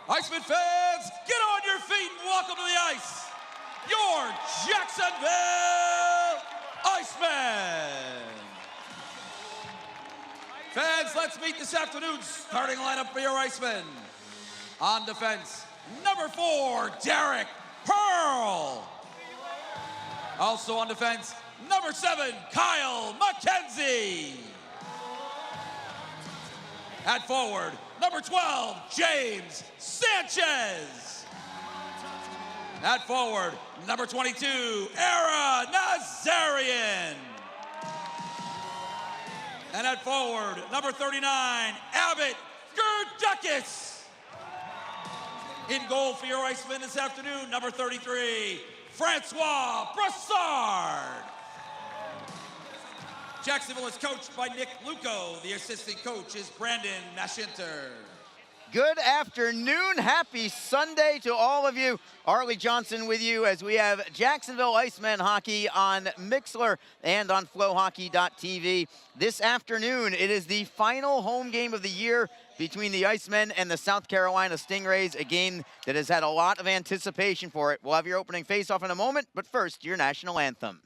Icemen fans, get on your feet and welcome to the ice, your Jacksonville Icemen. Fans, let's meet this afternoon's starting lineup for your Icemen. On defense, number 4, Derek Pearl. Also on defense, number 7, Kyle McKenzie. At forward, number 12, James Sanchez. At forward, number 22, Era Nazarian. And at forward, number 39, Abbott Gerdakis. In goal for your Icemen this afternoon, number 33, Francois Brassard. Jacksonville is coached by Nick Luco. The assistant coach is Brandon Nashinter. Good afternoon. Happy Sunday to all of you. Arlie Johnson with you as we have Jacksonville Icemen hockey on Mixlr and on flowhockey.tv. This afternoon, it is the final home game of the year between the Icemen and the South Carolina Stingrays, a game that has had a lot of anticipation for it. We'll have your opening face-off in a moment, but first, your national anthem.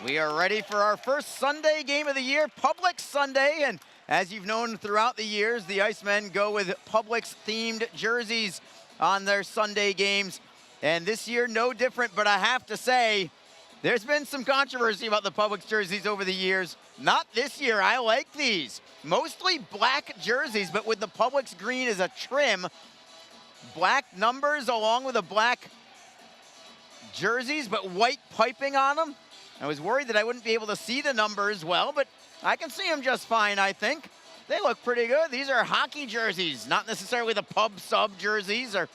We are ready for our first Sunday game of the year, Publix Sunday, and as you've known throughout the years, the Icemen go with Publix-themed jerseys on their Sunday games, and this year no different, but I have to say, there's been some controversy about the Publix jerseys over the years. Not this year, I like these. Mostly black jerseys, but with the Publix green as a trim, black numbers along with the black jerseys, but white piping on them. I was worried that I wouldn't be able to see the numbers well, but I can see them just fine, I think. They look pretty good. These are hockey jerseys, not necessarily the pub sub jerseys or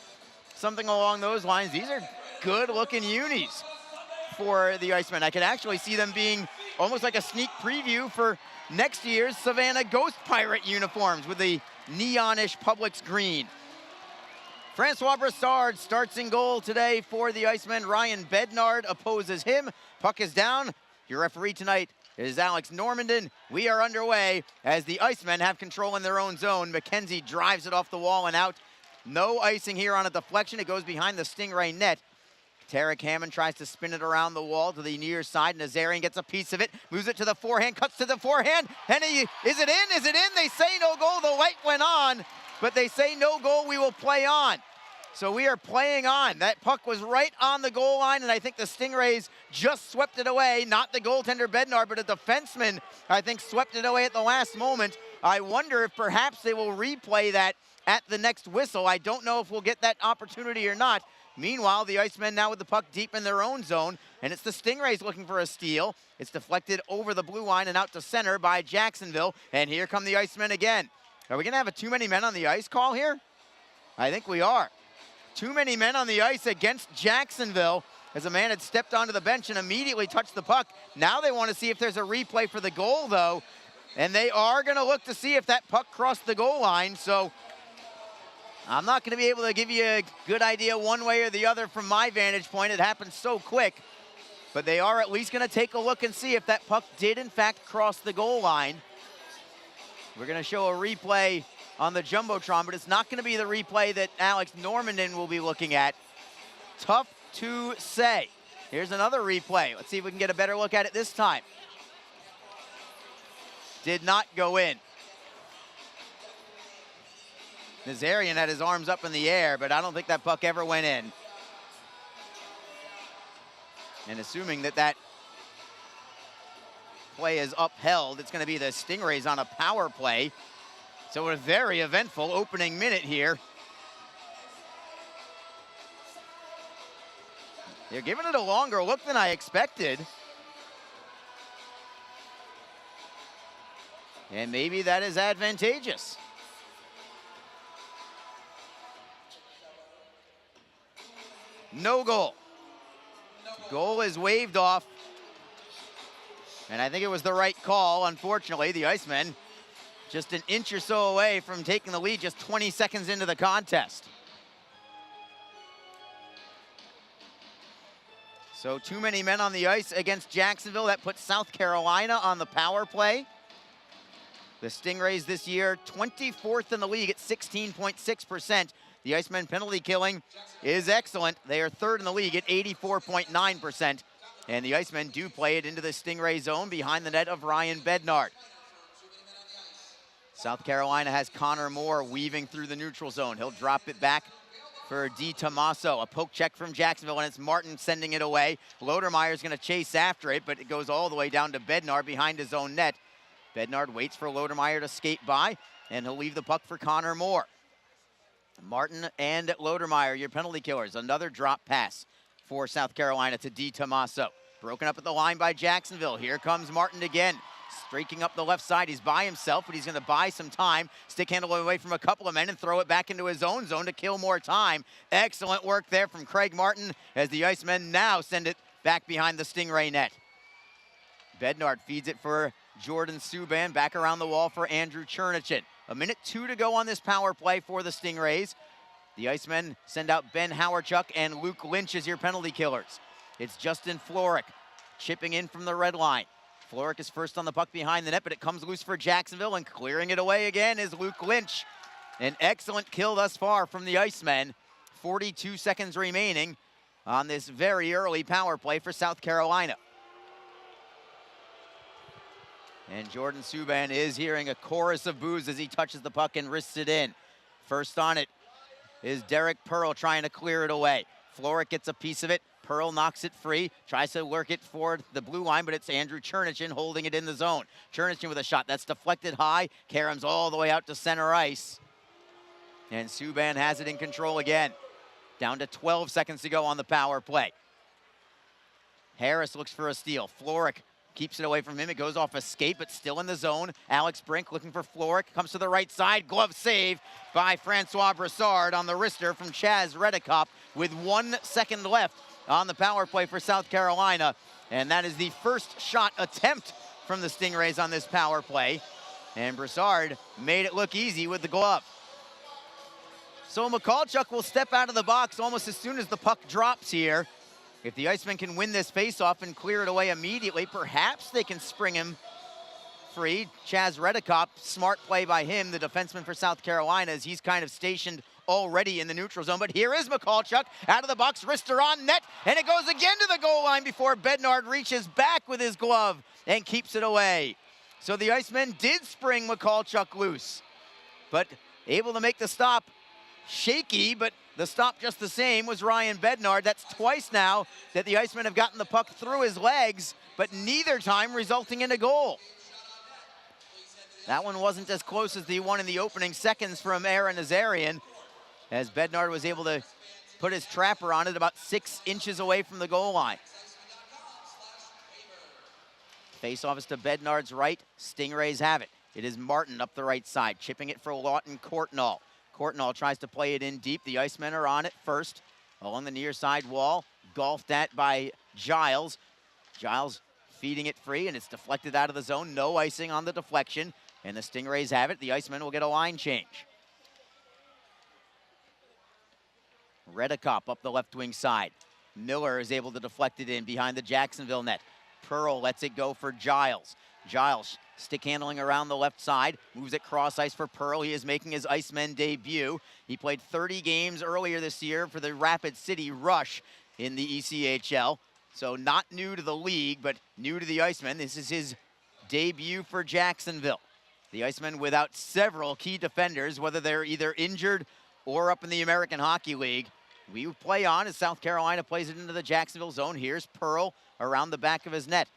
something along those lines. These are good-looking unis for the Icemen. I could actually see them being almost like a sneak preview for next year's Savannah Ghost Pirate uniforms with the neonish Publix green. Francois Brassard starts in goal today for the Icemen. Ryan Bednard opposes him. Puck is down. Your referee tonight is Alex Normandin. We are underway as the Icemen have control in their own zone. McKenzie drives it off the wall and out. No icing here on a deflection. It goes behind the Stingray net. Tarek Hammond tries to spin it around the wall to the near side. Nazarian gets a piece of it, moves it to the forehand, cuts to the forehand, and is it in? Is it in? They say no goal. The light went on, but they say no goal. We will play on. So we are playing on. That puck was right on the goal line, and I think the Stingrays just swept it away. Not the goaltender Bednar, but a defenseman, I think, swept it away at the last moment. I wonder if perhaps they will replay that at the next whistle. I don't know if we'll get that opportunity or not. Meanwhile, the Icemen now with the puck deep in their own zone, and it's the Stingrays looking for a steal. It's deflected over the blue line and out to center by Jacksonville, and here come the Icemen again. Are we going to have a too many men on the ice call here? I think we are. Too many men on the ice against Jacksonville as a man had stepped onto the bench and immediately touched the puck. Now they want to see if there's a replay for the goal, though, and they are going to look to see if that puck crossed the goal line. So I'm not going to be able to give you a good idea one way or the other from my vantage point. It happened so quick. But they are at least going to take a look and see if that puck did, in fact, cross the goal line. We're going to show a replay on the Jumbotron, but it's not going to be the replay that Alex Normandin will be looking at. tough to say. Here's another replay. Let's see if we can get a better look at it this time. Did not go in. Nazarian had his arms up in the air, but I don't think that puck ever went in. And assuming that that play is upheld, it's going to be the Stingrays on a power play. So a very eventful opening minute here. They're giving it a longer look than I expected. And maybe that is advantageous. No goal. Goal is waved off. And I think it was the right call. Unfortunately, the Icemen just an inch or so away from taking the lead just 20 seconds into the contest. So too many men on the ice against Jacksonville. That puts South Carolina on the power play. The Stingrays this year, 24th in the league at 16.6%. The Icemen penalty killing is excellent. They are third in the league at 84.9%. And the Icemen do play it into the Stingray zone behind the net of Ryan Bednard. South Carolina has Connor Moore weaving through the neutral zone. He'll drop it back for Di Tommaso. A poke check from Jacksonville, and it's Martin sending it away. Lodermeyer's going to chase after it, but it goes all the way down to Bednard behind his own net. Bednard waits for Lodermeyer to skate by, and he'll leave the puck for Connor Moore. Martin and Lodermeyer, your penalty killers. Another drop pass for South Carolina to Di Tommaso. Broken up at the line by Jacksonville. Here comes Martin again. Streaking up the left side. He's by himself, but he's going to buy some time. Stick handle away from a couple of men and throw it back into his own zone to kill more time. Excellent work there from Craig Martin as the Icemen now send it back behind the Stingray net. Bednard feeds it for Jordan Subban. Back around the wall for Andrew Chernichin. 1:02 to go on this power play for the Stingrays. The Icemen send out Ben Howarchuk and Luke Lynch as your penalty killers. It's Justin Florek chipping in from the red line. Florek is first on the puck behind the net, but it comes loose for Jacksonville, and clearing it away again is Luke Lynch. An excellent kill thus far from the Icemen. 42 seconds remaining on this very early power play for South Carolina. And Jordan Subban is hearing a chorus of boos as he touches the puck and wrists it in. First on it is Derek Pearl trying to clear it away. Florek gets a piece of it. Pearl knocks it free, tries to work it for the blue line, but it's Andrew Chernichin holding it in the zone. Chernichin with a shot that's deflected high. Karam's all the way out to center ice. And Subban has it in control again. Down to 12 seconds to go on the power play. Harris looks for a steal. Florek keeps it away from him. It goes off a skate, but still in the zone. Alex Brink looking for Florek. Comes to the right side. Glove save by Francois Brassard on the wrister from Chaz Redekop with 1 second left on the power play for South Carolina. And that is the first shot attempt from the Stingrays on this power play. And Brassard made it look easy with the glove. So Michalchuk will step out of the box almost as soon as the puck drops here. If the Icemen can win this faceoff and clear it away immediately, perhaps they can spring him free. Chaz Redekop, smart play by him, the defenseman for South Carolina, as he's kind of stationed already in the neutral zone. But here is Michalchuk out of the box, wrister on net, and it goes again to the goal line before Bednard reaches back with his glove and keeps it away. So the Icemen did spring Michalchuk loose, but able to make the stop. Shaky, but the stop just the same was Ryan Bednard. That's twice now that the Icemen have gotten the puck through his legs, but neither time resulting in a goal. That one wasn't as close as the one in the opening seconds from Aaron Nazarian, as Bednard was able to put his trapper on it about 6 inches away from the goal line. Faceoff is to Bednard's right. Stingrays have it. It is Martin up the right side, chipping it for Lawton Courtnall. Courtnall tries to play it in deep. The Icemen are on it first along the near side wall. Golfed at by Giles. Giles feeding it free, and it's deflected out of the zone. No icing on the deflection, and the Stingrays have it. The Icemen will get a line change. Redekop up the left wing side. Miller is able to deflect it in behind the Jacksonville net. Pearl lets it go for Giles. Giles stick handling around the left side, moves it cross ice for Pearl. He is making his Icemen debut. He played 30 games earlier this year for the Rapid City Rush. in the ECHL. So not new to the league, but new to the Icemen. This is his debut for Jacksonville. The Icemen without several key defenders, whether they're either injured or up in the American Hockey League. We play on as South Carolina plays it into the Jacksonville zone. Here's Pearl around the back of his net.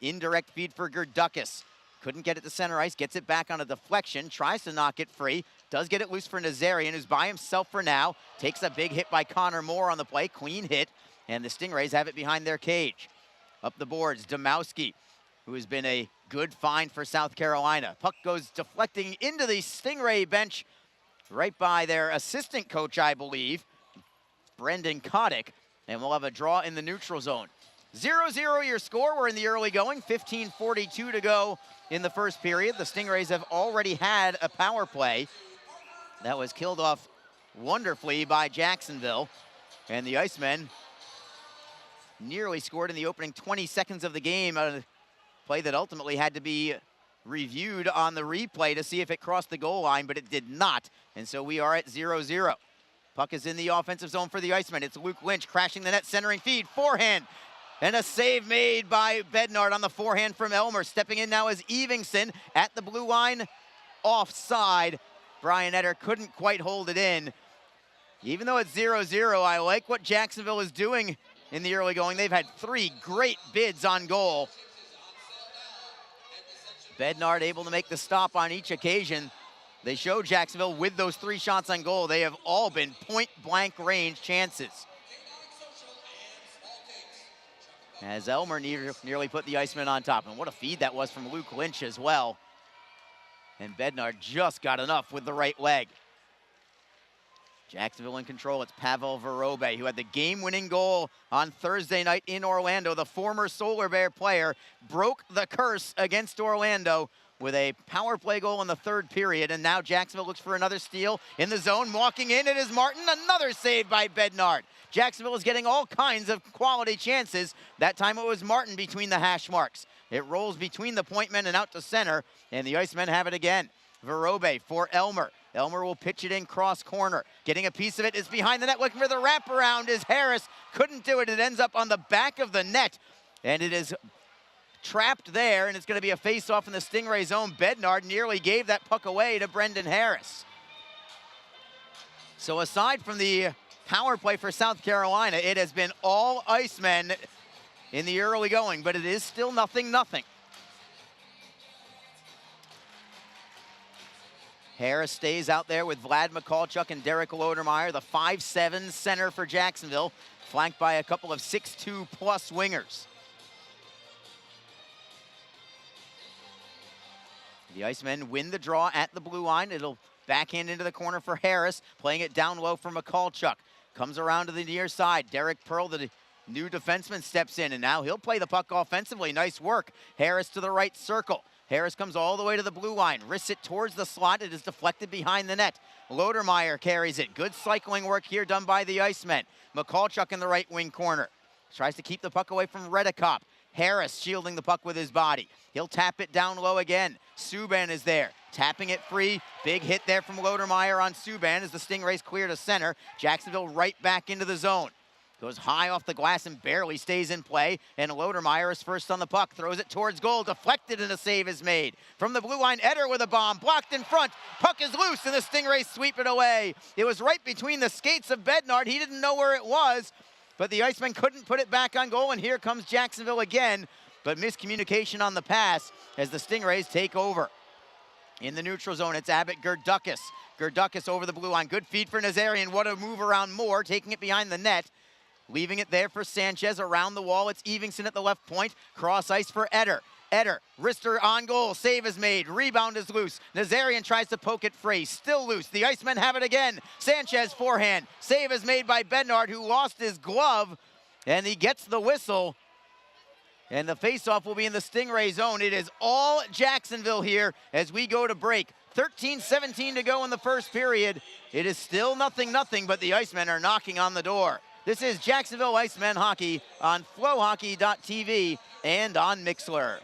Indirect feed for Gerdukas. Couldn't get it to center ice, gets it back on a deflection, tries to knock it free, does get it loose for Nazarian, who's by himself for now. Takes a big hit by Connor Moore on the play, clean hit, and the Stingrays have it behind their cage. Up the boards, Domowski, who has been a good find for South Carolina. Puck goes deflecting into the Stingray bench, right by their assistant coach, I believe, Brendan Kotick, and we'll have a draw in the neutral zone. 0-0 your score. We're in the early going. 15:42 to go in the first period. The Stingrays have already had a power play that was killed off wonderfully by Jacksonville. And the Icemen nearly scored in the opening 20 seconds of the game. A play that ultimately had to be reviewed on the replay to see if it crossed the goal line, but it did not. And so we are at 0-0. Puck is in the offensive zone for the Icemen. It's Luke Lynch crashing the net, centering feed, forehand. And a save made by Bednard on the forehand from Elmer. Stepping in now is Evingson at the blue line. Offside. Brian Etter couldn't quite hold it in. Even though it's 0-0, I like what Jacksonville is doing in the early going. They've had 3 great bids on goal. Bednard able to make the stop on each occasion. They show Jacksonville with those 3 shots on goal, they have all been point-blank range chances. As Elmer nearly put the Icemen on top. And what a feed that was from Luke Lynch as well. And Bednard just got enough with the right leg. Jacksonville in control. It's Pavel Vorobey, who had the game-winning goal on Thursday night in Orlando. The former Solar Bear player broke the curse against Orlando with a power play goal in the 3rd period. And now Jacksonville looks for another steal in the zone. Walking in, it is Martin. Another save by Bednard. Jacksonville is getting all kinds of quality chances. That time it was Martin between the hash marks. It rolls between the point men and out to center, and the Icemen have it again. Vorobey for Elmer. Elmer will pitch it in cross corner. Getting a piece of it is behind the net. Looking for the wraparound is Harris. Couldn't do it. It ends up on the back of the net, and it is trapped there, and it's going to be a face-off in the Stingray zone. Bednard nearly gave that puck away to Brendan Harris. So aside from the power play for South Carolina, it has been all Icemen in the early going, but it is still 0-0. Harris stays out there with Vlad Mikulchuk and Derek Lodermeyer, the 5'7" center for Jacksonville, flanked by a couple of 6'2" plus wingers. The Icemen win the draw at the blue line. It'll backhand into the corner for Harris, playing it down low for Mikulchuk. Comes around to the near side. Derek Pearl, the new defenseman, steps in, and now he'll play the puck offensively. Nice work. Harris to the right circle. Harris comes all the way to the blue line, wrists it towards the slot. It is deflected behind the net. Lodermeyer carries it. Good cycling work here done by the Icemen. Mikulchuk in the right wing corner. Tries to keep the puck away from Redekop. Harris shielding the puck with his body. He'll tap it down low again. Subban is there, tapping it free. Big hit there from Lodermeyer on Subban as the Stingrays clear to center. Jacksonville right back into the zone. Goes high off the glass and barely stays in play. And Lodermeyer is first on the puck. Throws it towards goal. Deflected and a save is made. From the blue line, Etter with a bomb. Blocked in front. Puck is loose and the Stingrays sweep it away. It was right between the skates of Bednard. He didn't know where it was, but the Icemen couldn't put it back on goal. And here comes Jacksonville again. But miscommunication on the pass as the Stingrays take over. In the neutral zone, it's Abbott Gerdukas. Gerdukas over the blue line. Good feed for Nazarian. What a move around Moore, taking it behind the net. Leaving it there for Sanchez. Around the wall, it's Evingson at the left point. Cross ice for Etter. Etter, wrister on goal. Save is made. Rebound is loose. Nazarian tries to poke it free. Still loose. The Icemen have it again. Sanchez forehand. Save is made by Bednard, who lost his glove. And he gets the whistle. And the faceoff will be in the Stingray zone. It is all Jacksonville here as we go to break. 13-17 to go in the first period. It is still 0-0, but the Icemen are knocking on the door. This is Jacksonville Icemen hockey on flowhockey.tv and on Mixlr.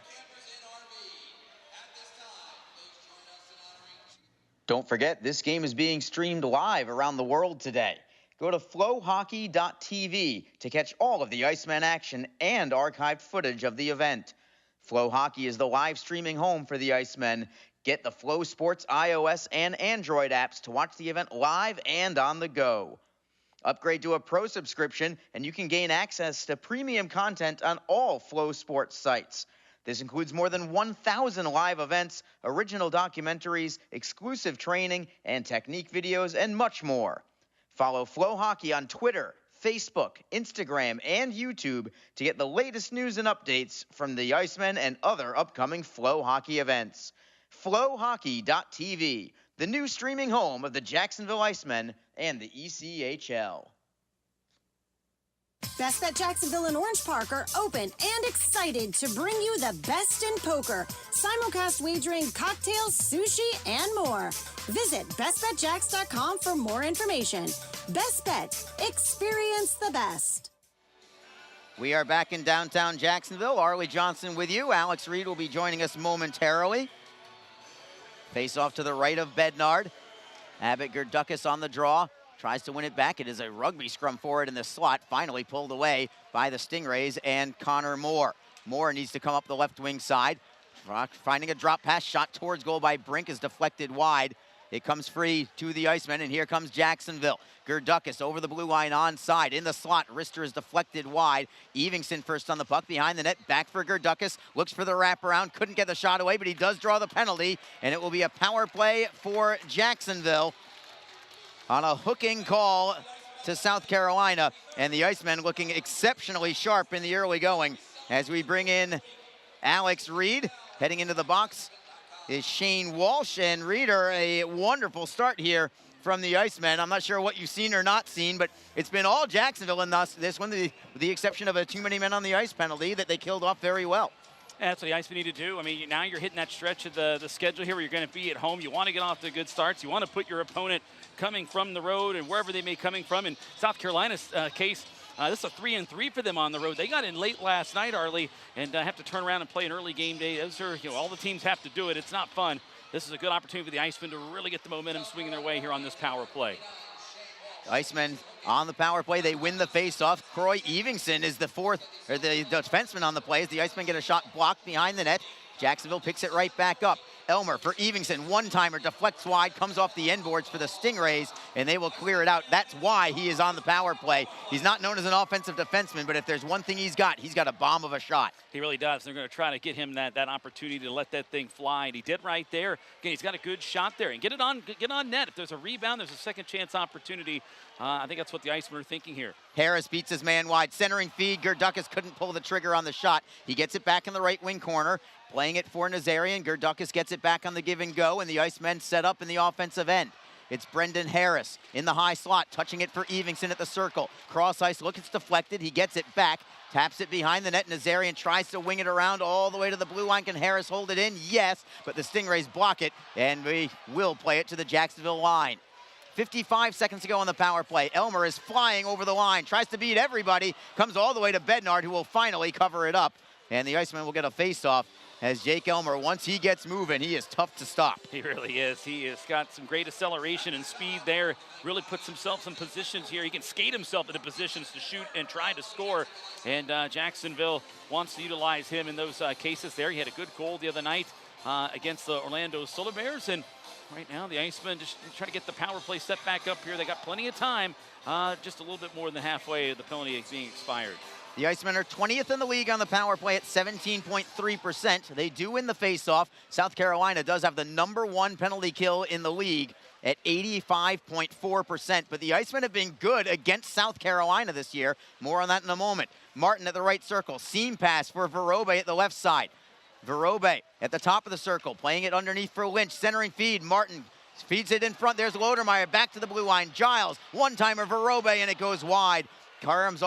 Don't forget, this game is being streamed live around the world today. Go to flowhockey.tv to catch all of the Icemen action and archived footage of the event. Flow Hockey is the live streaming home for the Icemen. Get the Flow Sports iOS and Android apps to watch the event live and on the go. Upgrade to a pro subscription and you can gain access to premium content on all Flow Sports sites. This includes more than 1,000 live events, original documentaries, exclusive training and technique videos, and much more. Follow Flow Hockey on Twitter, Facebook, Instagram, and YouTube to get the latest news and updates from the Icemen and other upcoming Flow Hockey events. Flowhockey.tv, the new streaming home of the Jacksonville Icemen and the ECHL. Best Bet Jacksonville and Orange Park are open and excited to bring you the best in poker, simulcast wagering, cocktails, sushi, and more. Visit bestbetjacks.com for more information. Best Bet, experience the best. We are back in downtown Jacksonville. Arlie Johnson with you. Alex Reed will be joining us momentarily. Face off to the right of Bednard. Abbott Gerdukas on the draw. Tries to win it back. It is a rugby scrum forward in the slot. Finally pulled away by the Stingrays and Connor Moore. Moore needs to come up the left wing side. Finding a drop pass shot towards goal by Brink is deflected wide. It comes free to the Icemen, and here comes Jacksonville. Gerdukas over the blue line onside. In the slot, Rister is deflected wide. Evingson first on the puck behind the net. Back for Gerdukas. Looks for the wraparound. Couldn't get the shot away, but he does draw the penalty, and it will be a power play for Jacksonville on a hooking call to South Carolina. And the Icemen looking exceptionally sharp in the early going as we bring in Alex Reed. Heading into the box is Shane Walsh, and Reeder, a wonderful start here from the Icemen. I'm not sure what you've seen or not seen, but it's been all Jacksonville in this one, with the exception of a too many men on the ice penalty that they killed off very well. That's what the Icemen need to do. I mean, now you're hitting that stretch of the schedule here where you're going to be at home. You want to get off to good starts. You want to put your opponent coming from the road and wherever they may be coming from. In South Carolina's case, this is a 3-3 for them on the road. They got in late last night, Arlie, and have to turn around and play an early game day. Those are, all the teams have to do it. It's not fun. This is a good opportunity for the Icemen to really get the momentum swinging their way here on this power play. Icemen on the power play. They win the faceoff. Croy Evingson is the defenseman on the play as the Icemen get a shot blocked behind the net. Jacksonville picks it right back up. Elmer for Evingson, one-timer, deflects wide, comes off the end boards for the Stingrays, and they will clear it out. That's why he is on the power play. He's not known as an offensive defenseman, but if there's one thing he's got a bomb of a shot. He really does. They're going to try to get him that opportunity to let that thing fly, and he did right there. Again, he's got a good shot there, and get on net. If there's a rebound, there's a second chance opportunity. I think that's what the Icemen are thinking here. Harris beats his man wide, centering feed. Gerdukas couldn't pull the trigger on the shot. He gets it back in the right wing corner, playing it for Nazarian. Gerdukas gets it back on the give and go, and the Icemen set up in the offensive end. It's Brendan Harris in the high slot, touching it for Evingson at the circle. Cross ice look, it's deflected. He gets it back, taps it behind the net. Nazarian tries to wing it around all the way to the blue line. Can Harris hold it in? Yes, but the Stingrays block it, and we will play it to the Jacksonville line. 55 seconds to go on the power play. Elmer is flying over the line, tries to beat everybody, comes all the way to Bednard, who will finally cover it up. And the Icemen will get a face-off as Jake Elmer, once he gets moving, he is tough to stop. He really is. He has got some great acceleration and speed there. Really puts himself in positions here. He can skate himself into positions to shoot and try to score. And Jacksonville wants to utilize him in those cases there. He had a good goal the other night against the Orlando Solar Bears. And right now, the Icemen just trying to get the power play set back up here. They got plenty of time, just a little bit more than halfway of the penalty being expired. The Icemen are 20th in the league on the power play at 17.3%. They do win the faceoff. South Carolina does have the #1 penalty kill in the league at 85.4%. But the Icemen have been good against South Carolina this year. More on that in a moment. Martin at the right circle. Seam pass for Verobe at the left side. Verobe at the top of the circle, playing it underneath for Lynch. Centering feed. Martin feeds it in front. There's Lodermeyer back to the blue line. Giles, one-timer Verobe, and it goes wide. Karam's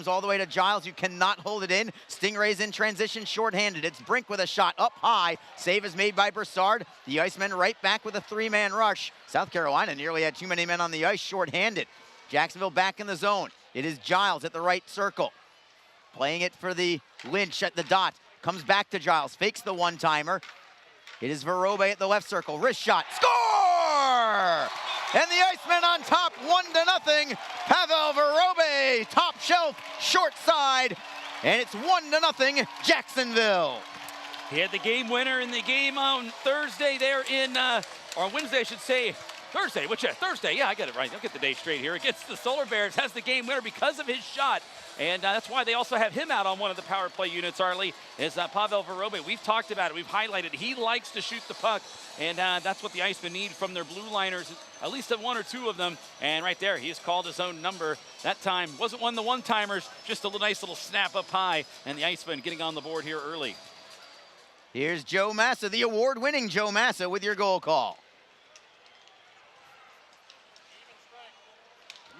all the way to Giles. You cannot hold it in. Stingrays in transition, shorthanded. It's Brink with a shot up high. Save is made by Broussard. The Icemen right back with a three-man rush. South Carolina nearly had too many men on the ice, shorthanded. Jacksonville back in the zone. It is Giles at the right circle. Playing it for the Lynch at the dot. Comes back to Giles, fakes the one-timer. It is Verobe at the left circle. Wrist shot, score! and the Icemen on top 1-0. Pavel Vorobey, top shelf, short side, and it's 1-0 Jacksonville. He had the game winner in the game on Thursday there or Wednesday, I should say. Thursday, Thursday, yeah, I got it right. I'll get the day straight here. Against the Solar Bears, has the game winner because of his shot. And that's why they also have him out on one of the power play units, Arlie, is Pavel Vorobey. We've talked about it. We've highlighted. He likes to shoot the puck, and that's what the Icemen need from their blue liners, at least one or two of them. And right there, he has called his own number. That time wasn't one of the one-timers, just a nice little snap up high, and the Icemen getting on the board here early. Here's Joe Massa, the award-winning Joe Massa, with your goal call.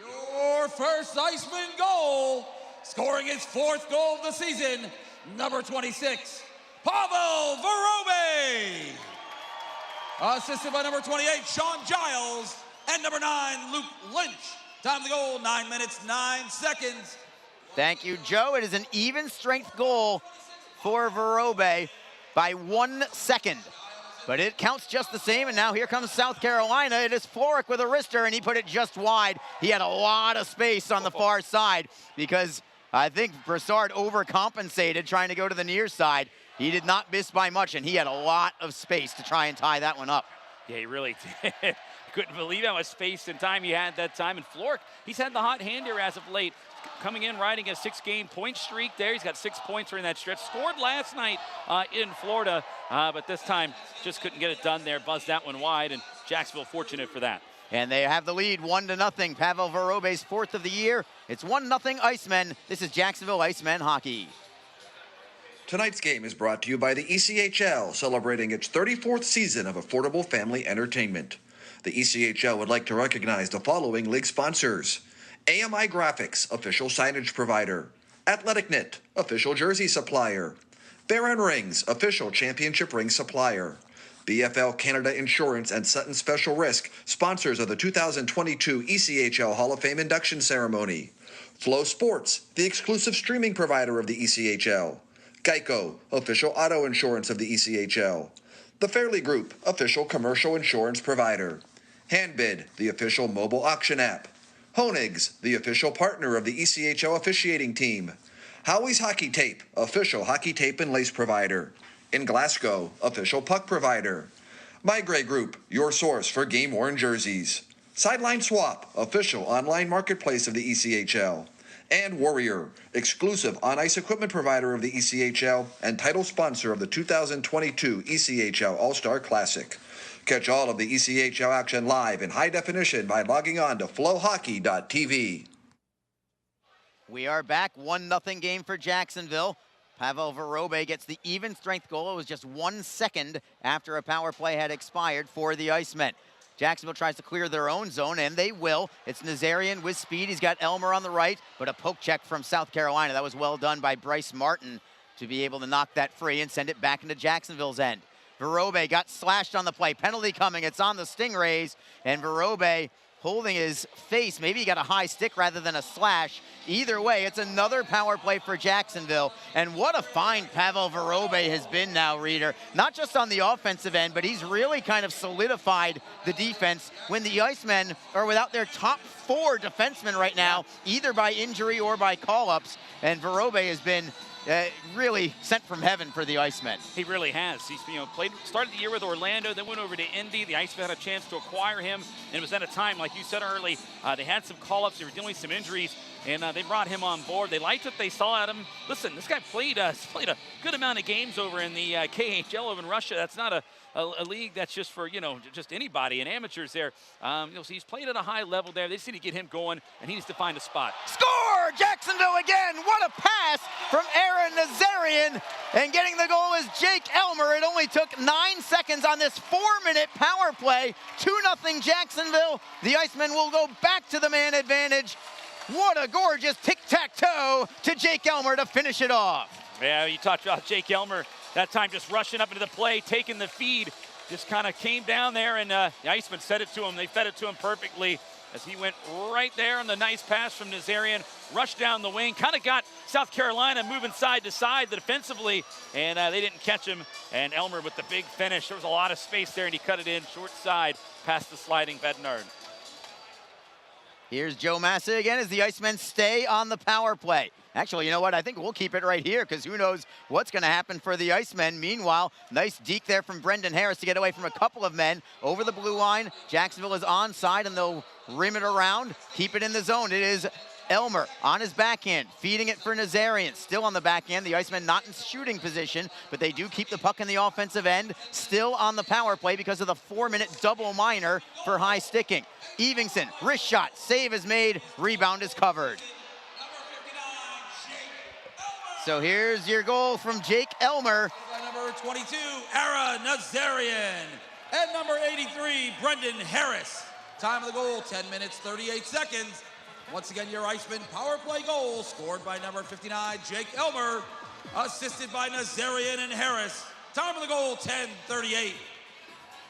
Your first Iceman goal, scoring his 4th goal of the season, number 26, Pavel Vorobey. Assisted by number 28, Sean Giles, and number 9, Luke Lynch. Time of the goal, 9 minutes, 9 seconds. Thank you, Joe. It is an even strength goal for Vorobey by 1 second. But it counts just the same, and now here comes South Carolina. It is Floric with a wrister, and he put it just wide. He had a lot of space on the far side because I think Brassard overcompensated trying to go to the near side. He did not miss by much, and he had a lot of space to try and tie that one up. Yeah, he really did. Couldn't believe how much space and time he had that time. And Floric, he's had the hot hand here as of late. Coming in, riding a 6-game point streak there. He's got 6 points during that stretch. Scored last night in Florida, but this time just couldn't get it done there. Buzzed that one wide, and Jacksonville fortunate for that. And they have the lead 1-0. Pavel Vorobey's 4th of the year. It's 1-0 Icemen. This is Jacksonville Icemen hockey. Tonight's game is brought to you by the ECHL, celebrating its 34th season of affordable family entertainment. The ECHL would like to recognize the following league sponsors: AMI Graphics, official signage provider; Athletic Knit, official jersey supplier; Baron Rings, official championship ring supplier; BFL Canada Insurance and Sutton Special Risk, sponsors of the 2022 ECHL Hall of Fame induction ceremony; Flow Sports, the exclusive streaming provider of the ECHL; Geico, official auto insurance of the ECHL; The Fairley Group, official commercial insurance provider; Handbid, the official mobile auction app; Honig's, the official partner of the ECHL officiating team; Howie's Hockey Tape, official hockey tape and lace provider; In Glasgow, official puck provider; My Grey Group, your source for game-worn jerseys; Sideline Swap, official online marketplace of the ECHL; and Warrior, exclusive on-ice equipment provider of the ECHL and title sponsor of the 2022 ECHL All-Star Classic. Catch all of the ECHL action live in high definition by logging on to flowhockey.tv. We are back, 1-0 game for Jacksonville. Pavel Vorobey gets the even strength goal. It was just 1 second after a power play had expired for the Icemen. Jacksonville tries to clear their own zone, and they will. It's Nazarian with speed. He's got Elmer on the right, but a poke check from South Carolina. That was well done by Bryce Martin to be able to knock that free and send it back into Jacksonville's end. Vorobey got slashed on the play. Penalty coming. It's on the Stingrays, and Vorobey holding his face. Maybe he got a high stick rather than a slash. Either way, it's another power play for Jacksonville. And what a find Pavel Vorobey has been now, Reader. Not just on the offensive end, but he's really kind of solidified the defense when the Icemen are without their top 4 defensemen right now, either by injury or by call-ups. And Vorobey has been really sent from heaven for the Icemen. He really has. He's started the year with Orlando, then went over to Indy. The Icemen had a chance to acquire him, and it was at a time, like you said early, they had some call-ups, they were dealing with some injuries, and they brought him on board. They liked what they saw at him. Listen, this guy played a good amount of games over in the KHL over in Russia. That's not a league that's just for, just anybody and amateurs there. So he's played at a high level there. They just need to get him going, and he needs to find a spot. Score! Jacksonville again! What a pass from Aaron Nazarian! And getting the goal is Jake Elmer. It only took 9 seconds on this 4-minute power play. 2-0 Jacksonville. The Icemen will go back to the man advantage. What a gorgeous tic-tac-toe to Jake Elmer to finish it off. Yeah, you talked about Jake Elmer. That time just rushing up into the play, taking the feed. Just kind of came down there, and the Icemen set it to him. They fed it to him perfectly as he went right there on the nice pass from Nazarian. Rushed down the wing, kind of got South Carolina moving side to side defensively, and they didn't catch him. And Elmer with the big finish. There was a lot of space there, and he cut it in short side past the sliding Bednard. Here's Joe Massa again as the Icemen stay on the power play. Actually, you know what? I think we'll keep it right here because who knows what's going to happen for the Icemen. Meanwhile, nice deke there from Brendan Harris to get away from a couple of men over the blue line. Jacksonville is onside, and they'll rim it around, keep it in the zone. It is Elmer on his backhand, feeding it for Nazarian. Still on the backhand, the Icemen not in shooting position, but they do keep the puck in the offensive end. Still on the power play because of the 4-minute double minor for high sticking. Evingson, wrist shot, save is made, rebound is covered. So here's your goal from Jake Elmer. Number 22, Ara Nazarian. And number 83, Brendan Harris. Time of the goal, 10 minutes, 38 seconds. Once again, your Iceman power play goal scored by number 59, Jake Elmer, assisted by Nazarian and Harris. Time of the goal, 10:38.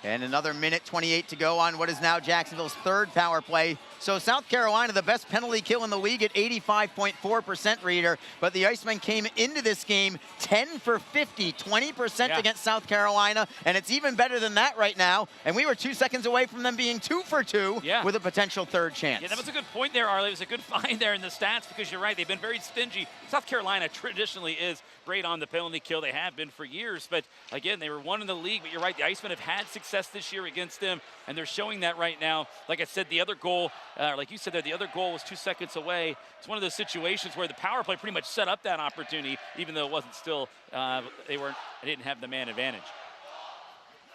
And another minute 28 to go on what is now Jacksonville's third power play. So South Carolina, the best penalty kill in the league at 85.4% reader, but the Icemen came into this game 10 for 50, 20% against South Carolina, and it's even better than that right now. And we were 2 seconds away from them being 2 for 2 with a potential third chance. Yeah, that was a good point there, Arlie. It was a good find there in the stats because you're right, they've been very stingy. South Carolina traditionally is great on the penalty kill. They have been for years, but again, they were one in the league, but you're right, the Icemen have had success this year against them, and they're showing that right now. Like I said, the other goal, like you said there, the other goal was 2 seconds away. It's one of those situations where the power play pretty much set up that opportunity, even though it wasn't still, they didn't have the man advantage.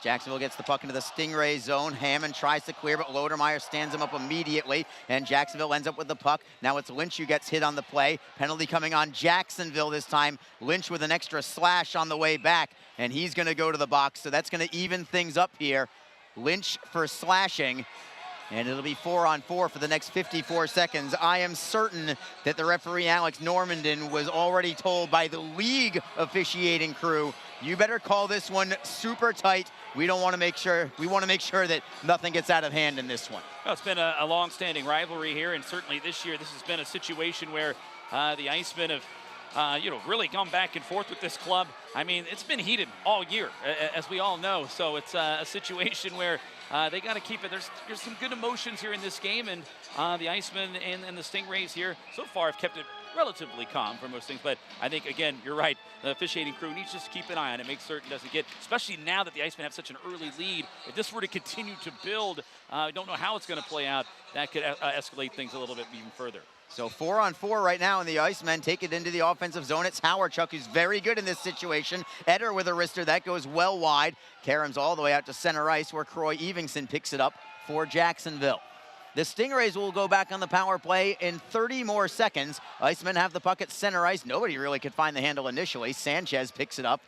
Jacksonville gets the puck into the Stingray zone. Hammond tries to clear, but Lodermeyer stands him up immediately, and Jacksonville ends up with the puck. Now it's Lynch who gets hit on the play. Penalty coming on Jacksonville this time. Lynch with an extra slash on the way back, and he's going to go to the box, so that's going to even things up here. Lynch for slashing, and it'll be 4-on-4 for the next 54 seconds. I am certain that the referee, Alex Normandin, was already told by the league officiating crew, you better call this one super tight. We want to make sure that nothing gets out of hand in this one. Well, it's been a long-standing rivalry here, and certainly this year, this has been a situation where the Icemen have really gone back and forth with this club. I mean, it's been heated all year, as we all know. So it's a situation where they got to keep it. There's some good emotions here in this game, and the Icemen and the Stingrays here so far have kept it relatively calm for most things. But I think, again, you're right. The officiating crew needs to just keep an eye on it, make certain it doesn't get, especially now that the Icemen have such an early lead. If this were to continue to build, I don't know how it's going to play out. That could escalate things a little bit even further. So 4-on-4 right now, and the Icemen take it into the offensive zone. It's Howardchuk who's very good in this situation. Eder with a wrister. That goes well wide. Karam's all the way out to center ice where Croy Evingson picks it up for Jacksonville. The Stingrays will go back on the power play in 30 more seconds. Icemen have the puck at center ice. Nobody really could find the handle initially. Sanchez picks it up,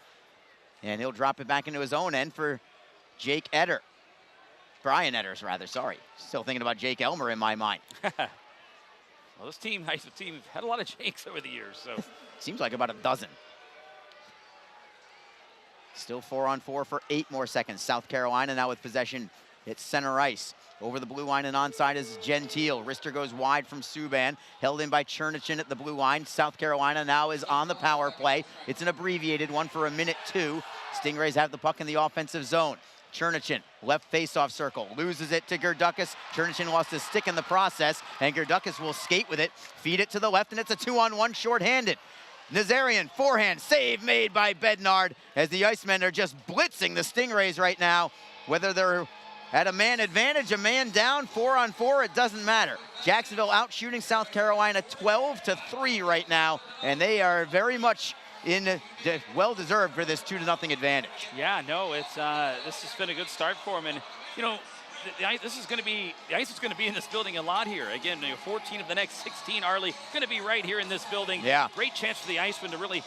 and he'll drop it back into his own end for Jake Eder. Brian Eders, rather, sorry. Still thinking about Jake Elmer in my mind. Well, this team, Icemen team, had a lot of Jakes over the years, so. Seems like about a dozen. Still 4-on-4 for 8 more seconds. South Carolina now with possession. It's center ice. Over the blue line and onside is Gentile. Wrister goes wide from Subban. Held in by Chernichin at the blue line. South Carolina now is on the power play. It's an abbreviated one for 1:02. Stingrays have the puck in the offensive zone. Chernichin, left face-off circle, loses it to Gerdukas. Chernichin lost his stick in the process, and Gerdukas will skate with it, feed it to the left, and it's a 2-on-1 shorthanded. Nazarian, forehand, save made by Bednard, as the Icemen are just blitzing the Stingrays right now. Whether they're at a man advantage, a man down, 4-on-4, it doesn't matter. Jacksonville out shooting South Carolina 12-3 right now, and they are very much well-deserved for this 2-0 advantage. Yeah, no, it's this has been a good start for them, and you know, the ice is going to be in this building a lot here. Again, 14 of the next 16, Arlie, going to be right here in this building. Yeah. Great chance for the Icemen to really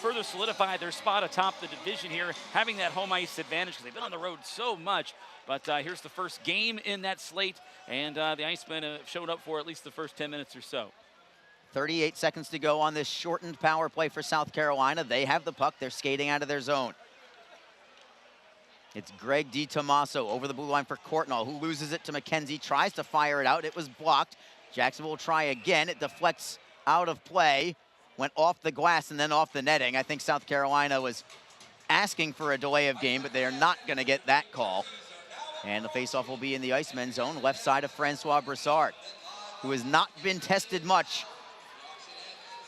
further solidify their spot atop the division here, having that home ice advantage because they've been on the road so much. But here's the first game in that slate, and the Icemen have showed up for at least the first 10 minutes or so. 38 seconds to go on this shortened power play for South Carolina. They have the puck. They're skating out of their zone. It's Greg DiTomaso over the blue line for Courtnall, who loses it to McKenzie, tries to fire it out. It was blocked. Jacksonville will try again. It deflects out of play, went off the glass and then off the netting. I think South Carolina was asking for a delay of game, but they are not going to get that call. And the faceoff will be in the Icemen zone, left side of Francois Brassard. who has not been tested much.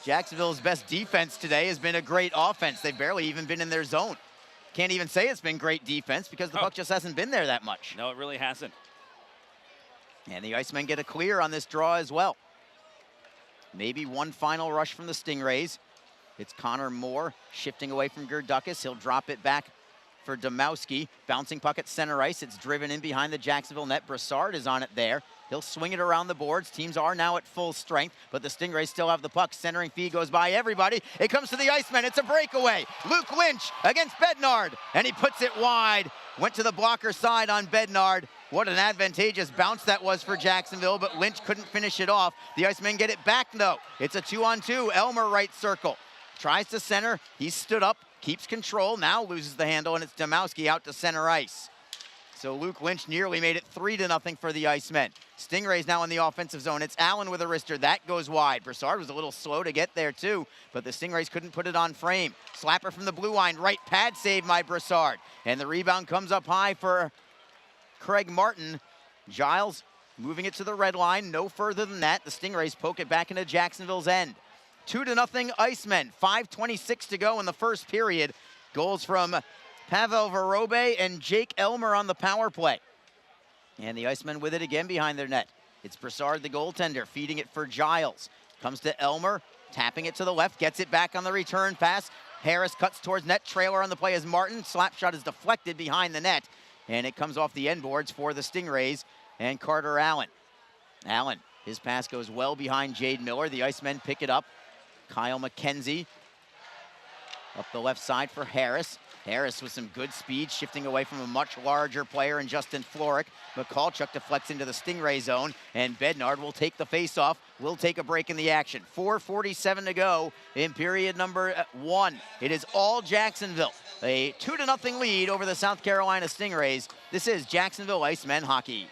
Jacksonville's best defense today has been a great offense. They've barely even been in their zone. Can't even say it's been great defense because the puck just hasn't been there that much. No, it really hasn't. And the Icemen get a clear on this draw as well. Maybe one final rush from the Stingrays. It's Connor Moore shifting away from Gerdukas. He'll drop it back for Domowski. Bouncing puck at center ice. It's driven in behind the Jacksonville net. Brassard is on it there. He'll swing it around the boards. Teams are now at full strength, but the Stingrays still have the puck. Centering feed goes by everybody. It comes to the Icemen. It's a breakaway. Luke Lynch against Bednard, and he puts it wide. Went to the blocker side on Bednard. What an advantageous bounce that was for Jacksonville, but Lynch couldn't finish it off. The Icemen get it back, though. It's a 2-on-2. Elmer right circle. Tries to center. He's stood up, keeps control, now loses the handle, and it's Domowski out to center ice. So Luke Lynch nearly made it 3-0 for the Icemen. Stingrays now in the offensive zone. It's Allen with a wrister. That goes wide. Brassard was a little slow to get there, too, but the Stingrays couldn't put it on frame. Slapper from the blue line. Right pad save by Brassard. And the rebound comes up high for Craig Martin. Giles moving it to the red line. No further than that. The Stingrays poke it back into Jacksonville's end. 2-0 Icemen. 5:26 to go in the first period. Goals from Pavel Vorobey and Jake Elmer on the power play. And the Icemen with it again behind their net. It's Brassard, the goaltender, feeding it for Giles. Comes to Elmer, tapping it to the left, gets it back on the return pass. Harris cuts towards net, trailer on the play as Martin. Slap shot is deflected behind the net, and it comes off the end boards for the Stingrays and Carter Allen. Allen, his pass goes well behind Jade Miller. The Icemen pick it up. Kyle McKenzie up the left side for Harris. Harris with some good speed, shifting away from a much larger player in Justin Florek. McCallchuk deflects into the Stingray zone, and Bednard will take the faceoff. We'll take a break in the action. 4:47 to go in period number 1. It is all Jacksonville. A 2-0 lead over the South Carolina Stingrays. This is Jacksonville Icemen hockey.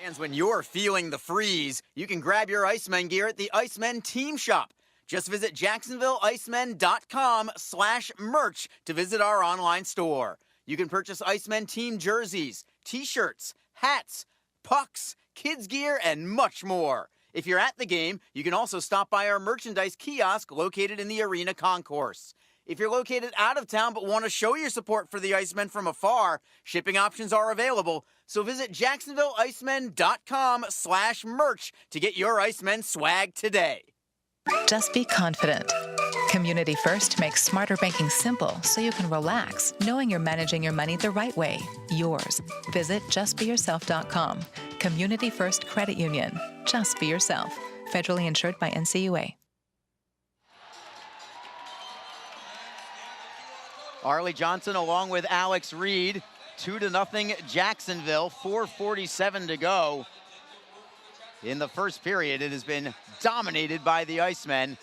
Fans, when you're feeling the freeze, you can grab your Icemen gear at the Icemen Team Shop. Just visit JacksonvilleIcemen.com/merch to visit our online store. You can purchase Icemen team jerseys, t-shirts, hats, pucks, kids gear, and much more. If you're at the game, you can also stop by our merchandise kiosk located in the arena concourse. If you're located out of town but want to show your support for the Icemen from afar, shipping options are available. So visit JacksonvilleIcemen.com/merch to get your Icemen swag today. Just be confident. Community First makes smarter banking simple so you can relax, knowing you're managing your money the right way. Yours. Visit justbeyourself.com. Community First Credit Union. Just be yourself. Federally insured by NCUA. Arlie Johnson along with Alex Reed. 2-0 Jacksonville. 4:47 to go. In the first period, it has been dominated by the Icemen.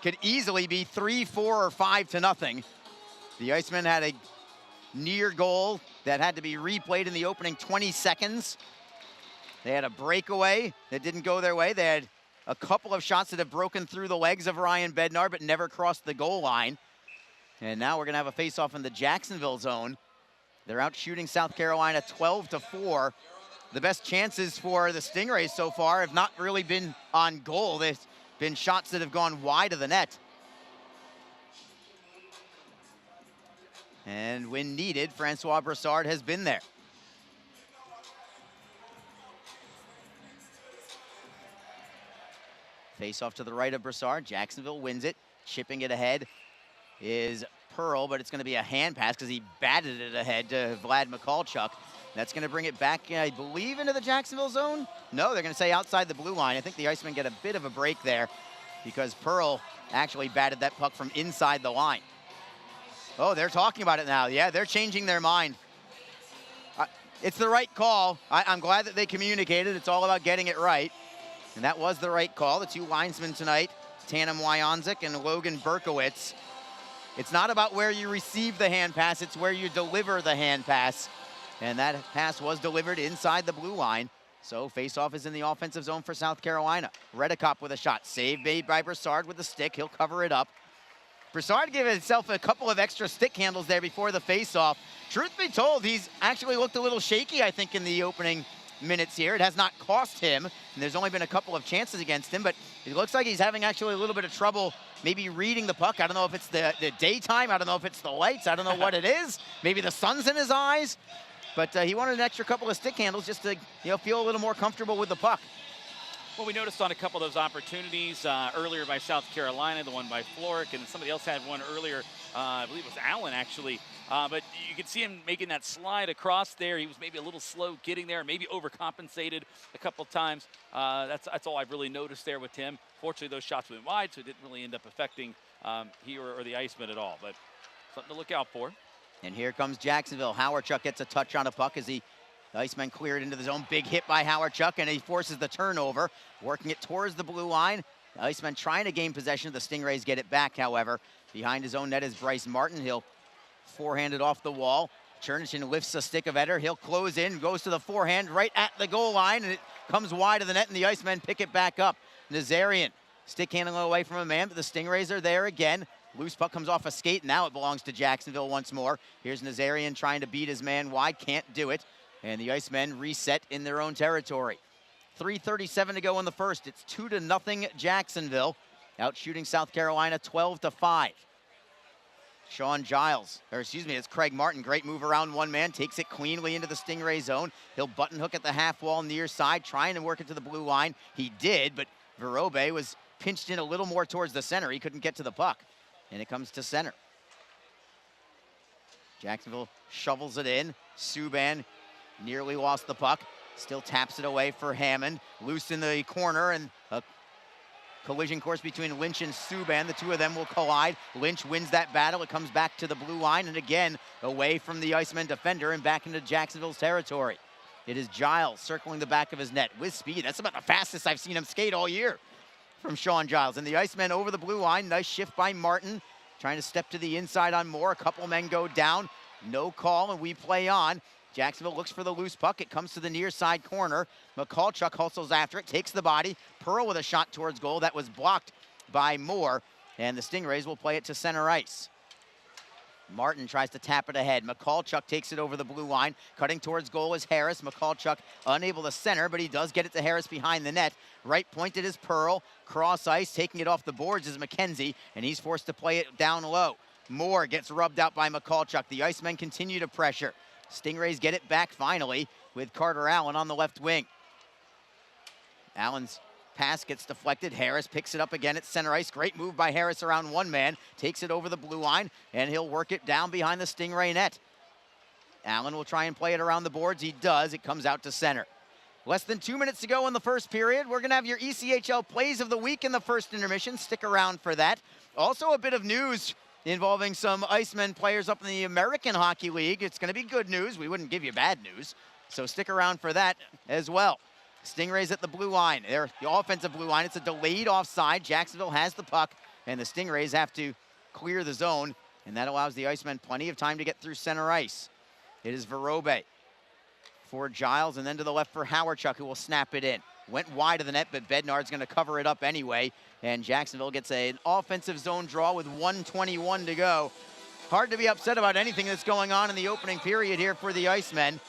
Could easily be 3, 4, or 5-0. The Icemen had a near goal that had to be replayed in the opening 20 seconds. They had a breakaway that didn't go their way. They had a couple of shots that have broken through the legs of Ryan Bednar but never crossed the goal line. And now we're gonna have a face-off in the Jacksonville zone. They're out shooting South Carolina 12-4. The best chances for the Stingrays so far have not really been on goal. There's been shots that have gone wide of the net. And when needed, Francois Brassard has been there. Face off to the right of Brassard. Jacksonville wins it. Chipping it ahead is Pearl, but it's going to be a hand pass because he batted it ahead to Vlad Mikalchuk. That's going to bring it back, I believe, into the Jacksonville zone. No, they're going to say outside the blue line. I think the Icemen get a bit of a break there because Pearl actually batted that puck from inside the line. Oh, they're talking about it now. Yeah, they're changing their mind. It's the right call. I'm glad that they communicated. It's all about getting it right. And that was the right call. The two linesmen tonight, Tanem Wyanzik and Logan Berkowitz. It's not about where you receive the hand pass, it's where you deliver the hand pass. And that pass was delivered inside the blue line. So face-off is in the offensive zone for South Carolina. Redekop with a shot. Save made by Brassard with the stick. He'll cover it up. Brassard gave himself a couple of extra stick handles there before the face-off. Truth be told, he's actually looked a little shaky, I think, in the opening minutes here. It has not cost him, and there's only been a couple of chances against him, but it looks like he's having actually a little bit of trouble maybe reading the puck. I don't know if it's the daytime. I don't know if it's the lights. I don't know what it is. Maybe the sun's in his eyes. But he wanted an extra couple of stick handles just to feel a little more comfortable with the puck. Well, we noticed on a couple of those opportunities earlier by South Carolina, the one by Floric, and somebody else had one earlier, I believe it was Allen actually. But you could see him making that slide across there. He was maybe a little slow getting there, maybe overcompensated a couple of times. That's all I've really noticed there with Tim. Fortunately, those shots went wide, so it didn't really end up affecting he or the Icemen at all. But something to look out for. And here comes Jacksonville. Howardchuk gets a touch on a puck as the Icemen clear it into the zone. Big hit by Howardchuk, and he forces the turnover, working it towards the blue line. The Icemen trying to gain possession. The Stingrays get it back, however. Behind his own net is Bryce Martin. He'll forehand it off the wall. Chernishin lifts a stick of Eder. He'll close in, goes to the forehand right at the goal line, and it comes wide of the net, and the Icemen pick it back up. Nazarian stick handling away from a man, but the Stingrays are there again. Loose puck comes off a skate. Now it belongs to Jacksonville once more. Here's Nazarian trying to beat his man wide. Can't do it. And the Icemen reset in their own territory. 3:37 to go in the first. It's 2-0 Jacksonville. Out shooting South Carolina 12-5. Sean Giles, it's Craig Martin. Great move around one man. Takes it cleanly into the Stingray zone. He'll button hook at the half wall near side, trying to work it to the blue line. He did, but Verobe was pinched in a little more towards the center. He couldn't get to the puck. And it comes to center. Jacksonville shovels it in. Subban nearly lost the puck. Still taps it away for Hammond. Loose in the corner, and a collision course between Lynch and Subban. The two of them will collide. Lynch wins that battle. It comes back to the blue line, and again, away from the Icemen defender and back into Jacksonville's territory. It is Giles circling the back of his net with speed. That's about the fastest I've seen him skate all year from Sean Giles. And the Icemen over the blue line. Nice shift by Martin. Trying to step to the inside on Moore. A couple men go down. No call, and we play on. Jacksonville looks for the loose puck. It comes to the near side corner. McCallchuck hustles after it, takes the body. Pearl with a shot towards goal. That was blocked by Moore. And the Stingrays will play it to center ice. Martin tries to tap it ahead. McCallchuck takes it over the blue line. Cutting towards goal is Harris. McCallchuck unable to center, but he does get it to Harris behind the net. Right pointed is Pearl. Cross ice, taking it off the boards is McKenzie, and he's forced to play it down low. Moore gets rubbed out by McCallchuck. The Icemen continue to pressure. Stingrays get it back finally with Carter Allen on the left wing. Allen's pass gets deflected. Harris picks it up again at center ice. Great move by Harris around one man. Takes it over the blue line, and he'll work it down behind the Stingray net. Allen will try and play it around the boards. He does. It comes out to center. Less than 2 minutes to go in the first period. We're going to have your ECHL plays of the week in the first intermission. Stick around for that. Also a bit of news involving some Icemen players up in the American Hockey League. It's going to be good news. We wouldn't give you bad news. So stick around for that as well. Stingrays at the blue line. They're the offensive blue line. It's a delayed offside. Jacksonville has the puck, and the Stingrays have to clear the zone, and that allows the Icemen plenty of time to get through center ice. It is Verobe for Giles, and then to the left for Howardchuk, who will snap it in. Went wide of the net, but Bednard's going to cover it up anyway, and Jacksonville gets an offensive zone draw with 1:21 to go. Hard to be upset about anything that's going on in the opening period here for the Icemen.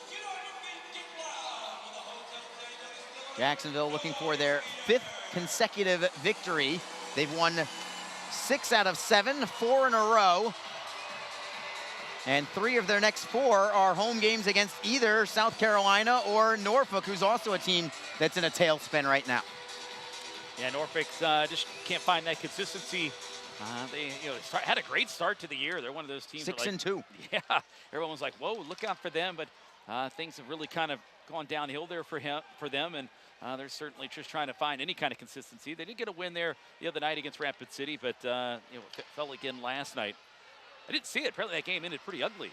Jacksonville looking for their 5th consecutive victory. They've won 6 out of 7, 4 in a row. And 3 of their next 4 are home games against either South Carolina or Norfolk, who's also a team that's in a tailspin right now. Yeah, Norfolk's just can't find that consistency. They had a great start to the year. They're one of those teams 6-2. Yeah, everyone was like, whoa, look out for them. But things have really kind of gone downhill there for them. And they're certainly just trying to find any kind of consistency. They did get a win there the other night against Rapid City, but it fell again last night. I didn't see it. Apparently that game ended pretty ugly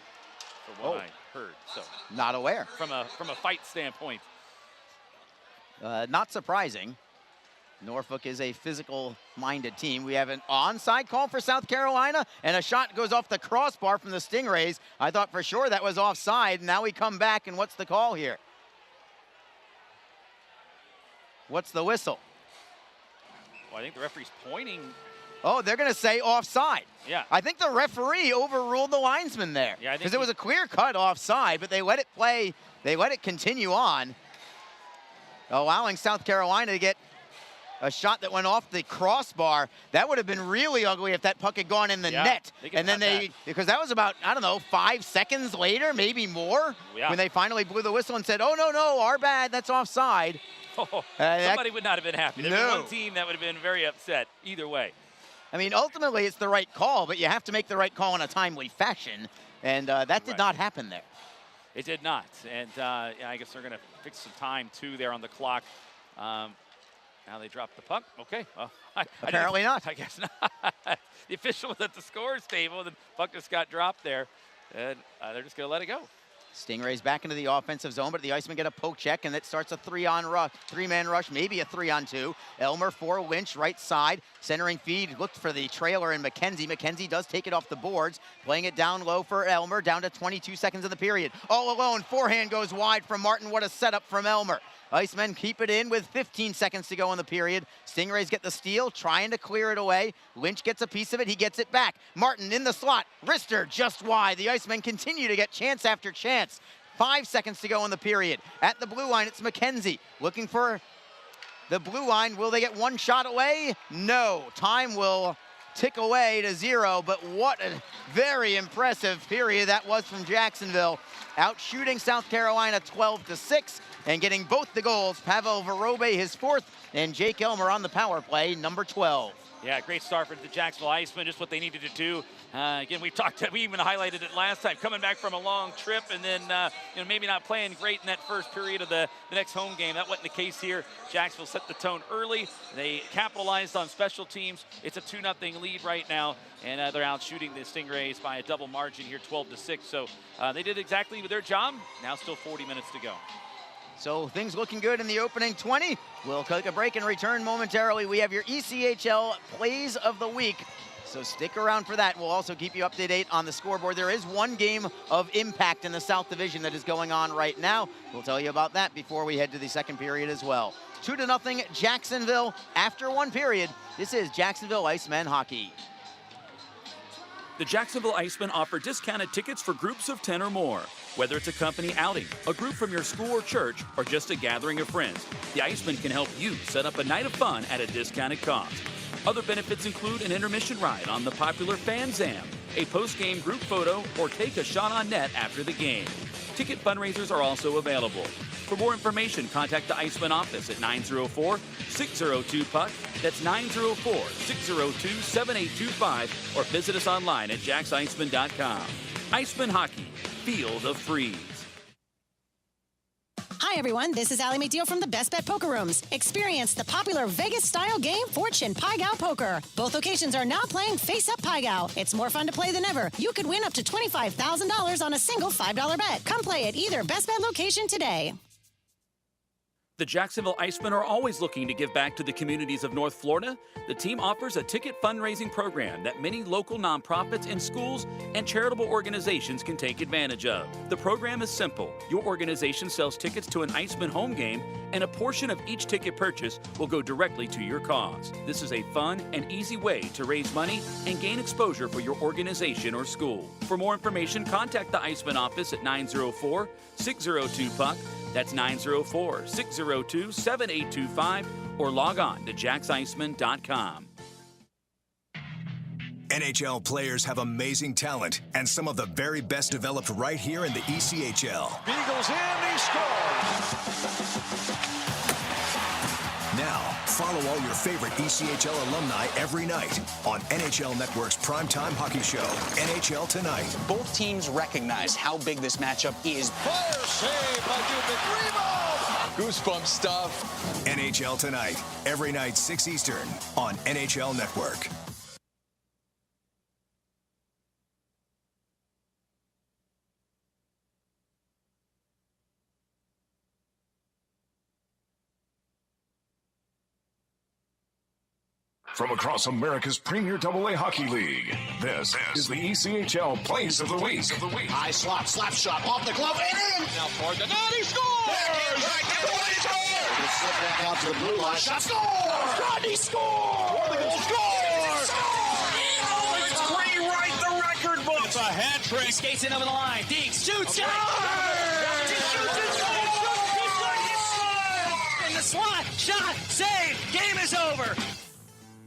from what I heard. So not aware. From a fight standpoint. Not surprising. Norfolk is a physical-minded team. We have an onside call for South Carolina, and a shot goes off the crossbar from the Stingrays. I thought for sure that was offside. Now we come back, and what's the call here? What's the whistle? Well, I think the referee's pointing. Oh, they're going to say offside. Yeah. I think the referee overruled the linesman there. Yeah, because it was a clear-cut offside, but they let it play. They let it continue on. allowing South Carolina to get a shot that went off the crossbar. That would have been really ugly if that puck had gone in the net. And then because that was about, I don't know, 5 seconds later, maybe more, when they finally blew the whistle and said, oh, no, our bad, that's offside. Somebody would not have been happy. There's one team that would have been very upset either way. I mean, ultimately, it's the right call, but you have to make the right call in a timely fashion, and that did not happen there. It did not, and I guess they're going to fix some time, too, there on the clock. Now they drop the puck. Okay. Well, apparently not. I guess not. The official was at the scores table. The puck just got dropped there, and they're just going to let it go. Stingrays back into the offensive zone, but the Icemen get a poke check, and it starts a three-man rush, maybe a 3-on-2. Elmer for Lynch, right side, centering feed, looked for the trailer in McKenzie. McKenzie does take it off the boards, playing it down low for Elmer, down to 22 seconds in the period. All alone, forehand goes wide from Martin. What a setup from Elmer. Icemen keep it in with 15 seconds to go in the period. Stingrays get the steal, trying to clear it away. Lynch gets a piece of it, he gets it back. Martin in the slot, wrister just wide. The Icemen continue to get chance after chance. 5 seconds to go in the period. At the blue line, it's McKenzie looking for the blue line. Will they get one shot away? No. Time will tick away to 0, but what a very impressive period that was from Jacksonville. Out shooting South Carolina 12-6 and getting both the goals. Pavel Vorobey, his 4th, and Jake Elmer on the power play, number 12. Yeah, great start for the Jacksonville Icemen, just what they needed to do. Again, we even highlighted it last time, coming back from a long trip and then maybe not playing great in that first period of the next home game. That wasn't the case here. Jacksonville set the tone early. They capitalized on special teams. It's a 2-0 lead right now, and they're out shooting the Stingrays by a double margin here, 12-6. So they did exactly their job. Now still 40 minutes to go. So things looking good in the opening 20. We'll take a break and return momentarily. We have your ECHL Plays of the Week, so stick around for that. We'll also keep you up to date on the scoreboard. There is one game of impact in the South Division that is going on right now. We'll tell you about that before we head to the second period as well. 2-0 Jacksonville after one period. This is Jacksonville Icemen hockey. The Jacksonville Icemen offer discounted tickets for groups of 10 or more. Whether it's a company outing, a group from your school or church, or just a gathering of friends, the Icemen can help you set up a night of fun at a discounted cost. Other benefits include an intermission ride on the popular Fan Zam, a post-game group photo, or take a shot on net after the game. Ticket fundraisers are also available. For more information, contact the Icemen office at 904-602-PUCK. That's 904-602-7825, or visit us online at jacksicemen.com. Icemen Hockey, feel the freeze. Hi, everyone. This is Allie McDeal from the Best Bet Poker Rooms. Experience the popular Vegas-style game, Fortune Pai Gow Poker. Both locations are now playing Face Up Pai Gow. It's more fun to play than ever. You could win up to $25,000 on a single $5 bet. Come play at either Best Bet location today. The Jacksonville Icemen are always looking to give back to the communities of North Florida. The team offers a ticket fundraising program that many local nonprofits and schools and charitable organizations can take advantage of. The program is simple. Your organization sells tickets to an Icemen home game, and a portion of each ticket purchase will go directly to your cause. This is a fun and easy way to raise money and gain exposure for your organization or school. For more information, contact the Icemen office at 904-602-PUCK. That's 904-602-7825, or log on to jacksicemen.com. NHL players have amazing talent, and some of the very best developed right here in the ECHL. Beagles in, he scores! Now, follow all your favorite ECHL alumni every night on NHL Network's primetime hockey show, NHL Tonight. Both teams recognize how big this matchup is. Fire save by Dubik. Rebound! Goosebump stuff. NHL Tonight, every night 6 Eastern on NHL Network. From across America's premier AA hockey league, this is the ECHL Plays of the Week. High slot, slap shot, off the glove, and in! Now for the net, he scores! Slip back out to the blue line, shot, score! Rodney scores! The goal scores! It's rewrite the record book! It's a hat trick. Skates in over the line, Deeks shoots, scores! He shoots, he scores! And a slot, shot, save, game is over.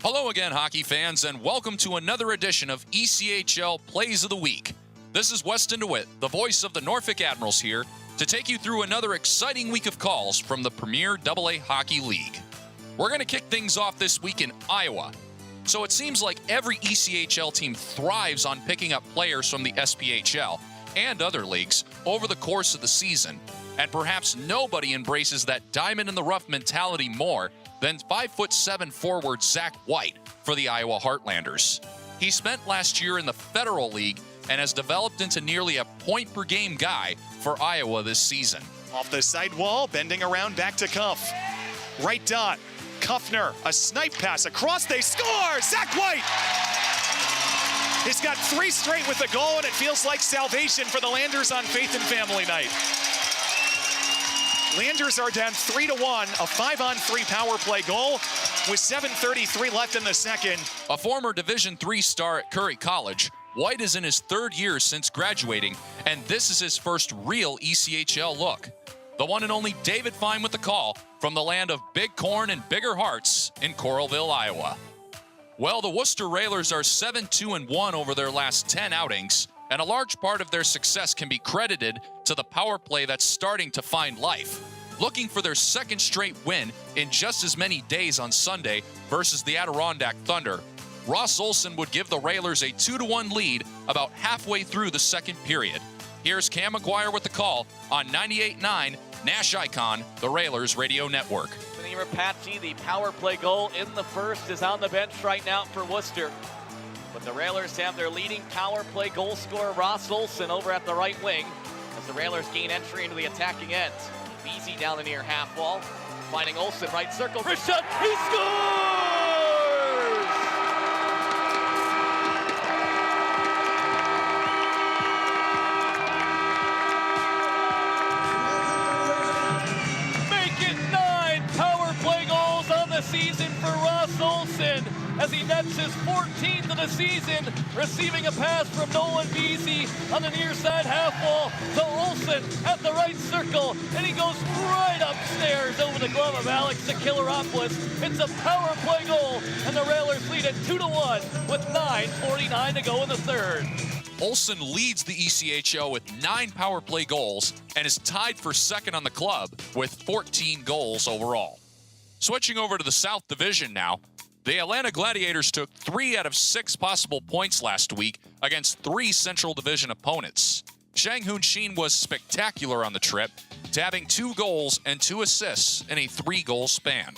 Hello again, hockey fans, and welcome to another edition of ECHL Plays of the Week. This is Weston DeWitt, the voice of the Norfolk Admirals here, to take you through another exciting week of calls from the Premier AA Hockey League. We're going to kick things off this week in Iowa. So it seems like every ECHL team thrives on picking up players from the SPHL and other leagues over the course of the season, and perhaps nobody embraces that diamond-in-the-rough mentality more than 5'7" forward Zach White for the Iowa Heartlanders. He spent last year in the Federal League and has developed into nearly a point-per-game guy for Iowa this season. Off the sidewall, bending around back to Cuff. Right dot, Kuffner, a snipe pass across, they score! Zach White! He's got 3 straight with the goal, and it feels like salvation for the Landers on Faith and Family Night. Landers are down 3-1, a 5-on-3 power play goal with 7:33 left in the second. A former Division III star at Curry College, White is in his 3rd year since graduating, and this is his first real ECHL look. The one and only David Fine with the call from the land of big corn and bigger hearts in Coralville, Iowa. Well, the Worcester Railers are 7-2-1 over their last 10 outings, and a large part of their success can be credited to the power play that's starting to find life. Looking for their 2nd straight win in just as many days on Sunday versus the Adirondack Thunder, Ross Olson would give the Railers a 2-1 lead about halfway through the 2nd period. Here's Cam McGuire with the call on 98.9 Nash Icon, the Railers Radio Network. Rapace, the power play goal in the first, is on the bench right now for Worcester. But the Railers have their leading power play goal scorer, Ross Olson, over at the right wing as the Railers gain entry into the attacking end. Beasy down the near half wall, finding Olson, right circle, for shot, he scores! Season for Ross Olson as he nets his 14th of the season, receiving a pass from Nolan Beasy on the near side half wall to Olson at the right circle, and he goes right upstairs over the glove of Alex Zakilaropoulos. It's a power play goal, and the Railers lead it 2-1 with 9:49 to go in the 3rd. Olson leads the ECHL with 9 power play goals and is tied for 2nd on the club with 14 goals overall. Switching over to the South Division now, the Atlanta Gladiators took 3 out of 6 possible points last week against 3 Central Division opponents. Shang Hoon Shin was spectacular on the trip, tabbing 2 goals and 2 assists in a 3-goal span.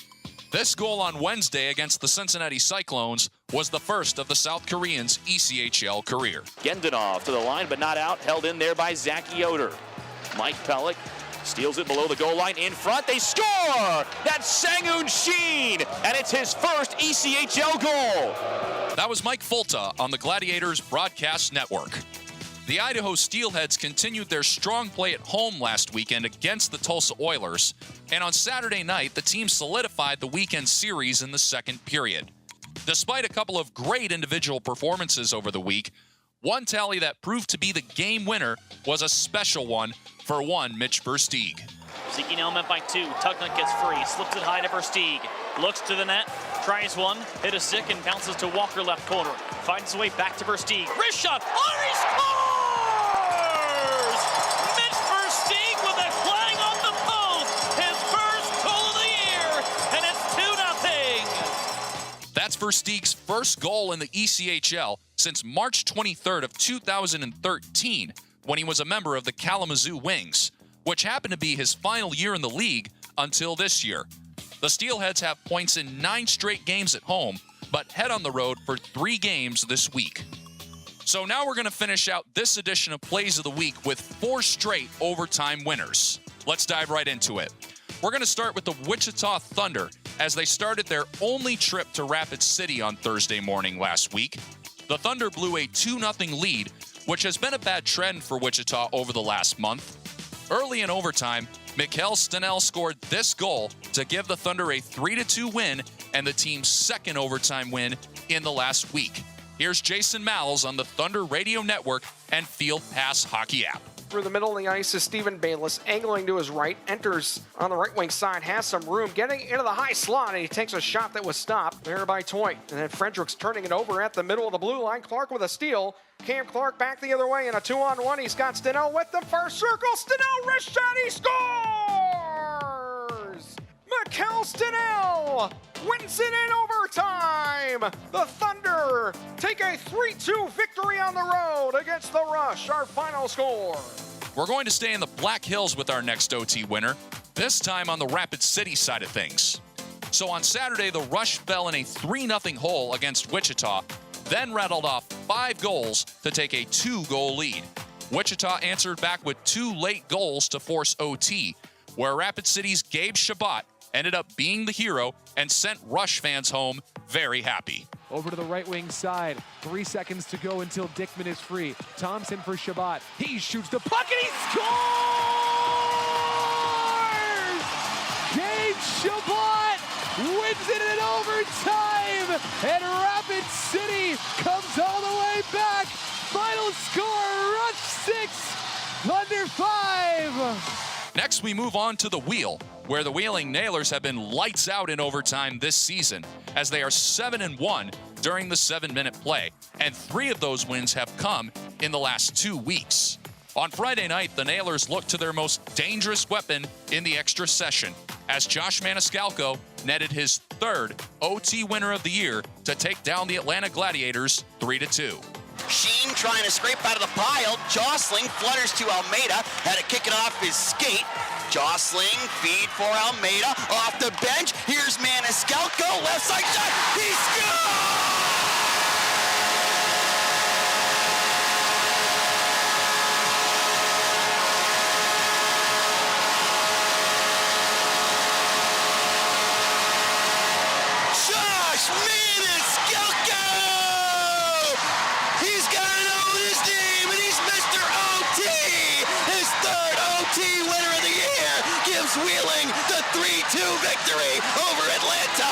This goal on Wednesday against the Cincinnati Cyclones was the first of the South Koreans' ECHL career. Gendanov to the line, but not out, held in there by Zach Yoder. Mike Pellick steals it below the goal line, in front, they score! That's Sang-Hoon Shin, and it's his first ECHL goal! That was Mike Fulta on the Gladiators Broadcast Network. The Idaho Steelheads continued their strong play at home last weekend against the Tulsa Oilers, and on Saturday night, the team solidified the weekend series in the 2nd period. Despite a couple of great individual performances over the week, one tally that proved to be the game winner was a special one for one Mitch Versteeg. Seeking element by 2. Tugnutt gets free, slips it high to Versteeg. Looks to the net, tries one, hit a stick, and bounces to Walker left corner. Finds his way back to Versteeg. Wrist shot, he scores! Mitch Versteeg with a flag on the post. His first goal of the year, and it's 2-0. That's Versteeg's first goal in the ECHL since March 23rd of 2013, when he was a member of the Kalamazoo Wings, which happened to be his final year in the league until this year. The Steelheads have points in 9 straight games at home, but head on the road for 3 games this week. So now we're going to finish out this edition of Plays of the Week with 4 straight overtime winners. Let's dive right into it. We're going to start with the Wichita Thunder, as they started their only trip to Rapid City on Thursday morning last week. The Thunder blew a 2-0 lead, which has been a bad trend for Wichita over the last month. Early in overtime, Mikkel Stenell scored this goal to give the Thunder a 3-2 win and the team's 2nd overtime win in the last week. Here's Jason Malles on the Thunder Radio Network and Field Pass Hockey app. Through the middle of the ice is Stephen Bayless, angling to his right, enters on the right wing side, has some room, getting into the high slot, and he takes a shot that was stopped there by Toit. And then Fredericks turning it over at the middle of the blue line. Clark with a steal. Cam Clark back the other way in a 2-on-1. He's got Stenell with the first circle. Stenell, wrist shot, he scores! Mikkel Stenell wins it in overtime. The Thunder take a 3-2 victory on the road against the Rush. Our final score. We're going to stay in the Black Hills with our next OT winner, this time on the Rapid City side of things. So on Saturday, the Rush fell in a 3-0 hole against Wichita, then rattled off 5 goals to take a 2-goal lead. Wichita answered back with 2 late goals to force OT, where Rapid City's Gabe Shabbat ended up being the hero and sent Rush fans home very happy. Over to the right wing side. 3 seconds to go until Dickman is free. Thompson for Shabbat. He shoots the puck and he scores! Gabe Shabbat wins it in overtime, and Rapid City comes all the way back. Final score, Rush 6, Thunder 5. Next, we move on to the Wheel, where the Wheeling Nailers have been lights out in overtime this season, as they are 7-1 during the 7-minute play, and 3 of those wins have come in the last 2 weeks. On Friday night, the Nailers looked to their most dangerous weapon in the extra session, as Josh Maniscalco netted his 3rd OT winner of the year to take down the Atlanta Gladiators 3-2. Sheen trying to scrape out of the pile. Jostling flutters to Almeida. Had to kick it off his skate. Jostling, feed for Almeida. Off the bench. Here's Maniscalco. Left side shot. He scores! Josh Maniscalco! He's got an O in his name, and he's Mr. OT! His 3rd OT winner of the year gives Wheeling the 3-2 victory over Atlanta!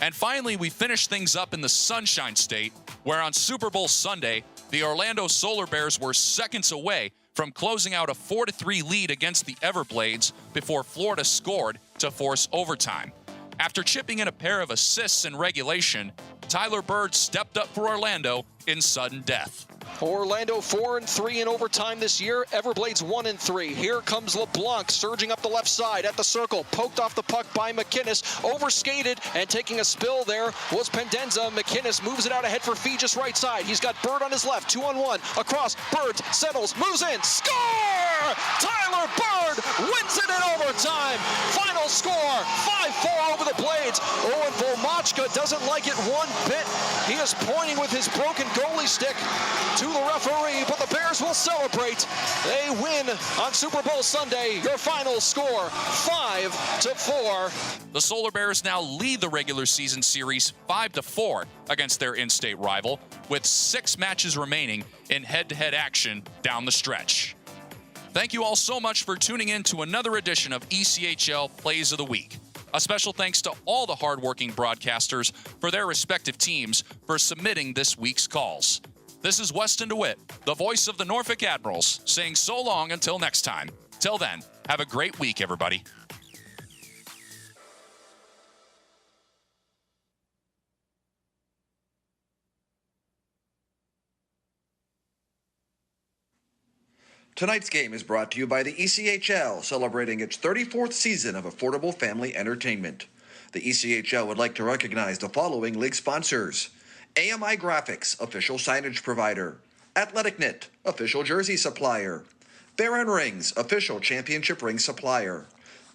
And finally, we finish things up in the Sunshine State, where on Super Bowl Sunday, the Orlando Solar Bears were seconds away from closing out a 4-3 lead against the Everblades before Florida scored to force overtime. After chipping in a pair of assists in regulation, Tyler Bird stepped up for Orlando in sudden death. Orlando 4-3 in overtime this year. Everblades 1-3. Here comes LeBlanc surging up the left side at the circle. Poked off the puck by McInnes. Overskated and taking a spill there was Pendenza. McInnes moves it out ahead for Feegis right side. He's got Bird on his left. 2-on-1. Across. Bird settles. Moves in. Score! Tyler Bird wins it in overtime. Final score 5-4 over the Blades. Owen Volmachka doesn't like it one bit. He is pointing with his broken goalie stick to the referee, but the Bears will celebrate. They win on Super Bowl Sunday. Your final score, 5-4. The Solar Bears now lead the regular season series 5-4 against their in-state rival, with 6 matches remaining in head-to-head action down the stretch. Thank you all so much for tuning in to another edition of ECHL Plays of the Week. A special thanks to all the hardworking broadcasters for their respective teams for submitting this week's calls. This is Weston DeWitt, the voice of the Norfolk Admirals, saying so long until next time. Till then, have a great week, everybody. Tonight's game is brought to you by the ECHL, celebrating its 34th season of affordable family entertainment. The ECHL would like to recognize the following league sponsors: AMI Graphics, official signage provider; Athletic Knit, official jersey supplier; Baron Rings, official championship ring supplier;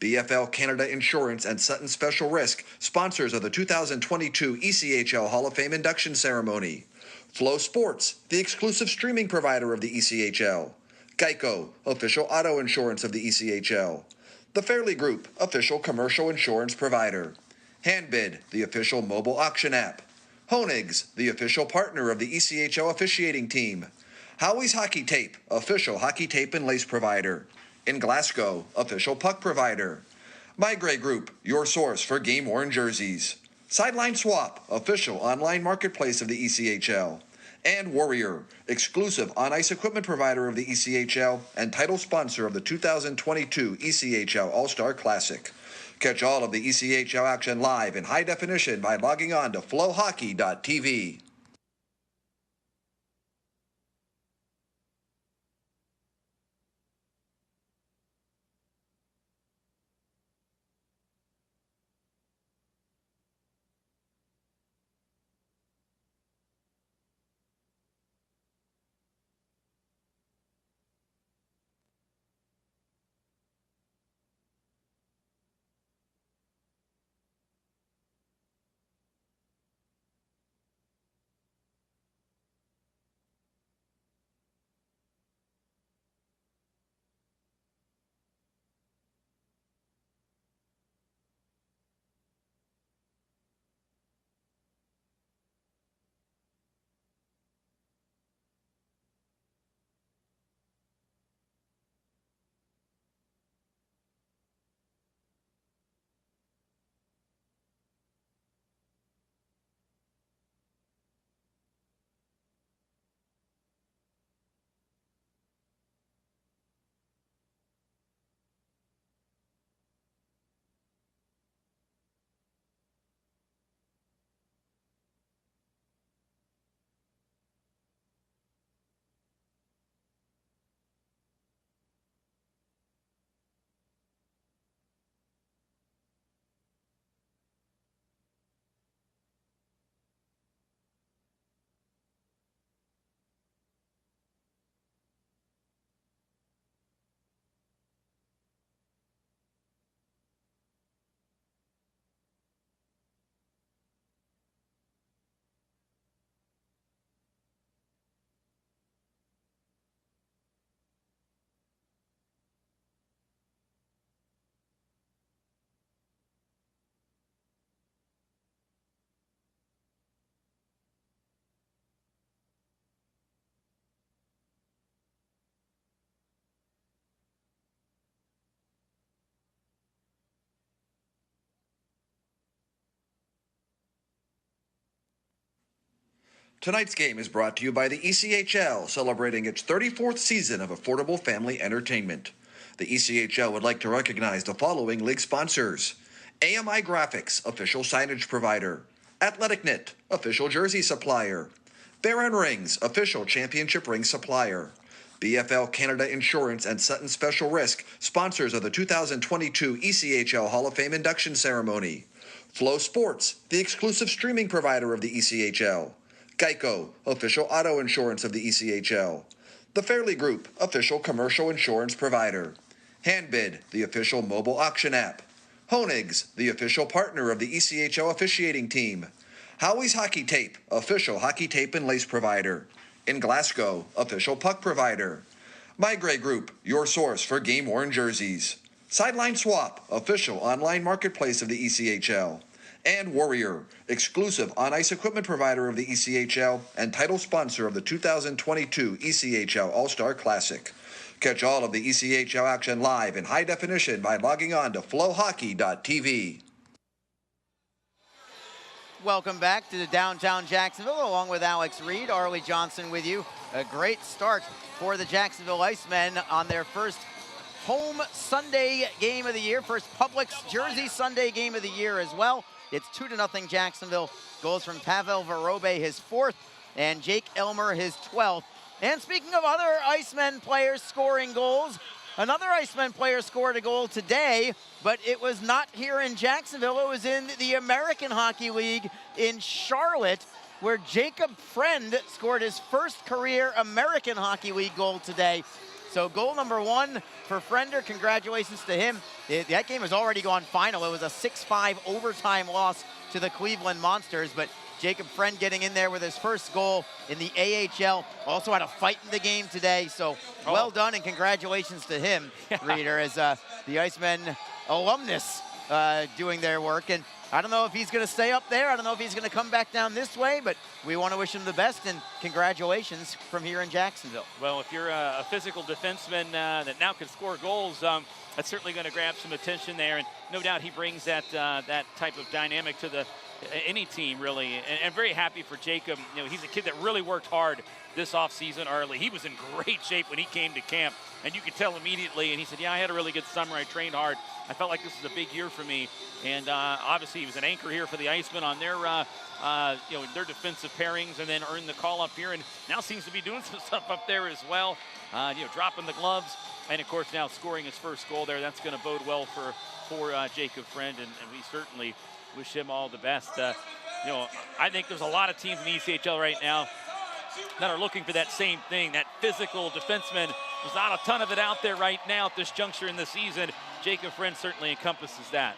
BFL Canada Insurance and Sutton Special Risk, sponsors of the 2022 ECHL Hall of Fame induction ceremony; Flow Sports, the exclusive streaming provider of the ECHL; Geico, official auto insurance of the ECHL; The Fairley Group, official commercial insurance provider; Handbid, the official mobile auction app; Honig's, the official partner of the ECHL officiating team; Howie's Hockey Tape, official hockey tape and lace provider; In Glasgow, official puck provider; My Gray Group, your source for game-worn jerseys; Sideline Swap, official online marketplace of the ECHL; And Warrior, exclusive on-ice equipment provider of the ECHL and title sponsor of the 2022 ECHL All-Star Classic. Catch all of the ECHL action live in high definition by logging on to flowhockey.tv. Tonight's game is brought to you by the ECHL, celebrating its 34th season of affordable family entertainment. The ECHL would like to recognize the following league sponsors: AMI Graphics, official signage provider; Athletic Knit, official jersey supplier; Baron Rings, official championship ring supplier; BFL Canada Insurance and Sutton Special Risk, sponsors of the 2022 ECHL Hall of Fame induction ceremony; Flow Sports, the exclusive streaming provider of the ECHL; Geico, official auto insurance of the ECHL; The Fairley Group, official commercial insurance provider; Handbid, the official mobile auction app; Honig's, the official partner of the ECHL officiating team; Howie's Hockey Tape, official hockey tape and lace provider; In Glasgow, official puck provider; My Grey Group, your source for game-worn jerseys; Sideline Swap, official online marketplace of the ECHL; and Warrior, exclusive on-ice equipment provider of the ECHL and title sponsor of the 2022 ECHL All-Star Classic. Catch all of the ECHL action live in high definition by logging on to flowhockey.tv. Welcome back to the downtown Jacksonville, along with Alex Reed, Arlie Johnson with you. A great start for the Jacksonville Icemen on their first home Sunday game of the year, first Publix Jersey Sunday game of the year as well. It's 2-0 Jacksonville. Goals from Pavel Varobe, his 4th, and Jake Elmer, his 12th. And speaking of other Icemen players scoring goals, another Icemen player scored a goal today, but it was not here in Jacksonville. It was in the American Hockey League in Charlotte, where Jacob Friend scored his first career American Hockey League goal today. So goal number 1 for Frender. Congratulations to him. That game has already gone final. It was a 6-5 overtime loss to the Cleveland Monsters, but Jacob Friend getting in there with his first goal in the AHL. Also had a fight in the game today, so well done and congratulations to him, Reader, as the Icemen alumnus doing their work. And I don't know if he's going to stay up there. I don't know if he's going to come back down this way, but we want to wish him the best and congratulations from here in Jacksonville. Well, if you're a physical defenseman that now can score goals, That's certainly going to grab some attention there, and no doubt he brings that that type of dynamic to any team, really. And very happy for Jacob. You know, he's a kid that really worked hard this offseason early. He was in great shape when he came to camp, and you could tell immediately, and he said, yeah, I had a really good summer. I trained hard. I felt like this is a big year for me. And obviously he was an anchor here for the Icemen on their their defensive pairings, and then earned the call up here, and now seems to be doing some stuff up there as well, dropping the gloves, and of course now scoring his first goal there. That's going to bode well for Jacob Friend, and we certainly wish him all the best. I think there's a lot of teams in the ECHL right now that are looking for that same thing, that physical defenseman. There's not a ton of it out there right now at this juncture in the season. Jacob Friend certainly encompasses that.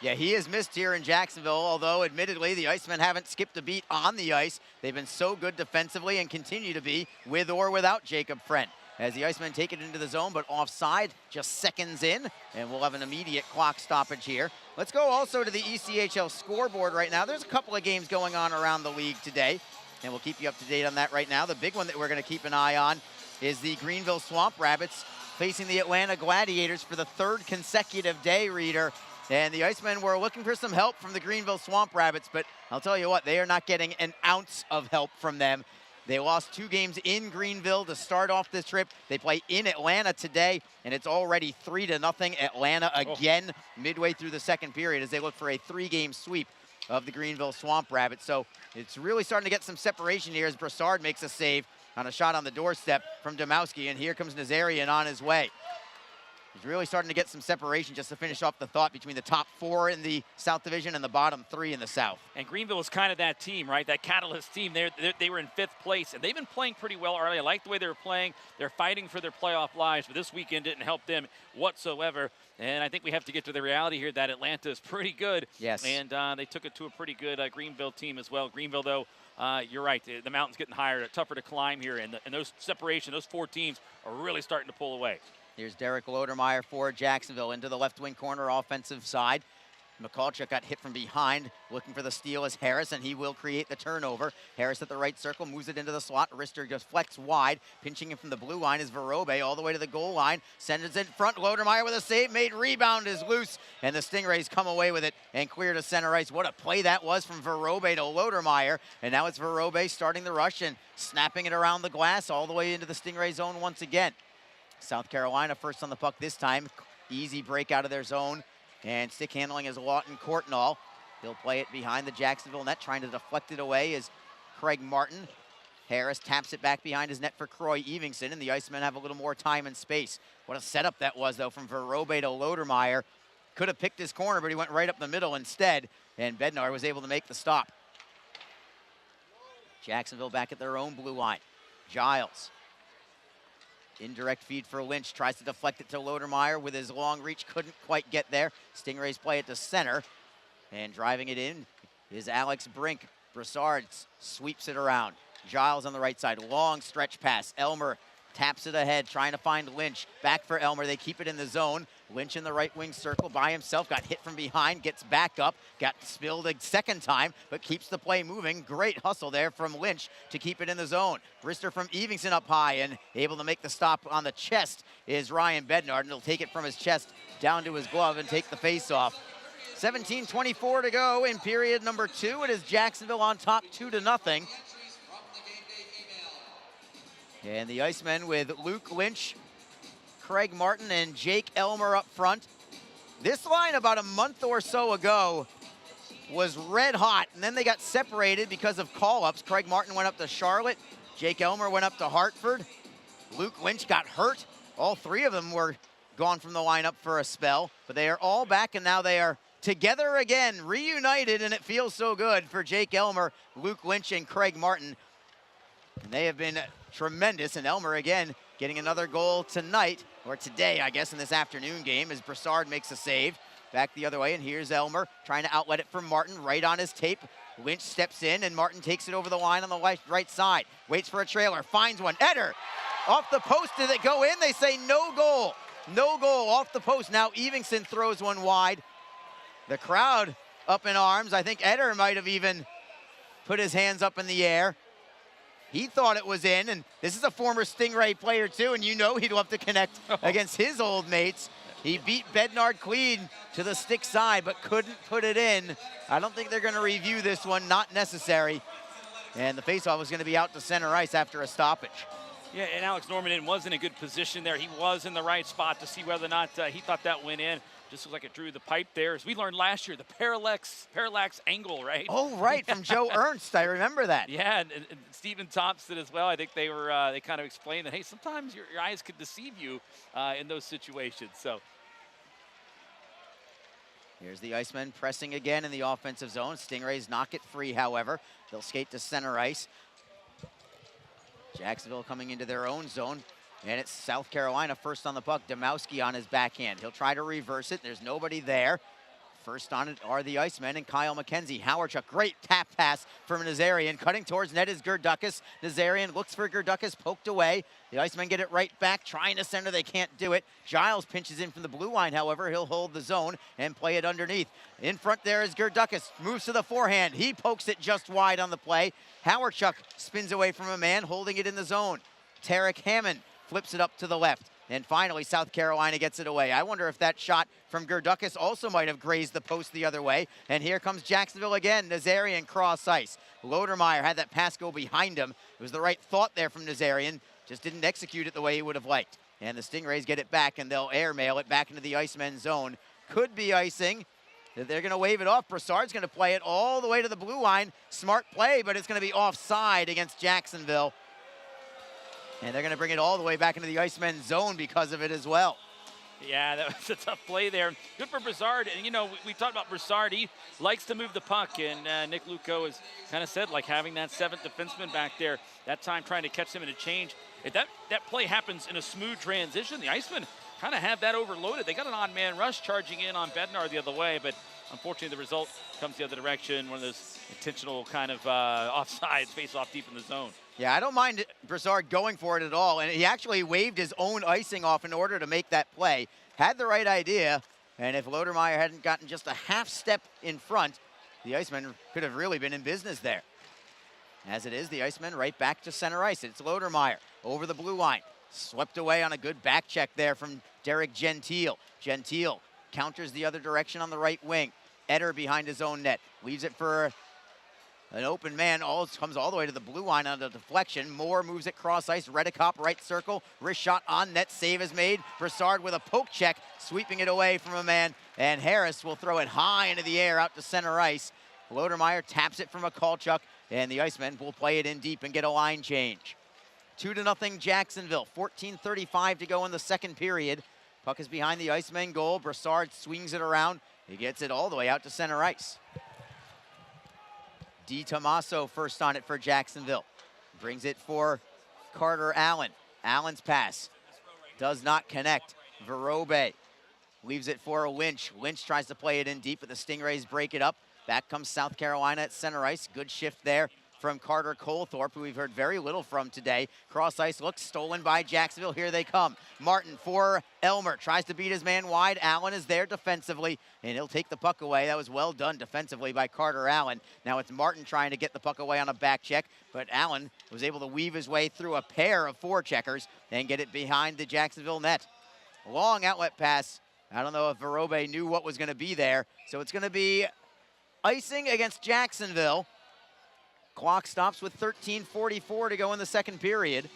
Yeah, he is missed here in Jacksonville, although admittedly the Icemen haven't skipped a beat on the ice. They've been so good defensively and continue to be with or without Jacob Friend. As the Icemen take it into the zone, but offside, just seconds in, and we'll have an immediate clock stoppage here. Let's go also to the ECHL scoreboard right now. There's a couple of games going on around the league today, and we'll keep you up to date on that right now. The big one that we're going to keep an eye on is the Greenville Swamp Rabbits facing the Atlanta Gladiators for the third consecutive day, Reader. And the Icemen were looking for some help from the Greenville Swamp Rabbits, but I'll tell you what, they are not getting an ounce of help from them. They lost 2 games in Greenville to start off this trip. They play in Atlanta today, and it's already 3-0 Atlanta again midway through the second period as they look for a 3-game sweep of the Greenville Swamp Rabbits. So it's really starting to get some separation here as Brassard makes a save on a shot on the doorstep from Domowski, and here comes Nazarian on his way. He's really starting to get some separation just to finish off the thought between the top 4 in the South Division and the bottom 3 in the South. And Greenville is kind of that team, right? That catalyst team. They were in 5th place, and they've been playing pretty well early. I like the way they were playing. They're fighting for their playoff lives, but this weekend didn't help them whatsoever. And I think we have to get to the reality here that Atlanta is pretty good. Yes. And they took it to a pretty good Greenville team as well. Greenville, though, you're right. The mountain's getting higher, tougher to climb here, and those separation, those 4 teams are really starting to pull away. Here's Derek Lodermeyer for Jacksonville into the left wing corner offensive side. McCulchuk got hit from behind, looking for the steal is Harris, and he will create the turnover. Harris at the right circle, moves it into the slot. Rister just flex wide. Pinching him from the blue line is Verobe all the way to the goal line. Sends it in front. Lodermeyer with a save made. Rebound is loose, and the Stingrays come away with it and clear to center ice. What a play that was from Verobe to Lodermeyer. And now it's Verobe starting the rush and snapping it around the glass all the way into the Stingray zone once again. South Carolina first on the puck this time. Easy break out of their zone. And stick handling is Lawton Courtnall. He'll play it behind the Jacksonville net. Trying to deflect it away is Craig Martin. Harris taps it back behind his net for Croy Evingson, and the Icemen have a little more time and space. What a setup that was, though, from Verobe to Lodermeyer. Could have picked his corner, but he went right up the middle instead, and Bednar was able to make the stop. Jacksonville back at their own blue line. Giles. Indirect feed for Lynch, tries to deflect it to Lodermeyer with his long reach, couldn't quite get there. Stingrays play it to center, and driving it in is Alex Brink. Brassard sweeps it around. Giles on the right side, long stretch pass. Elmer taps it ahead, trying to find Lynch. Back for Elmer, they keep it in the zone. Lynch in the right wing circle by himself, got hit from behind, gets back up, got spilled a second time, but keeps the play moving. Great hustle there from Lynch to keep it in the zone. Brister from Evingson up high, and able to make the stop on the chest is Ryan Bednard, and he'll take it from his chest down to his glove and take the face-off. 17:24 to go in period number 2. It is Jacksonville on top 2-0. And the Icemen with Luke Lynch, Craig Martin, and Jake Elmer up front. This line about a month or so ago was red hot, and then they got separated because of call-ups. Craig Martin went up to Charlotte. Jake Elmer went up to Hartford. Luke Lynch got hurt. All 3 of them were gone from the lineup for a spell, but they are all back, and now they are together again, reunited, and it feels so good for Jake Elmer, Luke Lynch, and Craig Martin. And they have been tremendous, and Elmer again getting another goal tonight, or today, I guess, in this afternoon game, as Brassard makes a save. Back the other way, and here's Elmer trying to outlet it for Martin, right on his tape. Lynch steps in, and Martin takes it over the line on the right side. Waits for a trailer, finds one. Eder off the post. Did it go in? They say no goal. No goal off the post. Now Evingson throws one wide. The crowd up in arms. I think Eder might have even put his hands up in the air. He thought it was in, and this is a former Stingray player too, and you know he'd love to connect against his old mates. He beat Bednard Clean to the stick side, but couldn't put it in. I don't think they're gonna review this one, not necessary. And the faceoff was gonna be out to center ice after a stoppage. Yeah, and Alex Norman was in a good position there. He was in the right spot to see whether or not he thought that went in. Just looks like it drew the pipe there. As we learned last year, the parallax angle, right? Oh, right, from Joe Ernst. I remember that. Yeah, and Stephen Thompson as well. I think they were they kind of explained that, hey, sometimes your eyes could deceive you in those situations. So here's the Icemen pressing again in the offensive zone. Stingrays knock it free, however. They'll skate to center ice. Jacksonville coming into their own zone. And it's South Carolina first on the puck. Domowski on his backhand. He'll try to reverse it. There's nobody there. First on it are the Icemen and Kyle McKenzie. Howardchuk, great tap pass from Nazarian. Cutting towards net is Gerdukas. Nazarian looks for Gerdukas, poked away. The Icemen get it right back, trying to center. They can't do it. Giles pinches in from the blue line, however. He'll hold the zone and play it underneath. In front there is Gerdukas. Moves to the forehand. He pokes it just wide on the play. Howardchuk spins away from a man, holding it in the zone. Tarek Hammond flips it up to the left. And finally, South Carolina gets it away. I wonder if that shot from Gerdukas also might have grazed the post the other way. And here comes Jacksonville again. Nazarian cross ice. Lodermeyer had that pass go behind him. It was the right thought there from Nazarian. Just didn't execute it the way he would have liked. And the Stingrays get it back, and they'll airmail it back into the Icemen zone. Could be icing. They're going to wave it off. Brassard's going to play it all the way to the blue line. Smart play, but it's going to be offside against Jacksonville. And they're going to bring it all the way back into the Icemen zone because of it as well. Yeah, that was a tough play there. Good for Brassard. And, you know, we talked about Brassard. He likes to move the puck. And Nick Luco has kind of said, like, having that seventh defenseman back there, that time trying to catch him in a change. If that play happens in a smooth transition, the Icemen kind of have that overloaded. They got an odd man rush charging in on Bednar the other way, but unfortunately the result comes the other direction. One of those intentional kind of offsides, face off deep in the zone. Yeah, I don't mind Brassard going for it at all. And he actually waved his own icing off in order to make that play. Had the right idea. And if Lodermeyer hadn't gotten just a half step in front, the Icemen could have really been in business there. As it is, the Icemen right back to center ice. It's Lodermeyer over the blue line. Swept away on a good back check there from Derek Gentile. Gentile counters the other direction on the right wing. Eder behind his own net. Leaves it for an open man, comes all the way to the blue line on the deflection. Moore moves it cross ice. Redekop right circle. Wrist shot on net. Save is made. Brassard with a poke check, sweeping it away from a man. And Harris will throw it high into the air out to center ice. Lodermeyer taps it from Mikulchuk, and the Icemen will play it in deep and get a line change. 2-0 Jacksonville. 14:35 to go in the second period. Puck is behind the Icemen goal. Brassard swings it around. He gets it all the way out to center ice. Di Tommaso first on it for Jacksonville. Brings it for Carter Allen. Allen's pass does not connect. Verobe leaves it for Lynch. Lynch tries to play it in deep, but the Stingrays break it up. Back comes South Carolina at center ice. Good shift there from Carter Colethorpe, who we've heard very little from today. Cross ice looks stolen by Jacksonville. Here they come. Martin for Elmer. Tries to beat his man wide. Allen is there defensively, and he'll take the puck away. That was well done defensively by Carter Allen. Now it's Martin trying to get the puck away on a back check, but Allen was able to weave his way through a pair of forecheckers and get it behind the Jacksonville net. Long outlet pass. I don't know if Verobe knew what was going to be there, so it's going to be icing against Jacksonville. Clock stops with 13:44 to go in the second period.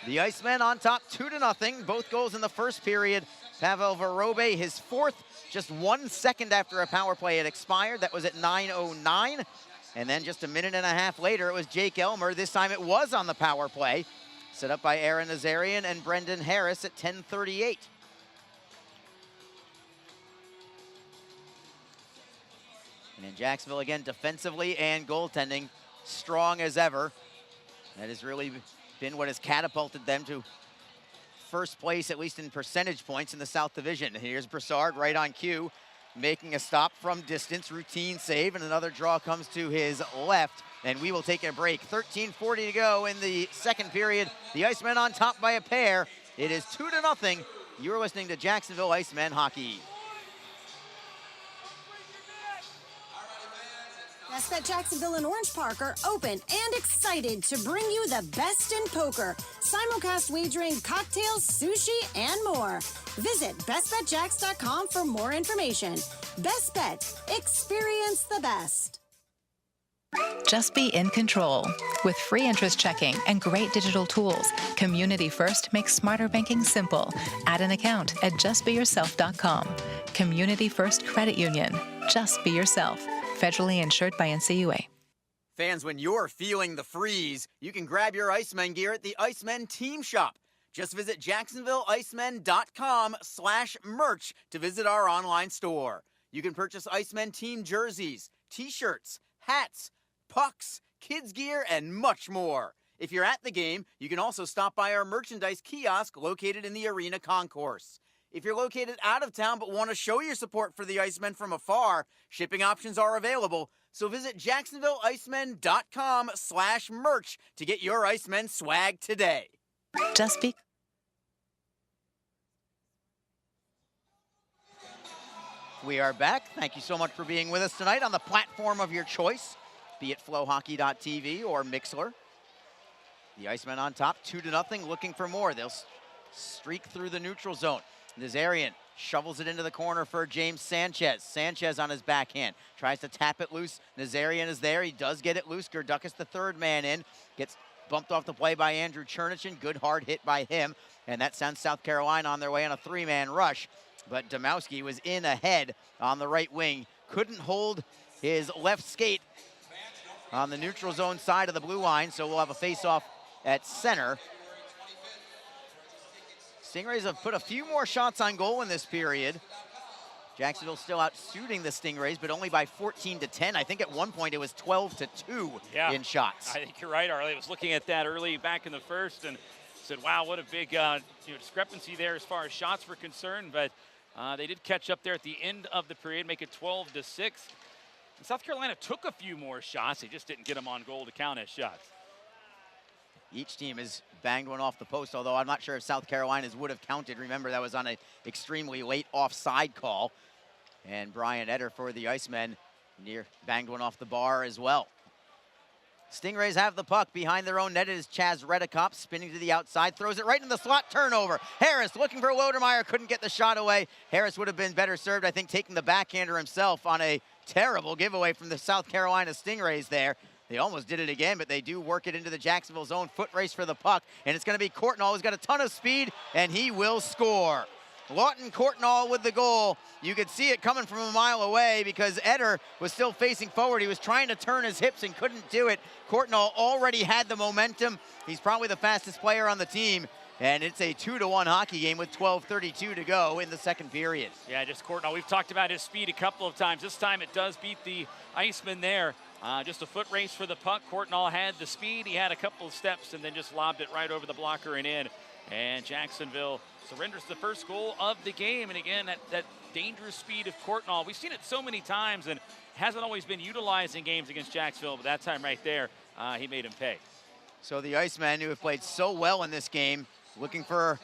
The Icemen on top 2-0. Both goals in the first period. Pavel Verobe, his fourth, just 1 second after a power play had expired. That was at 9:09. And then just a minute and a half later, it was Jake Elmer. This time it was on the power play. Set up by Aaron Nazarian and Brendan Harris at 10:38. And in Jacksonville again, defensively and goaltending, strong as ever. That has really been what has catapulted them to first place, at least in percentage points in the South Division. Here's Brassard right on cue, making a stop from distance, routine save, and another draw comes to his left. And we will take a break. 13:40 to go in the second period. The Icemen on top by a pair. It is 2-0. You're listening to Jacksonville Icemen Hockey. Best Bet Jacksonville and Orange Park are open and excited to bring you the best in poker, simulcast wagering, cocktails, sushi, and more. Visit bestbetjacks.com for more information. Best Bet. Experience the best. Just be in control. With free interest checking and great digital tools, Community First makes smarter banking simple. Add an account at justbeyourself.com. Community First Credit Union. Just be yourself. Federally insured by NCUA. Fans, when you're feeling the freeze, you can grab your Icemen gear at the Icemen Team Shop. Just visit JacksonvilleIcemen.com/merch to visit our online store. You can purchase Icemen team jerseys, t-shirts, hats, pucks, kids gear, and much more. If you're at the game, you can also stop by our merchandise kiosk located in the arena concourse. If you're located out of town but want to show your support for the Icemen from afar, shipping options are available. So visit JacksonvilleIcemen.com/merch to get your Icemen swag today. Just be. We are back. Thank you so much for being with us tonight on the platform of your choice, be it flowhockey.tv or Mixler. The Icemen on top, 2-0, looking for more. They'll streak through the neutral zone. Nazarian shovels it into the corner for James Sanchez. Sanchez on his backhand, tries to tap it loose. Nazarian is there. He does get it loose. Gerdukas, the third man in, gets bumped off the play by Andrew Chernichin. Good hard hit by him, and that sends South Carolina on their way on a three-man rush. But Domowski was in ahead on the right wing. Couldn't hold his left skate on the neutral zone side of the blue line, so we'll have a face-off at center. Stingrays have put a few more shots on goal in this period. Jacksonville still out shooting the Stingrays, but only by 14-10. I think at one point it was 12-2 in shots. I think you're right, Arlie. I was looking at that early back in the first and said, wow, what a big discrepancy there as far as shots were concerned. But they did catch up there at the end of the period, make it 12-6. And South Carolina took a few more shots. They just didn't get them on goal to count as shots. Each team has banged one off the post, although I'm not sure if South Carolina's would have counted. Remember, that was on an extremely late offside call. And Brian Etter for the Icemen banged one off the bar as well. Stingrays have the puck behind their own net. It is Chaz Redekop spinning to the outside, throws it right in the slot, turnover. Harris looking for Lodermeyer, couldn't get the shot away. Harris would have been better served, I think, taking the backhander himself on a terrible giveaway from the South Carolina Stingrays there. They almost did it again, but they do work it into the Jacksonville zone. Foot race for the puck, and it's going to be Courtnall, who's got a ton of speed, and he will score. Lawton Courtnall with the goal. You could see it coming from a mile away because Etter was still facing forward. He was trying to turn his hips and couldn't do it. Courtnall already had the momentum. He's probably the fastest player on the team. And it's a 2-1 hockey game with 12:32 to go in the second period. Yeah, just Courtnall. We've talked about his speed a couple of times. This time it does beat the Iceman there. Just a foot race for the puck. Courtnall had the speed. He had a couple of steps and then just lobbed it right over the blocker and in. And Jacksonville surrenders the first goal of the game. And again, that dangerous speed of Courtnall. We've seen it so many times and hasn't always been utilized in games against Jacksonville, but that time right there, he made him pay. So the Icemen, who have played so well in this game, looking for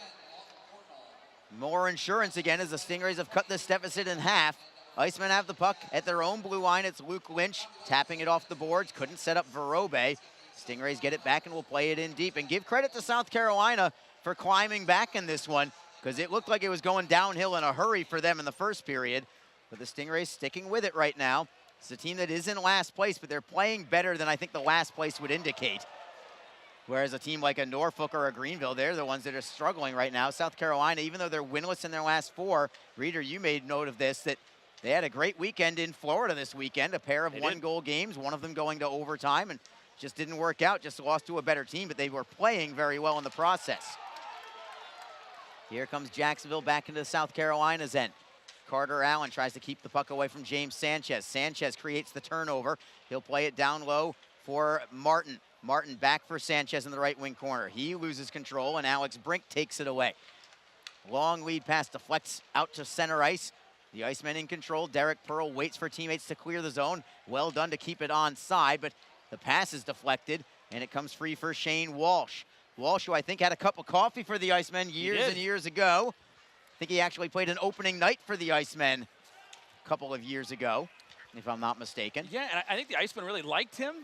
more insurance again as the Stingrays have cut this deficit in half. Icemen have the puck at their own blue line. It's Luke Lynch tapping it off the boards. Couldn't set up Verobe. Stingrays get it back and will play it in deep. And give credit to South Carolina for climbing back in this one because it looked like it was going downhill in a hurry for them in the first period. But the Stingrays sticking with it right now. It's a team that is in last place, but they're playing better than I think the last place would indicate. Whereas a team like a Norfolk or a Greenville, they're the ones that are struggling right now. South Carolina, even though they're winless in their last four, Reader, you made note of this, that they had a great weekend in Florida this weekend, a pair of one-goal games, one of them going to overtime, and just didn't work out, just lost to a better team, but they were playing very well in the process. Here comes Jacksonville back into South Carolina's end. Carter Allen tries to keep the puck away from James Sanchez. Sanchez creates the turnover. He'll play it down low for Martin. Martin back for Sanchez in the right wing corner. He loses control, and Alex Brink takes it away. Long lead pass deflects out to center ice. The Icemen in control. Derek Pearl waits for teammates to clear the zone. Well done to keep it onside, but the pass is deflected, and it comes free for Shane Walsh. Walsh, who I think had a cup of coffee for the Icemen years and years ago. I think he actually played an opening night for the Icemen a couple of years ago. if I'm not mistaken. Yeah, and I think the Icemen really liked him.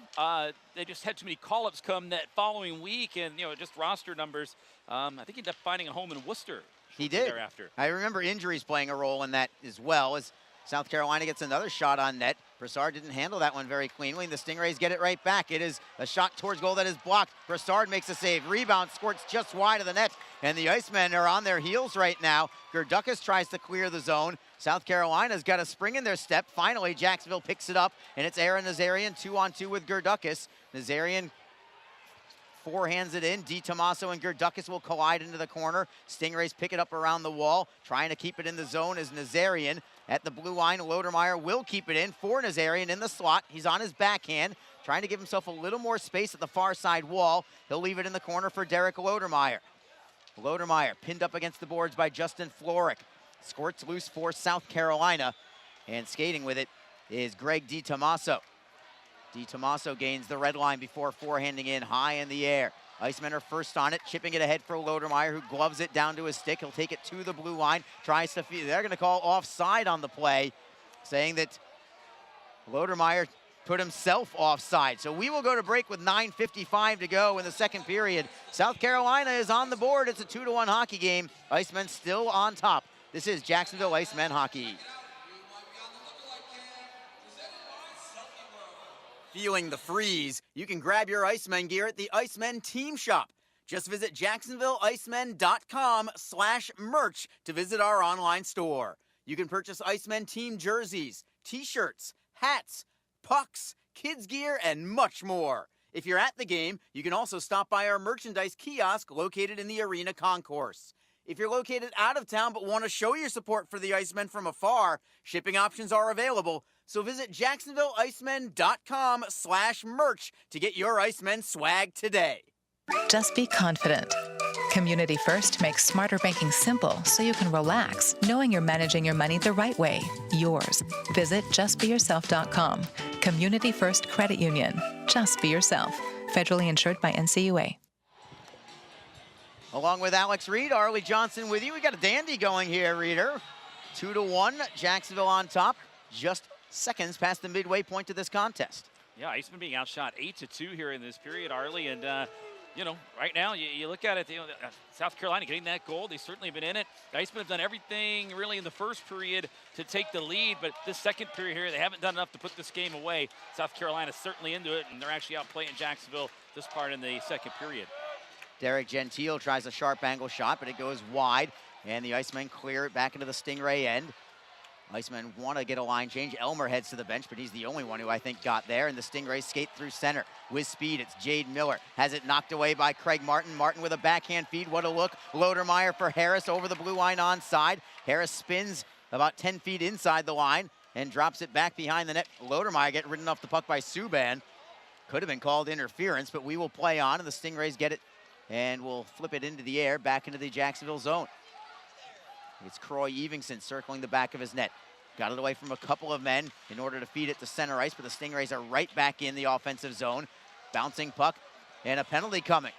They just had too many call-ups come that following week, and just roster numbers. I think he ended up finding a home in Worcester. He did. Thereafter. I remember injuries playing a role in that as well, as South Carolina gets another shot on net. Brassard didn't handle that one very cleanly, and the Stingrays get it right back. It is a shot towards goal that is blocked. Brassard makes a save. Rebound squirts just wide of the net, and the Icemen are on their heels right now. Gerdukas tries to clear the zone. South Carolina's got a spring in their step. Finally, Jacksonville picks it up, and it's Aaron Nazarian 2-on-2 with Gerdukas. Nazarian forehands it in. DiTomaso and Gerdukas will collide into the corner. Stingrays pick it up around the wall. Trying to keep it in the zone is Nazarian. At the blue line, Lodermeyer will keep it in for Nazarian in the slot. He's on his backhand, trying to give himself a little more space at the far side wall. He'll leave it in the corner for Derek Lodermeyer. Lodermeyer pinned up against the boards by Justin Florick. Squirts loose for South Carolina, and skating with it is Greg DiTomaso. DiTomaso gains the red line before forehanding in high in the air. Icemen are first on it, chipping it ahead for Lodermeyer, who gloves it down to his stick. He'll take it to the blue line, tries to feed. They're going to call offside on the play, saying that Lodermeyer put himself offside. So we will go to break with 9:55 to go in the second period. South Carolina is on the board. It's a 2-1 hockey game. Icemen still on top. This is Jacksonville Icemen hockey. Feeling the freeze? You can grab your Icemen gear at the Icemen Team Shop. Just visit JacksonvilleIcemen.com/merch to visit our online store. You can purchase Icemen team jerseys, t-shirts, hats, pucks, kids gear, and much more. If you're at the game, you can also stop by our merchandise kiosk located in the arena concourse. If you're located out of town but want to show your support for the Icemen from afar, shipping options are available. So visit JacksonvilleIcemen.com/merch to get your Icemen swag today. Just be confident. Community First makes smarter banking simple so you can relax, knowing you're managing your money the right way, yours. Visit justbeyourself.com. Community First Credit Union. Just be yourself. Federally insured by NCUA. Along with Alex Reed, Arlie Johnson with you. We got a dandy going here, Reeder. 2-1, Jacksonville on top. Just seconds past the midway point of this contest. Yeah, Icemen being outshot 8-2 here in this period, Arlie, and right now you look at it, South Carolina getting that goal. They certainly have been in it. The Icemen have done everything really in the first period to take the lead, but this second period here, they haven't done enough to put this game away. South Carolina's certainly into it, and they're actually outplaying Jacksonville this part in the second period. Derek Gentile tries a sharp angle shot, but it goes wide, and the Icemen clear it back into the Stingray end. Icemen want to get a line change. Elmer heads to the bench, but he's the only one who I think got there, and the Stingrays skate through center. With speed, it's Jade Miller. Has it knocked away by Craig Martin. Martin with a backhand feed. What a look. Lodermeyer for Harris over the blue line onside. Harris spins about 10 feet inside the line and drops it back behind the net. Lodermeyer get ridden off the puck by Subban. Could have been called interference, but we will play on, and the Stingrays get it and will flip it into the air back into the Jacksonville zone. It's Croy Evingson circling the back of his net. Got it away from a couple of men in order to feed it to center ice, but the Stingrays are right back in the offensive zone. Bouncing puck and a penalty coming.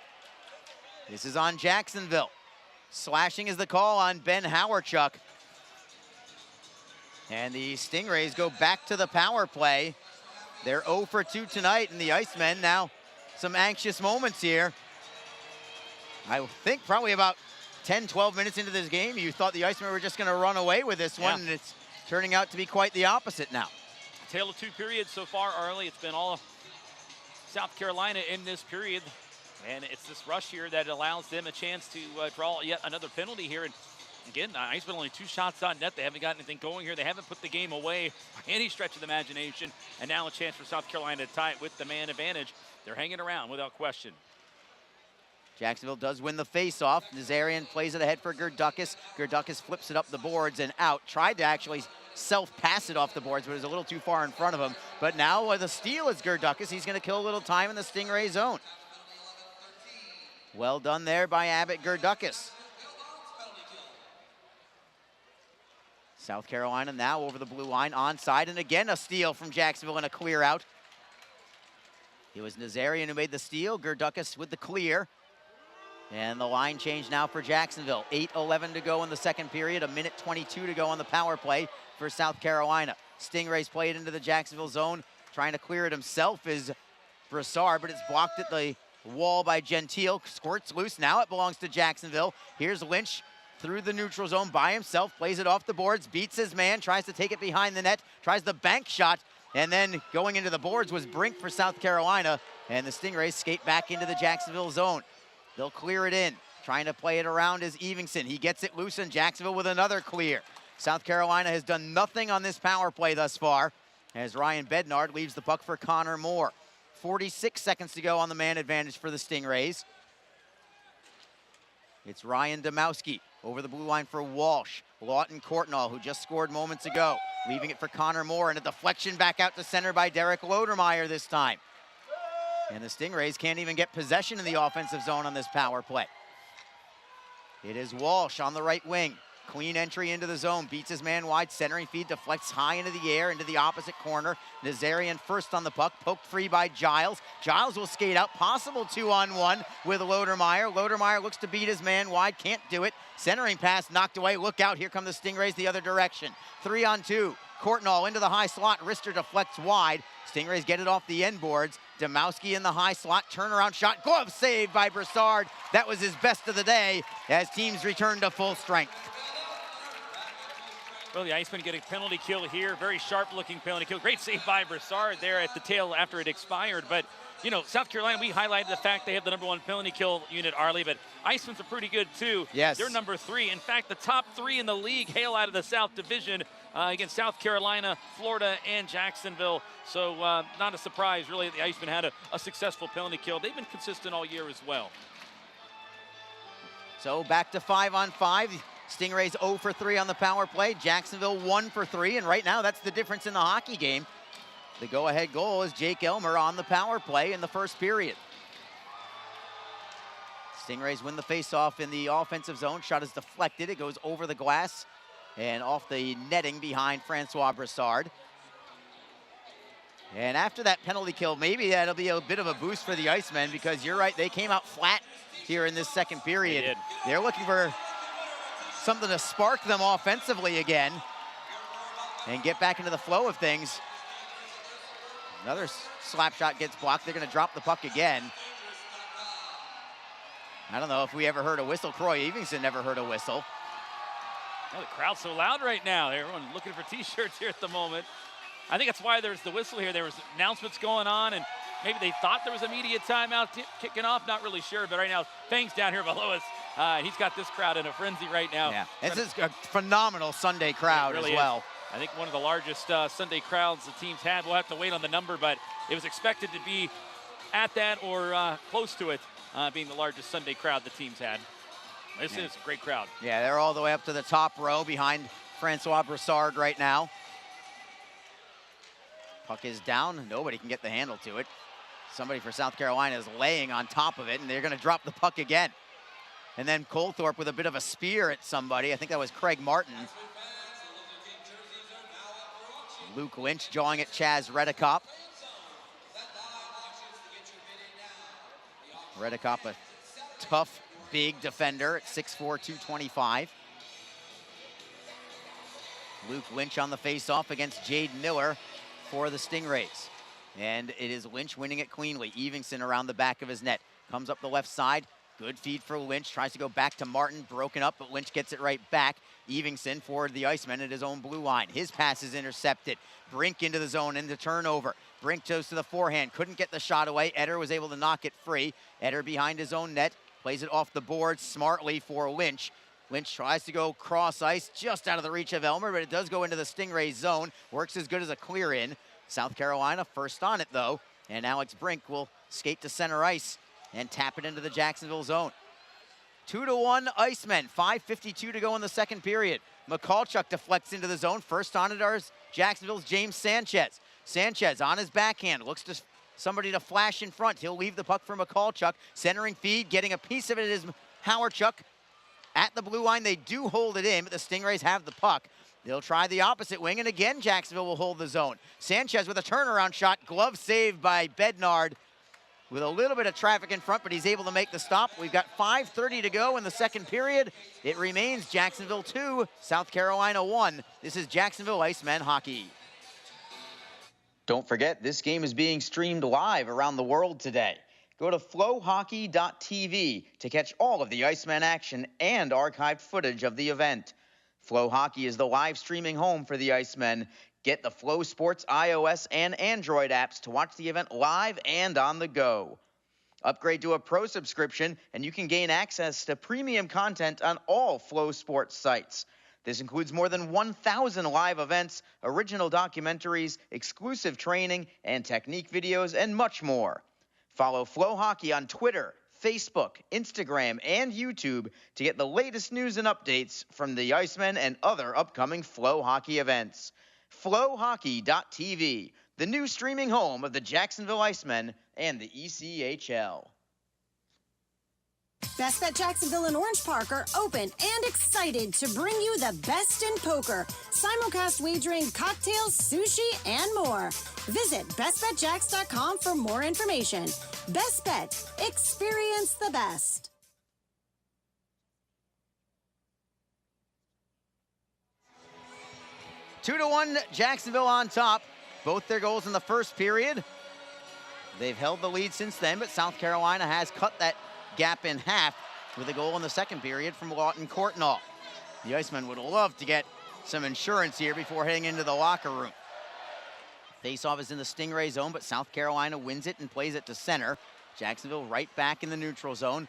This is on Jacksonville. Slashing is the call on Ben Howarchuk. And the Stingrays go back to the power play. They're 0 for 2 tonight, and the Icemen now some anxious moments here. I think probably about 10, 12 minutes into this game, you thought the Icemen were just going to run away with this one, and it's turning out to be quite the opposite now. Tale of two periods so far, Arlie. It's been all South Carolina in this period, and it's this rush here that allows them a chance to draw yet another penalty here. And again, Icemen only 2 shots on net. They haven't got anything going here. They haven't put the game away by any stretch of the imagination, and now a chance for South Carolina to tie it with the man advantage. They're hanging around without question. Jacksonville does win the face-off. Nazarian plays it ahead for Gerdukas. Gerdukas flips it up the boards and out. Tried to actually self-pass it off the boards, but it was a little too far in front of him. But now with a steal is Gerdukas. He's going to kill a little time in the Stingray zone. Well done there by Abbott Gerdukas. South Carolina now over the blue line, onside, and again a steal from Jacksonville and a clear out. It was Nazarian who made the steal. Gerdukas with the clear. And the line change now for Jacksonville. 8:11 to go in the second period, 1:22 to go on the power play for South Carolina. Stingrays play it into the Jacksonville zone. Trying to clear it himself is Brassard, but it's blocked at the wall by Gentile. Squirts loose. Now it belongs to Jacksonville. Here's Lynch through the neutral zone by himself. Plays it off the boards. Beats his man. Tries to take it behind the net. Tries the bank shot. And then going into the boards was Brink for South Carolina. And the Stingrays skate back into the Jacksonville zone. They'll clear it in. Trying to play it around is Evingson. He gets it loose, and Jacksonville with another clear. South Carolina has done nothing on this power play thus far as Ryan Bednard leaves the puck for Connor Moore. 46 seconds to go on the man advantage for the Stingrays. It's Ryan Domowski over the blue line for Walsh. Lawton Courtnall, who just scored moments ago, leaving it for Connor Moore, and a deflection back out to center by Derek Lodermeyer this time. And the Stingrays can't even get possession in the offensive zone on this power play. It is Walsh on the right wing. Clean entry into the zone, beats his man wide, centering feed, deflects high into the air, into the opposite corner. Nazarian first on the puck, poked free by Giles. Giles will skate out, possible 2-on-1 with Lodermeyer. Lodermeyer looks to beat his man wide, can't do it. Centering pass knocked away, look out, here come the Stingrays the other direction. 3-on-2, Courtnall into the high slot, Rister deflects wide. Stingrays get it off the end boards. Domowski in the high slot, turnaround shot, glove saved by Brassard. That was his best of the day as teams return to full strength. Well, the Icemen get a penalty kill here. Very sharp-looking penalty kill. Great save by Brassard there at the tail after it expired. But, you know, South Carolina, we highlighted the fact they have the #1 penalty kill unit, Arlie, but Icemen's are pretty good, too. Yes. They're number 3. In fact, the top 3 in the league hail out of the South Division against South Carolina, Florida, and Jacksonville. So not a surprise, really, that the Icemen had a successful penalty kill. They've been consistent all year as well. So back to 5-on-5. Stingrays 0 for 3 on the power play. Jacksonville 1 for 3, and right now that's the difference in the hockey game. The go-ahead goal is Jake Elmer on the power play in the first period. Stingrays win the face-off in the offensive zone. Shot is deflected. It goes over the glass and off the netting behind Francois Brassard. And after that penalty kill, maybe that'll be a bit of a boost for the Icemen, because you're right, they came out flat here in this second period. They did. They're looking for something to spark them offensively again and get back into the flow of things. Another slap shot gets blocked. They're going to drop the puck again. I don't know if we ever heard a whistle. Croy Evingson never heard a whistle. Oh, the crowd's so loud right now. Everyone looking for T-shirts here at the moment. I think that's why there's the whistle here. There was announcements going on, and maybe they thought there was a media timeout kicking off. Not really sure, but right now, Fang's down here below us. He's got this crowd in a frenzy right now. Yeah, this is a phenomenal Sunday crowd really as well. Is. I think one of the largest Sunday crowds the team's had. We'll have to wait on the number, but it was expected to be at that or close to it, being the largest Sunday crowd the team's had. This is a great crowd. Yeah, they're all the way up to the top row behind Francois Brassard right now. Puck is down. Nobody can get the handle to it. Somebody for South Carolina is laying on top of it, and they're going to drop the puck again. And then Colthorpe with a bit of a spear at somebody. I think that was Craig Martin. Luke Lynch jawing at Chaz Redekop. Redekop, a tough, big defender at 6'4", 225. Luke Lynch on the face-off against Jade Miller for the Stingrays. And it is Lynch winning it cleanly. Evingson around the back of his net. Comes up the left side. Good feed for Lynch. Tries to go back to Martin. Broken up, but Lynch gets it right back. Evingson forward the Icemen at his own blue line. His pass is intercepted. Brink into the zone, into turnover. Brink goes to the forehand. Couldn't get the shot away. Eder was able to knock it free. Eder behind his own net. Plays it off the board smartly for Lynch. Lynch tries to go cross ice, just out of the reach of Elmer, but it does go into the Stingrays zone. Works as good as a clear in. South Carolina first on it, though. And Alex Brink will skate to center ice and tap it into the Jacksonville zone. 2-1 Icemen, 5:52 to go in the second period. Mikulchuk deflects into the zone. First on it are Jacksonville's James Sanchez. Sanchez on his backhand, looks to somebody to flash in front. He'll leave the puck for Mikulchuk. Centering feed, getting a piece of it is Howarchuk. At the blue line, they do hold it in, but the Stingrays have the puck. They'll try the opposite wing, and again, Jacksonville will hold the zone. Sanchez with a turnaround shot, glove saved by Bednard with a little bit of traffic in front, but he's able to make the stop. We've got 5:30 to go in the second period. It remains Jacksonville 2, South Carolina 1. This is Jacksonville Icemen hockey. Don't forget, this game is being streamed live around the world today. Go to flowhockey.tv to catch all of the Iceman action and archived footage of the event. Flow Hockey is the live streaming home for the Icemen. Get the Flow Sports iOS and Android apps to watch the event live and on the go. Upgrade to a pro subscription and you can gain access to premium content on all Flow Sports sites. This includes more than 1,000 live events, original documentaries, exclusive training, and technique videos, and much more. Follow Flow Hockey on Twitter, Facebook, Instagram, and YouTube to get the latest news and updates from the Icemen and other upcoming Flow Hockey events. Flowhockey.tv, the new streaming home of the Jacksonville Icemen and the ECHL. Best Bet Jacksonville and Orange Park are open and excited to bring you the best in poker, simulcast wagering, cocktails, sushi, and more. Visit bestbetjacks.com for more information. Best Bet. Experience the best. Two to one, Jacksonville on top. Both their goals in the first period. They've held the lead since then, but South Carolina has cut that gap in half with a goal in the second period from Lawton Courtnall. The Icemen would love to get some insurance here before heading into the locker room. Faceoff is in the Stingray zone, but South Carolina wins it and plays it to center. Jacksonville right back in the neutral zone.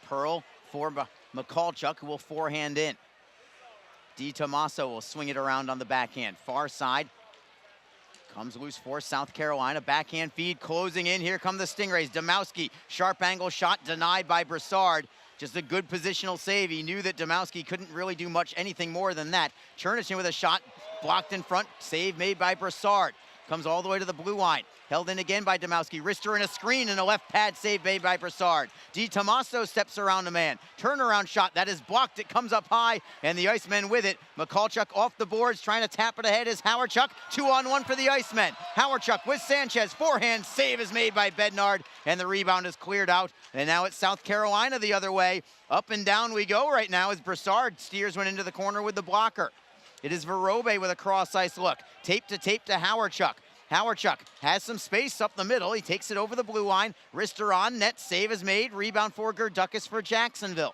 Pearl for McCallchuk, who will forehand in. DiTomaso will swing it around on the backhand. Far side. Comes loose for South Carolina. Backhand feed closing in. Here come the Stingrays. Domowski, sharp angle shot denied by Broussard. Just a good positional save. He knew that Domowski couldn't really do anything more than that. Chernishin with a shot blocked in front. Save made by Broussard. Comes all the way to the blue line. Held in again by Domowski. Wrister in a screen and a left pad save made by Broussard. DiTomaso steps around a man. Turnaround shot. That is blocked. It comes up high, and the Icemen with it. McCallchuk off the boards, trying to tap it ahead is Howardchuk. 2-on-1 for the Icemen. Howardchuk with Sanchez. Forehand save is made by Bednard, and the rebound is cleared out. And now it's South Carolina the other way. Up and down we go right now as Broussard steers one into the corner with the blocker. It is Verobe with a cross-ice look. Tape to Howardchuk. Howardchuk has some space up the middle. He takes it over the blue line. Wrister on net. Save is made. Rebound for Gerdukis for Jacksonville.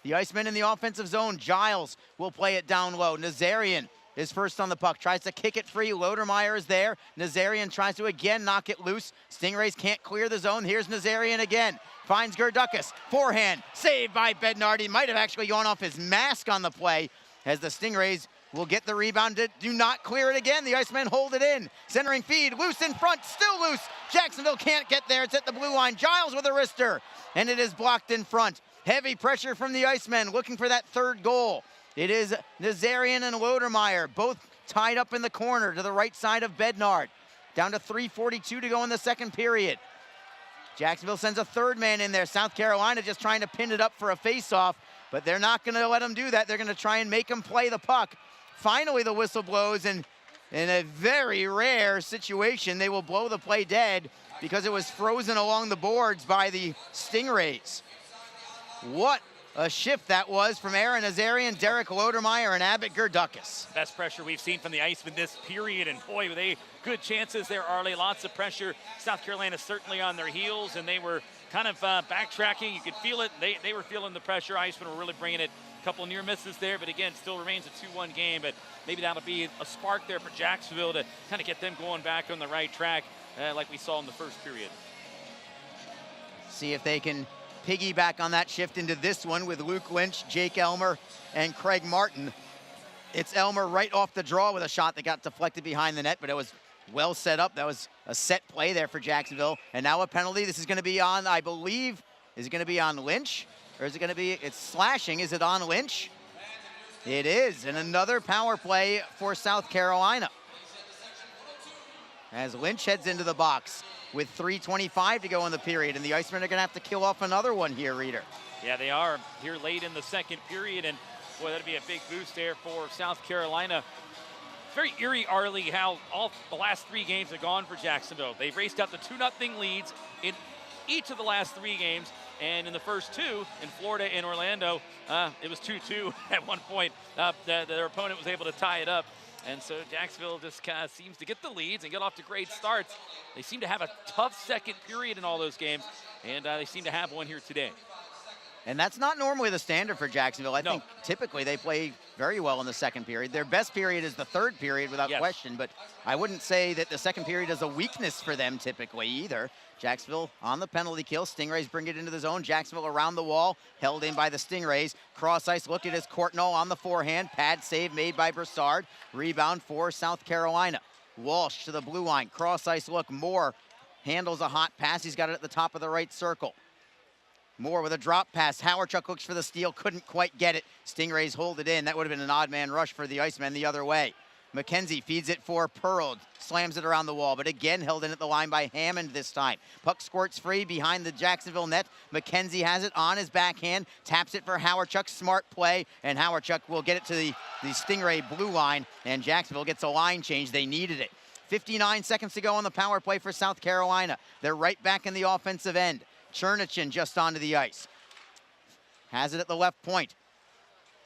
The Icemen in the offensive zone. Giles will play it down low. Nazarian is first on the puck. Tries to kick it free. Lodermeyer is there. Nazarian tries to again knock it loose. Stingrays can't clear the zone. Here's Nazarian again. Finds Gerdukis. Forehand. Saved by Bednard. He might have actually gone off his mask on the play as the Stingrays will get the rebound. Do not clear it again. The Icemen hold it in. Centering feed. Loose in front. Still loose. Jacksonville can't get there. It's at the blue line. Giles with a wrister. And it is blocked in front. Heavy pressure from the Icemen looking for that third goal. It is Nazarian and Lodermeyer both tied up in the corner to the right side of Bednard. Down to 3:42 to go in the second period. Jacksonville sends a third man in there. South Carolina just trying to pin it up for a face-off, but they're not going to let them do that. They're going to try and make them play the puck. Finally, the whistle blows, and in a very rare situation, they will blow the play dead because it was frozen along the boards by the Stingrays. What a shift that was from Aaron Nazarian, Derek Lodermeyer, and Abbott Gerdukis. Best pressure we've seen from the Icemen this period, and boy, they good chances there, Arlie. Lots of pressure. South Carolina certainly on their heels, and they were kind of backtracking. You could feel it. They were feeling the pressure. Icemen were really bringing it. A couple near misses there, but again, still remains a 2-1 game, but maybe that'll be a spark there for Jacksonville to kind of get them going back on the right track like we saw in the first period. See if they can piggyback on that shift into this one with Luke Lynch, Jake Elmer, and Craig Martin. It's Elmer right off the draw with a shot that got deflected behind the net, but it was well set up. That was a set play there for Jacksonville. And now a penalty. This is going to be on, I believe, is it going to be on Lynch? Or is it going to be, it's slashing. Is it on Lynch? It is. And another power play for South Carolina. As Lynch heads into the box with 3:25 to go in the period. And the Icemen are going to have to kill off another one here, Reader. Yeah, they are here late in the second period. And boy, that'd be a big boost there for South Carolina. It's very eerie, Arlie, how all the last 3 games have gone for Jacksonville. They've raced up to 2-0 leads in each of the last 3 games. And in the first 2, in Florida and Orlando, it was 2-2 at one point. Their opponent was able to tie it up. And so Jacksonville just kind of seems to get the leads and get off to great starts. They seem to have a tough second period in all those games, and they seem to have one here today. And that's not normally the standard for Jacksonville. I think typically they play very well in the second period. Their best period is the third period without question, but I wouldn't say that the second period is a weakness for them typically either. Jacksonville on the penalty kill. Stingrays bring it into the zone. Jacksonville around the wall, held in by the Stingrays. Cross ice looked at as Courtnall on the forehand. Pad save made by Broussard. Rebound for South Carolina. Walsh to the blue line. Cross ice look. Moore handles a hot pass. He's got it at the top of the right circle. Moore with a drop pass. Howardchuk looks for the steal, couldn't quite get it. Stingrays hold it in. That would have been an odd man rush for the Icemen the other way. McKenzie feeds it for Pearl, slams it around the wall, but again held in at the line by Hammond this time. Puck squirts free behind the Jacksonville net. McKenzie has it on his backhand, taps it for Howardchuk. Smart play, and Howardchuk will get it to the Stingray blue line, and Jacksonville gets a line change. They needed it. 59 seconds to go on the power play for South Carolina. They're right back in the offensive end. Chernichin just onto the ice. Has it at the left point.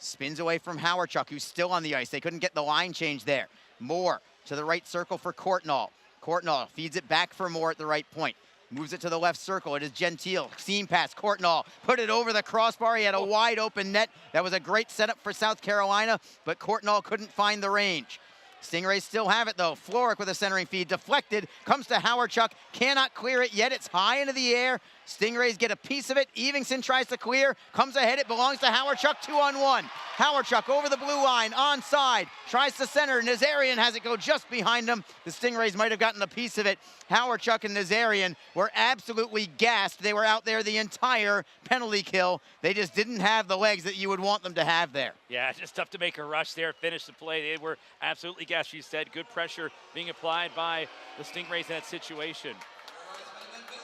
Spins away from Howardchuk, who's still on the ice. They couldn't get the line change there. Moore to the right circle for Courtnall. Courtnall feeds it back for Moore at the right point. Moves it to the left circle. It is Gentile. Seam pass. Courtnall put it over the crossbar. He had a wide open net. That was a great setup for South Carolina, but Courtnall couldn't find the range. Stingrays still have it though. Floric with a centering feed, deflected, comes to Howardchuk, cannot clear it yet. It's high into the air. Stingrays get a piece of it. Evingson tries to clear, comes ahead. It belongs to Howardchuk, 2-on-1. Howardchuk over the blue line, onside, tries to center. Nazarian has it go just behind him. The Stingrays might have gotten a piece of it. Howardchuk and Nazarian were absolutely gassed. They were out there the entire penalty kill. They just didn't have the legs that you would want them to have there. Yeah, it's just tough to make a rush there, finish the play. They were absolutely gassed, you said. Good pressure being applied by the Stingrays in that situation.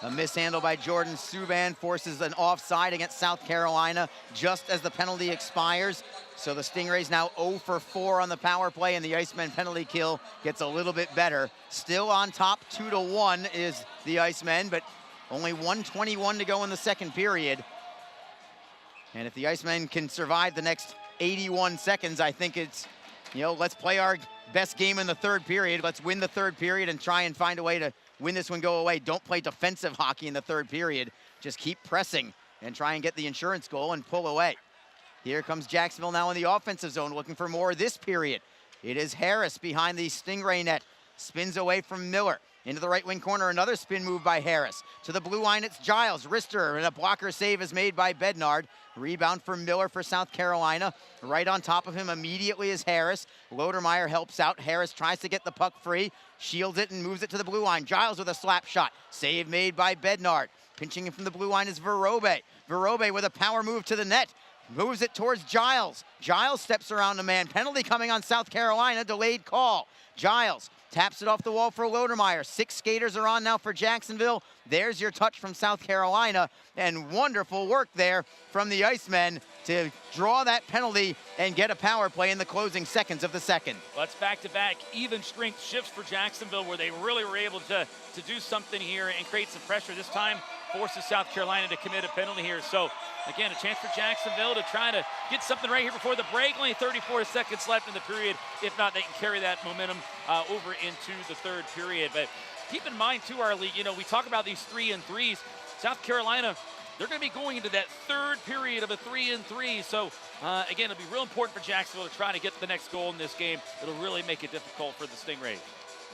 A mishandle by Jordan Subban forces an offside against South Carolina just as the penalty expires. So the Stingrays now 0 for 4 on the power play, and the Icemen penalty kill gets a little bit better. Still on top, 2-1 is the Icemen, but only 1:21 to go in the second period. And if the Icemen can survive the next 81 seconds, I think it's, let's play our best game in the third period. Let's win the third period and try and find a way to win this one, go away. Don't play defensive hockey in the third period. Just keep pressing and try and get the insurance goal and pull away. Here comes Jacksonville now in the offensive zone, looking for more this period. It is Harris behind the Stingray net. Spins away from Miller. Into the right wing corner, another spin move by Harris. To the blue line, it's Giles. Rister, and a blocker save is made by Bednard. Rebound for Miller for South Carolina. Right on top of him immediately is Harris. Lodermeyer helps out. Harris tries to get the puck free, shields it and moves it to the blue line. Giles with a slap shot. Save made by Bednard. Pinching him from the blue line is Verobe. Verobe with a power move to the net. Moves it towards Giles. Giles steps around a man. Penalty coming on South Carolina. Delayed call. Giles taps it off the wall for Lodermeyer. 6 skaters are on now for Jacksonville. There's your touch from South Carolina. And wonderful work there from the Icemen to draw that penalty and get a power play in the closing seconds of the second. Well, it's back-to-back even strength shifts for Jacksonville, where they really were able to do something here and create some pressure. This time forces South Carolina to commit a penalty here. So again, a chance for Jacksonville to try to get something right here before the break. Only 34 seconds left in the period. If not, they can carry that momentum over into the third period. But keep in mind, too, our league, we talk about these 3-and-3s. South Carolina, they're going to be going into that third period of a 3-and-3. So, again, it'll be real important for Jacksonville to try to get the next goal in this game. It'll really make it difficult for the Stingrays.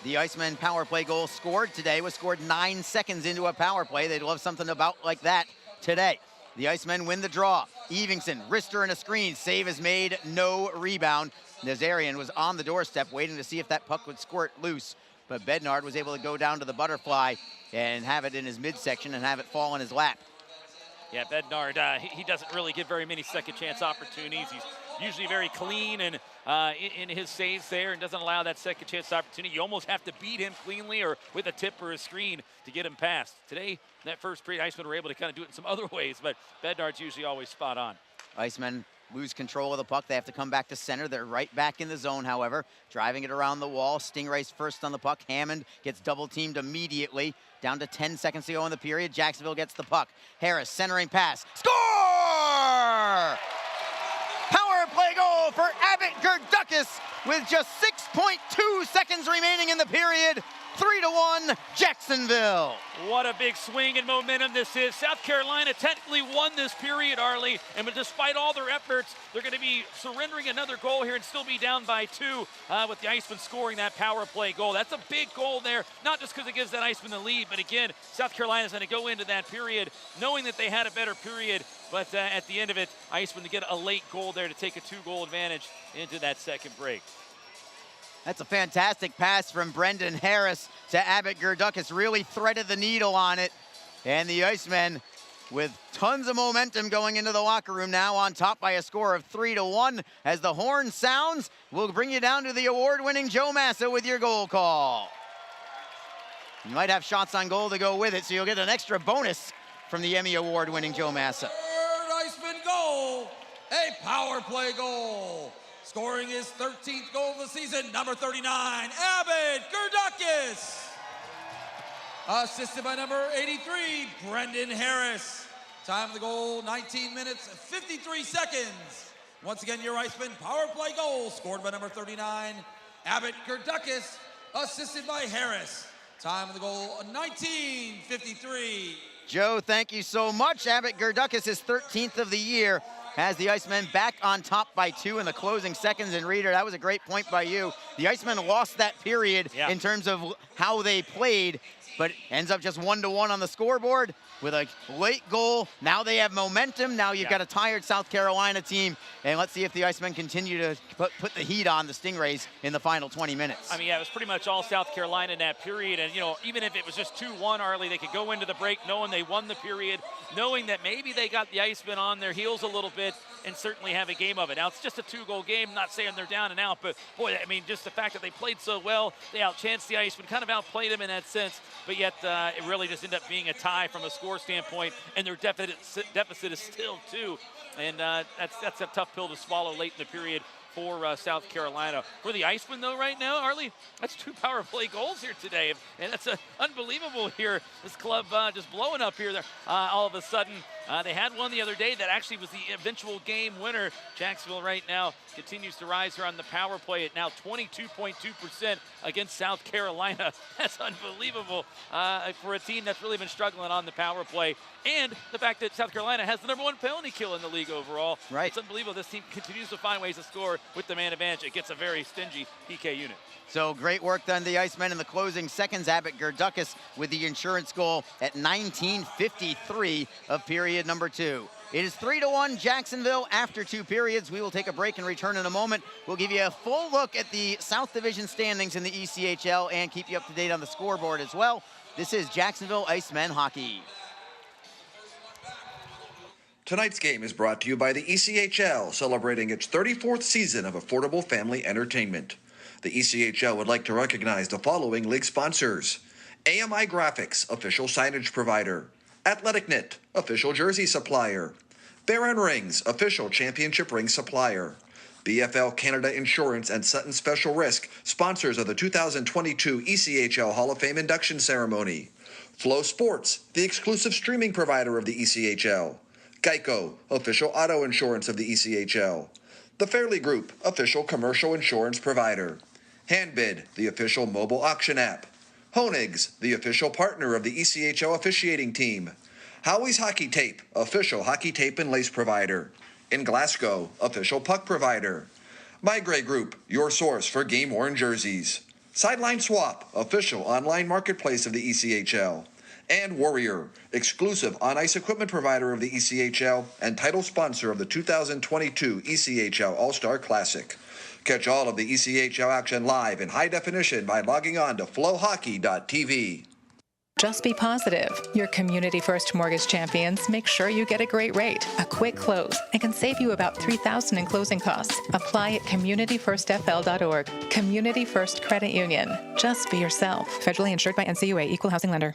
The Icemen power play goal scored today was scored 9 seconds into a power play. They'd love something about like that today. The Icemen win the draw. Evingson, wrister and a screen. Save is made, no rebound. Nazarian was on the doorstep waiting to see if that puck would squirt loose, but Bednard was able to go down to the butterfly and have it in his midsection and have it fall in his lap. Yeah, Bednard, he doesn't really get very many second chance opportunities. He's usually very clean and in his saves there and doesn't allow that second chance opportunity. You almost have to beat him cleanly or with a tip or a screen to get him past. Today, that first period, Icemen were able to kind of do it in some other ways, but Bednard's usually always spot on. Icemen lose control of the puck. They have to come back to center. They're right back in the zone, however, driving it around the wall. Stingrays first on the puck. Hammond gets double teamed immediately. Down to 10 seconds to go in the period. Jacksonville gets the puck. Harris centering pass. Score! Power play goal for Abbott Gerdukis with just 8.2 seconds remaining in the period. 3-1, Jacksonville. What a big swing in momentum this is. South Carolina technically won this period, Arlie, and despite all their efforts, they're going to be surrendering another goal here and still be down by 2 with the Icemen scoring that power play goal. That's a big goal there, not just because it gives that Iceman the lead, but again, South Carolina's going to go into that period knowing that they had a better period, but at the end of it, Iceman to get a late goal there to take a 2-goal advantage into that second break. That's a fantastic pass from Brendan Harris to Abbott Gerdukis. Really threaded the needle on it. And the Icemen with tons of momentum going into the locker room now, on top by a score of 3-1. As the horn sounds, we'll bring you down to the award-winning Joe Massa with your goal call. You might have shots on goal to go with it, so you'll get an extra bonus from the Emmy Award-winning Joe Massa. Third Iceman goal, a power play goal. Scoring his 13th goal of the season, number 39, Abbott Gerdukis. Assisted by number 83, Brendan Harris. Time of the goal, 19 minutes, 53 seconds. Once again, your Iceman power play goal, scored by number 39, Abbott Gerdukis, assisted by Harris. Time of the goal, 19:53. Joe, thank you so much. Abbott Gerdukis, his 13th of the year, has the Icemen back on top by 2 in the closing seconds. And Reader, that was a great point by you. The Icemen lost that period in terms of how they played, but ends up just 1-1 on the scoreboard with a late goal. Now they have momentum. Now you've got a tired South Carolina team. And let's see if the Icemen continue to put the heat on the Stingrays in the final 20 minutes. I mean, yeah, it was pretty much all South Carolina in that period. And, you know, even if it was just 2-1, Arlie, they could go into the break knowing they won the period, knowing that maybe they got the Icemen on their heels a little bit and certainly have a game of it. Now, it's just a 2-goal game. I'm not saying they're down and out, but, boy, I mean, just the fact that they played so well, they outchanced the Icemen, kind of outplayed them in that sense, but yet it really just ended up being a tie from a score standpoint, and their deficit is still 2. And that's a tough pill to swallow late in the period for South Carolina. For the Icemen, though, right now, Arlie, that's 2 power play goals here today. And that's unbelievable here. This club just blowing up here. All of a sudden, they had one the other day that actually was the eventual game winner. Jacksonville right now continues to rise here on the power play at now 22.2% against South Carolina. That's unbelievable for a team that's really been struggling on the power play. And the fact that South Carolina has the #1 penalty kill in the league overall. Right. It's unbelievable. This team continues to find ways to score with the man advantage. It gets a very stingy PK unit. So great work done the Icemen in the closing seconds. Abbott Gerdukis with the insurance goal at 19:53 of period number 2. It is 3-1 Jacksonville after 2 periods. We will take a break and return in a moment. We'll give you a full look at the South Division standings in the ECHL and keep you up to date on the scoreboard as well. This is Jacksonville Icemen hockey. Tonight's game is brought to you by the ECHL, celebrating its 34th season of affordable family entertainment. The ECHL would like to recognize the following league sponsors: AMI Graphics, official signage provider; Athletic Knit, official jersey supplier; Baron Rings, official championship ring supplier; BFL Canada Insurance and Sutton Special Risk, sponsors of the 2022 ECHL Hall of Fame induction ceremony; Flow Sports, the exclusive streaming provider of the ECHL; Geico, official auto insurance of the ECHL; The Fairley Group, official commercial insurance provider; Handbid, the official mobile auction app; Honig's, the official partner of the ECHL officiating team; Howie's Hockey Tape, official hockey tape and lace provider; In Glasgow, official puck provider; My Grey Group, your source for game-worn jerseys; Sideline Swap, official online marketplace of the ECHL; and Warrior, exclusive on-ice equipment provider of the ECHL and title sponsor of the 2022 ECHL All-Star Classic. Catch all of the ECHL action live in high definition by logging on to flowhockey.tv. Just be positive. Your Community First Mortgage champions make sure you get a great rate, a quick close, and can save you about $3,000 in closing costs. Apply at communityfirstfl.org. Community First Credit Union. Just be yourself. Federally insured by NCUA, Equal Housing Lender.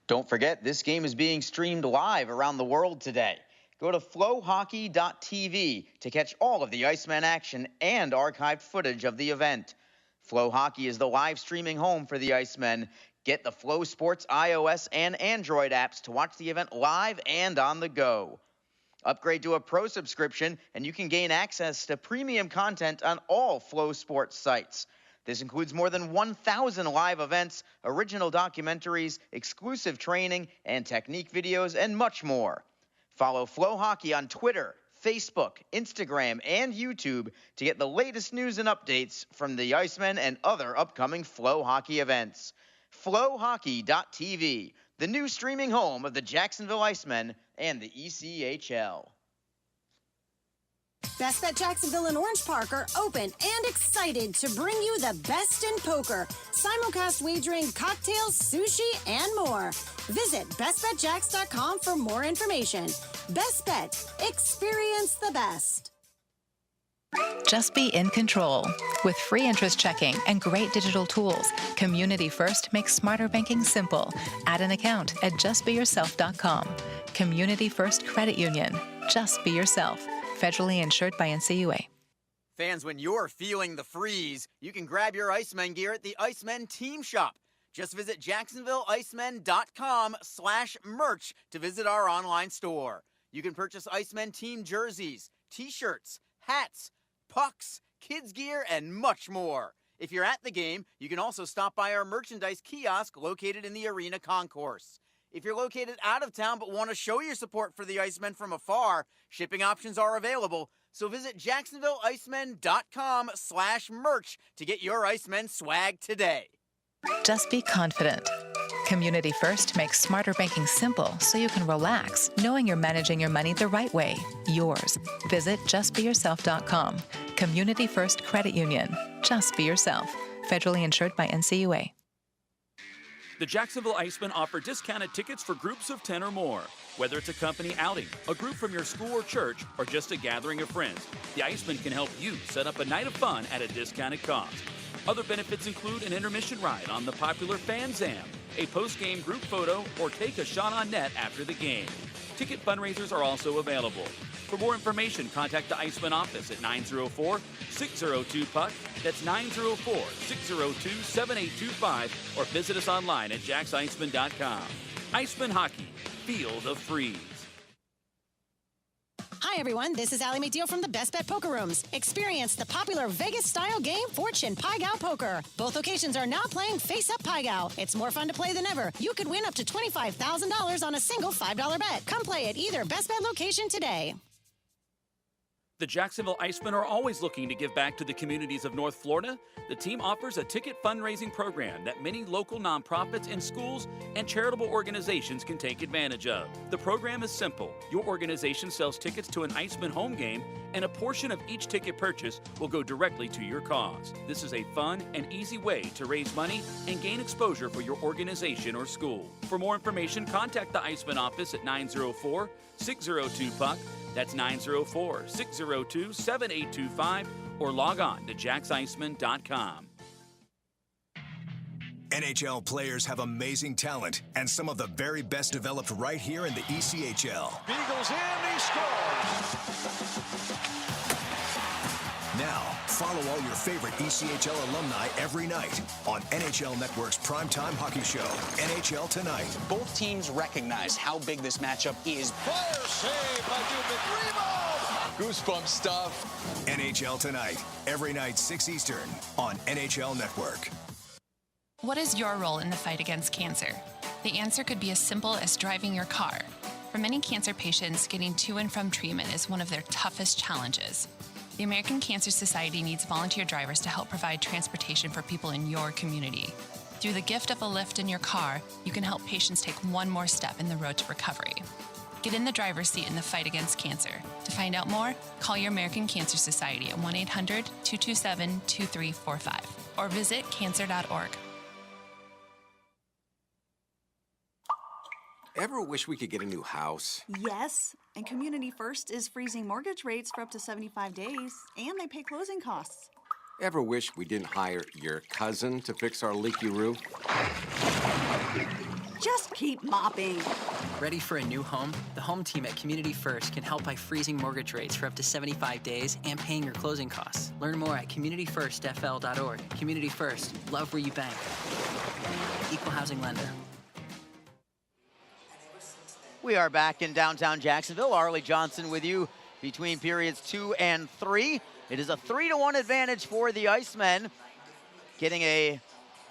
Don't forget, this game is being streamed live around the world today. Go to flowhockey.tv to catch all of the Iceman action and archived footage of the event. Flow Hockey is the live streaming home for the Icemen. Get the Flow Sports iOS and Android apps to watch the event live and on the go. Upgrade to a Pro subscription, and you can gain access to premium content on all Flow Sports sites. This includes more than 1,000 live events, original documentaries, exclusive training, and technique videos, and much more. Follow Flow Hockey on Twitter, Facebook, Instagram, and YouTube to get the latest news and updates from the Icemen and other upcoming Flow Hockey events. FlowHockey.tv, the new streaming home of the Jacksonville Icemen and the ECHL. Best Bet Jacksonville and Orange Park are open and excited to bring you the best in poker, simulcast wagering, cocktails, sushi, and more. Visit bestbetjacks.com for more information. Best Bet. Experience the best. Just be in control. With free interest checking and great digital tools, Community First makes smarter banking simple. Add an account at justbeyourself.com. Community First Credit Union. Just be yourself. Federally insured by NCUA. Fans, when you're feeling the freeze, you can grab your Icemen gear at the Icemen Team Shop. Just visit jacksonvilleicemen.com/merch to visit our online store. You can purchase Icemen team jerseys, t-shirts, hats, pucks, kids gear, and much more. If you're at the game, you can also stop by our merchandise kiosk located in the arena concourse. If you're located out of town but want to show your support for the Icemen from afar, shipping options are available. So visit jacksonvilleicemen.com/merch to get your Icemen swag today. Just be confident. Community First makes smarter banking simple so you can relax, knowing you're managing your money the right way, yours. Visit justbeyourself.com. Community First Credit Union. Just be yourself. Federally insured by NCUA. The Jacksonville Icemen offer discounted tickets for groups of 10 or more. Whether it's a company outing, a group from your school or church, or just a gathering of friends, the Icemen can help you set up a night of fun at a discounted cost. Other benefits include an intermission ride on the popular Fan Zam, a post-game group photo, or take a shot on net after the game. Ticket fundraisers are also available. For more information, contact the Icemen office at 904-602-PUCK. That's 904-602-7825, or visit us online at jacksicemen.com. Icemen Hockey, feel the freeze. Hi, everyone. This is Allie McDeal from the Best Bet Poker Rooms. Experience the popular Vegas-style game, Fortune Pai Gow Poker. Both locations are now playing face-up Pai Gow. It's more fun to play than ever. You could win up to $25,000 on a single $5 bet. Come play at either Best Bet location today. The Jacksonville Icemen are always looking to give back to the communities of North Florida. The team offers a ticket fundraising program that many local nonprofits and schools and charitable organizations can take advantage of. The program is simple. Your organization sells tickets to an Icemen home game, and a portion of each ticket purchase will go directly to your cause. This is a fun and easy way to raise money and gain exposure for your organization or school. For more information, contact the Icemen office at 904-602-PUCK. That's 904-602-7825, or log on to jacksicemen.com. NHL players have amazing talent, and some of the very best developed right here in the ECHL. Beagles in, he scores! Now, follow all your favorite ECHL alumni every night on NHL Network's primetime hockey show, NHL Tonight. Both teams recognize how big this matchup is. Fire save by Dubnik. Rebound! Goosebump stuff. NHL Tonight, every night 6 Eastern on NHL Network. What is your role in the fight against cancer? The answer could be as simple as driving your car. For many cancer patients, getting to and from treatment is one of their toughest challenges. The American Cancer Society needs volunteer drivers to help provide transportation for people in your community. Through the gift of a lift in your car, you can help patients take one more step in the road to recovery. Get in the driver's seat in the fight against cancer. To find out more, call your American Cancer Society at 1-800-227-2345 or visit cancer.org. Ever wish we could get a new house? Yes, and Community First is freezing mortgage rates for up to 75 days, and they pay closing costs. Ever wish we didn't hire your cousin to fix our leaky roof? Just keep mopping. Ready for a new home? The home team at Community First can help by freezing mortgage rates for up to 75 days and paying your closing costs. Learn more at communityfirstfl.org. Community First, love where you bank. Equal housing lender. We are back in downtown Jacksonville. Arlie Johnson with you between periods 2 and 3. It is a 3-1 advantage for the Icemen, getting a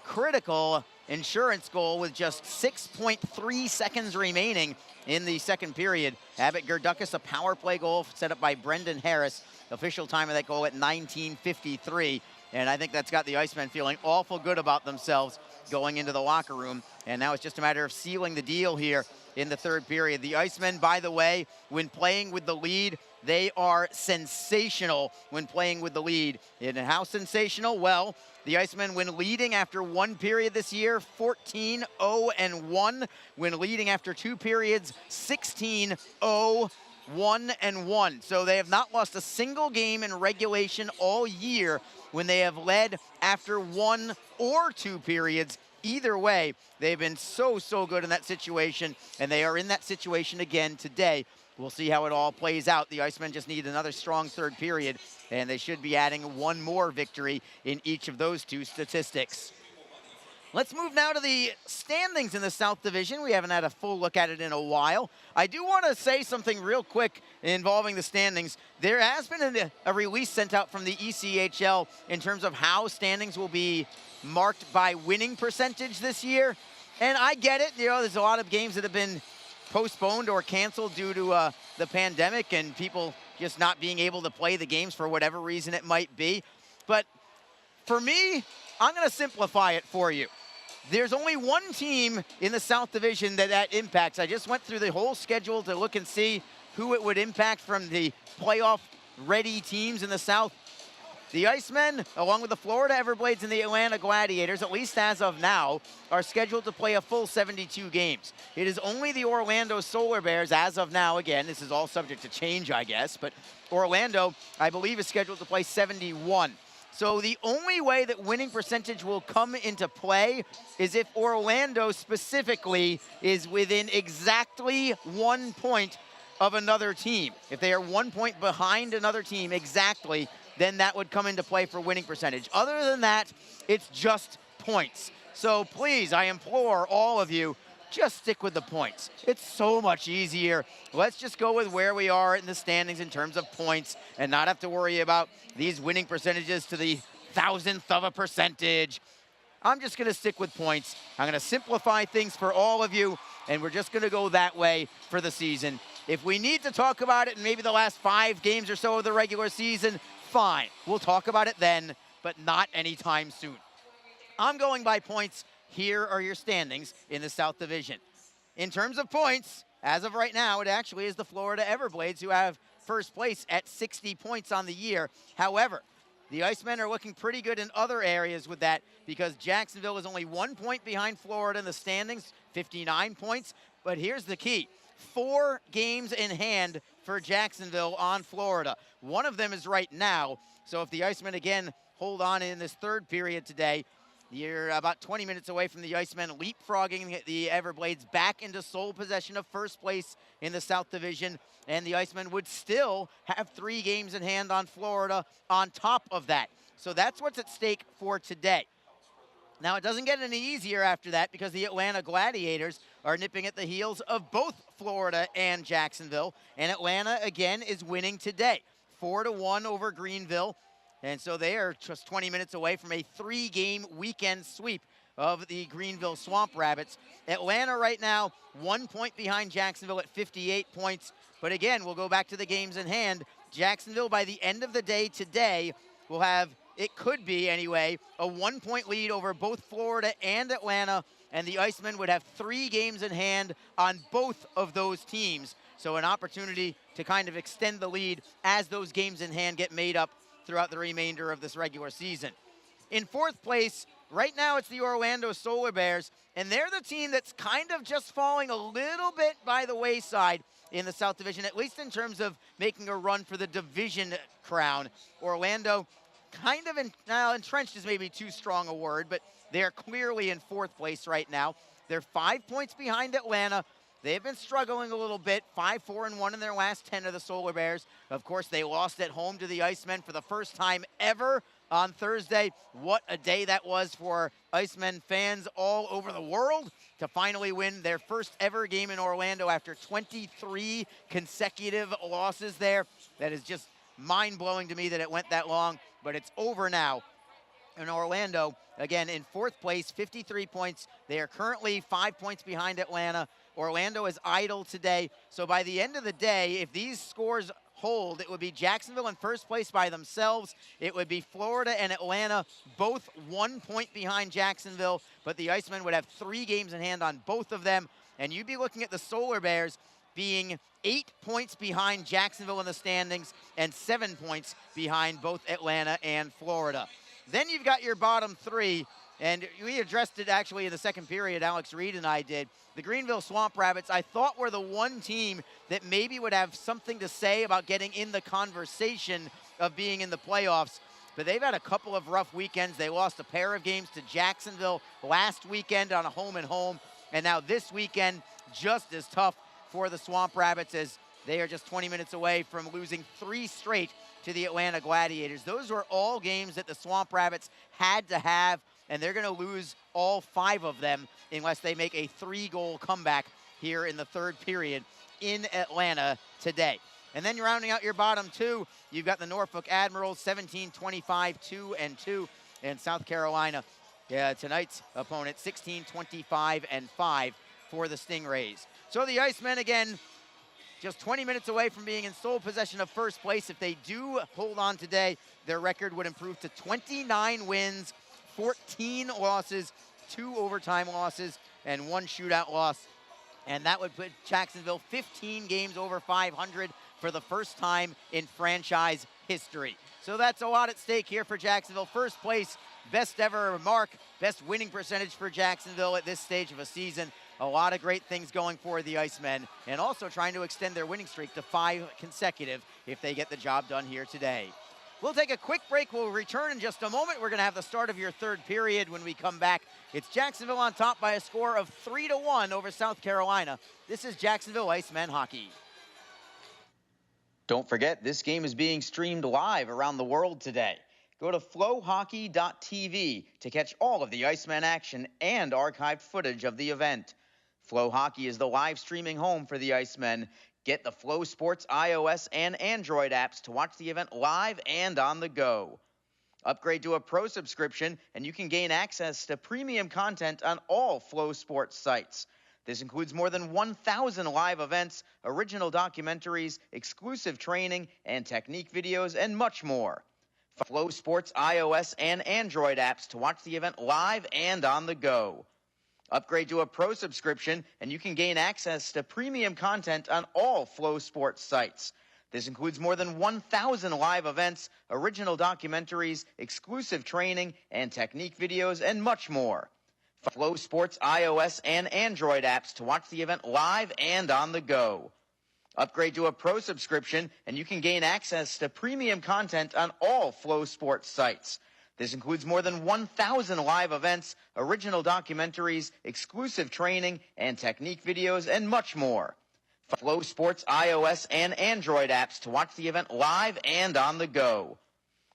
critical insurance goal with just 6.3 seconds remaining in the second period. Abbott Gerdukas, a power play goal set up by Brendan Harris. Official time of that goal at 19:53. And I think that's got the Icemen feeling awful good about themselves going into the locker room. And now it's just a matter of sealing the deal here in the third period. The Icemen, by the way, when playing with the lead, they are sensational when playing with the lead. And how sensational? Well, the Icemen, when leading after one period this year, 14-0-1. When leading after two periods, 16-0-1-1. So they have not lost a single game in regulation all year when they have led after one or two periods. Either way, they've been so good in that situation, and they are in that situation again today. We'll see how it all plays out. The Icemen just need another strong third period, and they should be adding one more victory in each of those two statistics. Let's move now to the standings in the South Division. We haven't had a full look at it in a while. I do want to say something real quick involving the standings. There has been a release sent out from the ECHL in terms of how standings will be marked by winning percentage this year. And I get it. You know, there's a lot of games that have been postponed or canceled due to the pandemic and people just not being able to play the games for whatever reason it might be. But for me, I'm going to simplify it for you. There's only one team in the South Division that impacts. I just went through the whole schedule to look and see who it would impact from the playoff-ready teams in the South. The Icemen, along with the Florida Everblades and the Atlanta Gladiators, at least as of now, are scheduled to play a full 72 games. It is only the Orlando Solar Bears, as of now, again, this is all subject to change, I guess, but Orlando, I believe, is scheduled to play 71. So the only way that winning percentage will come into play is if Orlando specifically is within exactly 1 point of another team. If they are 1 point behind another team exactly, then that would come into play for winning percentage. Other than that, it's just points. So please, I implore all of you, just stick with the points. It's so much easier. Let's just go with where we are in the standings in terms of points and not have to worry about these winning percentages to the thousandth of a percentage. I'm just going to stick with points. I'm going to simplify things for all of you, and we're just going to go that way for the season. If we need to talk about it in maybe the last 5 games or so of the regular season, fine. We'll talk about it then, but not anytime soon. I'm going by points. Here are your standings in the South Division. In terms of points, as of right now, it actually is the Florida Everblades who have first place at 60 points on the year. However, the Icemen are looking pretty good in other areas with that because Jacksonville is only 1 point behind Florida in the standings, 59 points. But here's the key. 4 games in hand for Jacksonville on Florida. One of them is right now. So if the Icemen again hold on in this third period today, you're about 20 minutes away from the Icemen leapfrogging the Everblades back into sole possession of first place in the South Division. And the Icemen would still have 3 games in hand on Florida on top of that. So that's what's at stake for today. Now, it doesn't get any easier after that because the Atlanta Gladiators are nipping at the heels of both Florida and Jacksonville. And Atlanta, again, is winning today, 4-1 over Greenville. And so they are just 20 minutes away from a 3-game weekend sweep of the Greenville Swamp Rabbits. Atlanta right now, 1 point behind Jacksonville at 58 points. But again, we'll go back to the games in hand. Jacksonville, by the end of the day today, will have, it could be anyway, a 1 point lead over both Florida and Atlanta. And the Icemen would have 3 games in hand on both of those teams. So an opportunity to kind of extend the lead as those games in hand get made up throughout the remainder of this regular season. In fourth place, right now it's the Orlando Solar Bears, and they're the team that's kind of just falling a little bit by the wayside in the South Division, at least in terms of making a run for the division crown. Orlando kind of entrenched is maybe too strong a word, but they're clearly in fourth place right now. They're 5 points behind Atlanta. They've been struggling a little bit, 5-4-1 in their last 10 of the Solar Bears. Of course, they lost at home to the Icemen for the first time ever on Thursday. What a day that was for Icemen fans all over the world to finally win their first ever game in Orlando after 23 consecutive losses there. That is just mind-blowing to me that it went that long, but it's over now. In Orlando, again, in fourth place, 53 points. They are currently 5 points behind Atlanta. Orlando is idle today. So by the end of the day, if these scores hold, it would be Jacksonville in first place by themselves. It would be Florida and Atlanta, both 1 point behind Jacksonville, but the Icemen would have 3 games in hand on both of them. And you'd be looking at the Solar Bears being 8 points behind Jacksonville in the standings and 7 points behind both Atlanta and Florida. Then you've got your bottom 3, and we addressed it actually in the second period, Alex Reed and I did. The Greenville Swamp Rabbits, I thought, were the one team that maybe would have something to say about getting in the conversation of being in the playoffs, but they've had a couple of rough weekends. They lost a pair of games to Jacksonville last weekend on a home-and-home, and now this weekend just as tough for the Swamp Rabbits as they are just 20 minutes away from losing 3 straight to the Atlanta Gladiators. Those were all games that the Swamp Rabbits had to have, and they're going to lose all 5 of them unless they make a 3-goal comeback here in the third period in Atlanta today. And then you're rounding out your bottom 2, you've got the Norfolk Admirals, 17-25, 2-2, and South Carolina, tonight's opponent, 16-25-5 for the Stingrays. So the Icemen, again, just 20 minutes away from being in sole possession of first place. If they do hold on today, their record would improve to 29 wins, 14 losses, 2 overtime losses, and 1 shootout loss. And that would put Jacksonville 15 games over 500 for the first time in franchise history. So that's a lot at stake here for Jacksonville. First place, best ever mark, best winning percentage for Jacksonville at this stage of a season. A lot of great things going for the Icemen, and also trying to extend their winning streak to 5 consecutive if they get the job done here today. We'll take a quick break. We'll return in just a moment. We're going to have the start of your third period when we come back. It's Jacksonville on top by a score of 3-1 over South Carolina. This is Jacksonville Icemen hockey. Don't forget, this game is being streamed live around the world today. Go to flowhockey.tv to catch all of the Icemen action and archived footage of the event. Flow Hockey is the live streaming home for the Icemen. Get the Flow Sports iOS and Android apps to watch the event live and on the go. Upgrade to a pro subscription and you can gain access to premium content on all Flow Sports sites. This includes more than 1,000 live events, original documentaries, exclusive training and technique videos, and much more. Flow Sports iOS and Android apps to watch the event live and on the go. Upgrade to a pro subscription and you can gain access to premium content on all Flow Sports sites. This includes more than 1,000 live events, original documentaries, exclusive training and technique videos, and much more. Flow Sports iOS and Android apps to watch the event live and on the go. Upgrade to a pro subscription and you can gain access to premium content on all Flow Sports sites. This includes more than 1,000 live events, original documentaries, exclusive training and technique videos, and much more. Flow Sports iOS and Android apps to watch the event live and on the go.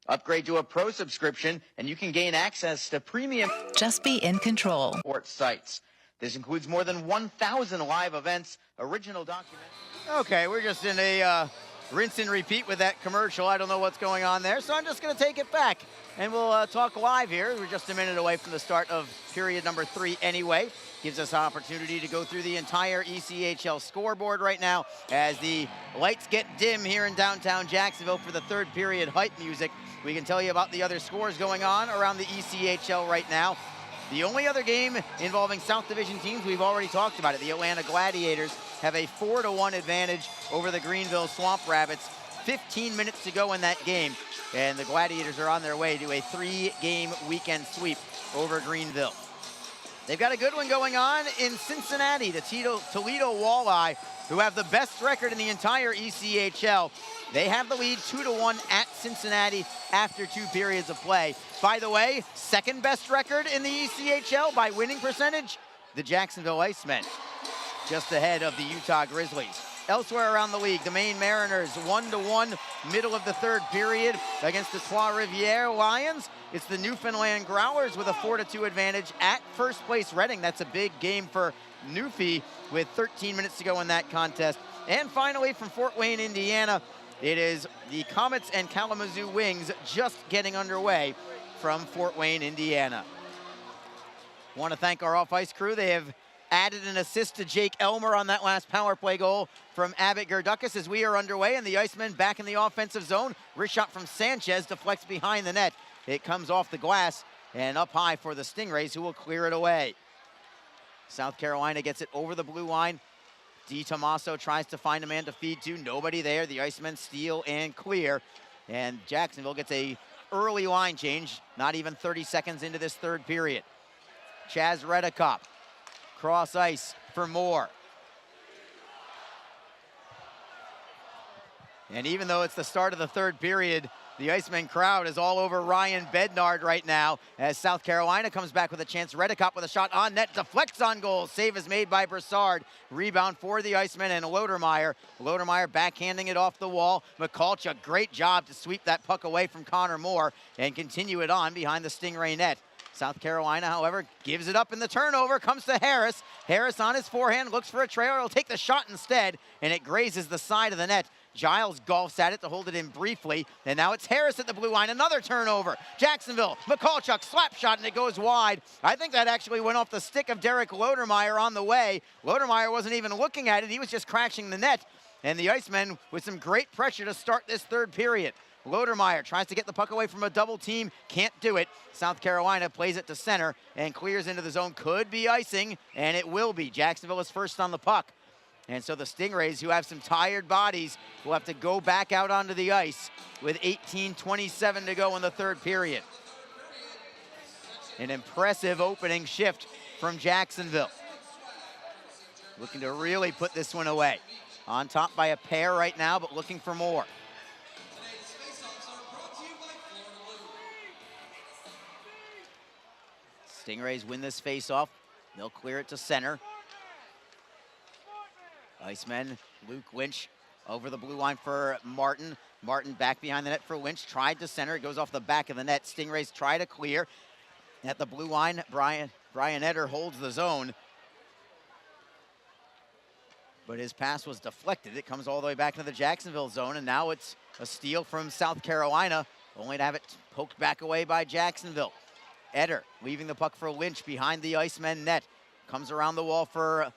Upgrade to a pro subscription and you can gain access to premium Just be in control. sports sites. This includes more than 1,000 live events, original documentaries. Okay, we're just in a rinse and repeat with that commercial. I don't know what's going on there, so I'm just going to take it back. And we'll talk live here. We're just a minute away from the start of period number 3 anyway. Gives us an opportunity to go through the entire ECHL scoreboard right now as the lights get dim here in downtown Jacksonville for the third period hype music. We can tell you about the other scores going on around the ECHL right now. The only other game involving South Division teams, we've already talked about it. The Atlanta Gladiators have a 4-1 advantage over the Greenville Swamp Rabbits. 15 minutes to go in that game, and the Gladiators are on their way to a 3-game weekend sweep over Greenville. They've got a good one going on in Cincinnati, the Toledo Walleye, who have the best record in the entire ECHL. They have the lead 2-1 at Cincinnati after 2 periods of play. By the way, second best record in the ECHL by winning percentage, the Jacksonville Icemen, just ahead of the Utah Grizzlies. Elsewhere around the league, the Maine Mariners 1-1 middle of the third period against the Trois-Rivières Lions. It's the Newfoundland Growlers with a 4-2 advantage at first place Reading. That's a big game for Newfie with 13 minutes to go in that contest. And finally, from Fort Wayne, Indiana, it is the Comets and Kalamazoo Wings just getting underway from Fort Wayne, Indiana. Want to thank our off-ice crew. They have added an assist to Jake Elmer on that last power play goal from Abbott Gerdukas as we are underway, and the Icemen back in the offensive zone. Wrist shot from Sanchez deflects behind the net. It comes off the glass and up high for the Stingrays, who will clear it away. South Carolina gets it over the blue line. DiTomaso tries to find a man to feed to. Nobody there. The Icemen steal and clear. And Jacksonville gets a early line change, not even 30 seconds into this third period. Chaz Redekop, cross ice for Moore. And even though it's the start of the third period, the Icemen crowd is all over Ryan Bednard right now as South Carolina comes back with a chance. Redekop with a shot on net, deflects on goal. Save is made by Brassard. Rebound for the Icemen and Lodermeyer. Lodermeyer backhanding it off the wall. McCulloch, great job to sweep that puck away from Connor Moore and continue it on behind the Stingray net. South Carolina, however, gives it up in the turnover, comes to Harris. Harris on his forehand, looks for a trailer. He'll take the shot instead, and it grazes the side of the net. Giles golfs at it to hold it in briefly, and now it's Harris at the blue line. Another turnover. Jacksonville, McCulloch, slap shot, and it goes wide. I think that actually went off the stick of Derek Lodermeyer on the way. Lodermeyer wasn't even looking at it. He was just crashing the net, and the Icemen with some great pressure to start this third period. Lodermeyer tries to get the puck away from a double team, can't do it. South Carolina plays it to center and clears into the zone. Could be icing, and it will be. Jacksonville is first on the puck. And so the Stingrays, who have some tired bodies, will have to go back out onto the ice with 18:27 to go in the third period. An impressive opening shift from Jacksonville. Looking to really put this one away. On top by a pair right now, but looking for more. Stingrays win this face-off. They'll clear it to center. Icemen, Luke Lynch over the blue line for Martin. Martin back behind the net for Lynch. Tried to center. It goes off the back of the net. Stingrays try to clear. At the blue line, Brian Eder holds the zone. But his pass was deflected. It comes all the way back into the Jacksonville zone, and now it's a steal from South Carolina, only to have it poked back away by Jacksonville. Eder leaving the puck for Lynch behind the Icemen net. Comes around the wall for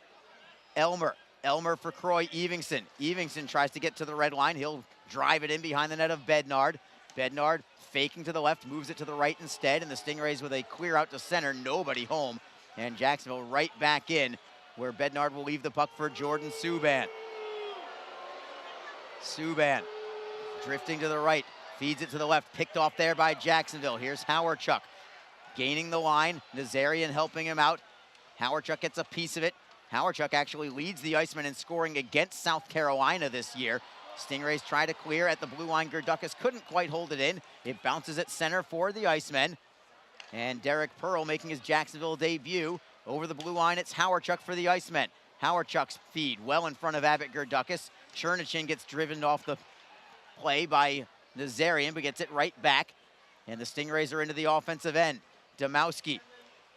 Elmer. Elmer for Croy Evingson. Evingson tries to get to the red line. He'll drive it in behind the net of Bednard. Bednard faking to the left, moves it to the right instead, and the Stingrays with a clear out to center, nobody home. And Jacksonville right back in, where Bednard will leave the puck for Jordan Subban. Subban drifting to the right, feeds it to the left, picked off there by Jacksonville. Here's Hawerchuk gaining the line, Nazarian helping him out. Hawerchuk gets a piece of it. Hawerchuk actually leads the Icemen in scoring against South Carolina this year. Stingrays try to clear at the blue line. Gerdukas couldn't quite hold it in. It bounces at center for the Icemen. And Derek Pearl making his Jacksonville debut. Over the blue line, it's Hawerchuk for the Icemen. Hawerchuk's feed well in front of Abbott Gerdukas. Chernichin gets driven off the play by Nazarian, but gets it right back. And the Stingrays are into the offensive end. Domowski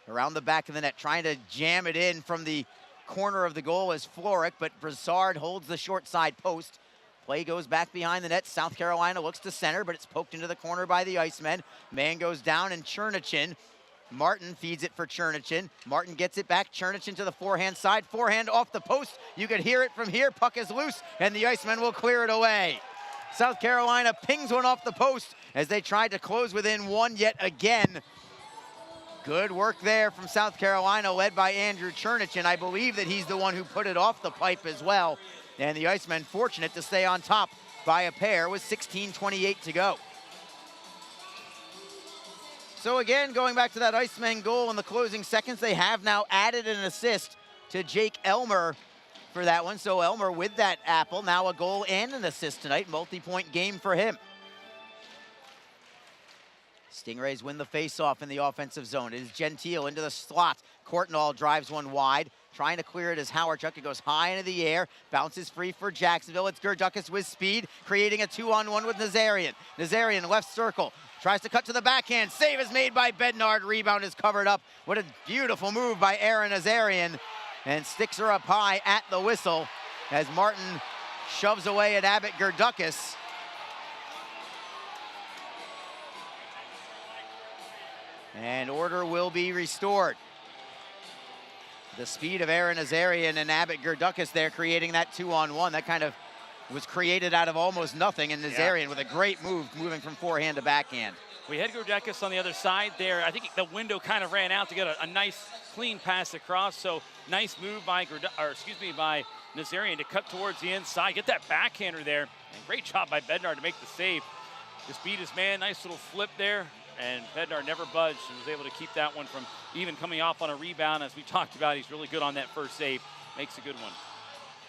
around the back of the net, trying to jam it in from the corner of the goal is Floric, but Brassard holds the short side post. Play goes back behind the net. South Carolina looks to center, but it's poked into the corner by the Icemen. Man goes down, and Chernichin. Martin feeds it for Chernichin. Martin gets it back. Chernichin to the forehand side. Forehand off the post. You can hear it from here. Puck is loose, and the Icemen will clear it away. South Carolina pings one off the post as they tried to close within one yet again. Good work there from South Carolina, led by Andrew Chernichin. I believe that he's the one who put it off the pipe as well. And the Icemen fortunate to stay on top by a pair with 16:28 to go. So again, going back to that Icemen goal in the closing seconds, they have now added an assist to Jake Elmer for that one. So Elmer with that apple, now a goal and an assist tonight. Multi-point game for him. Stingrays win the face-off in the offensive zone. It is Gentile into the slot. Courtnall drives one wide. trying to clear it as Howardchuk. It goes high into the air, bounces free for Jacksonville. It's Gerdukis with speed, creating a 2-on-1 with Nazarian. Nazarian left circle, tries to cut to the backhand. Save is made by Bednard. Rebound is covered up. What a beautiful move by Aaron Nazarian, and sticks her up high at the whistle as Martin shoves away at Abbott Gerdukis. And order will be restored. The speed of Aaron Nazarian and Abbott Gerdukis there creating that 2-on-1. That kind of was created out of almost nothing, and Nazarian with a great move, moving from forehand to backhand. We had Gerdukis on the other side there. I think the window kind of ran out to get a nice clean pass across. So nice move by by Nazarian to cut towards the inside, get that backhander there, and great job by Bednard to make the save. Just beat his man, nice little flip there, and Bednard never budged and was able to keep that one from even coming off on a rebound. As we talked about, he's really good on that first save, makes a good one.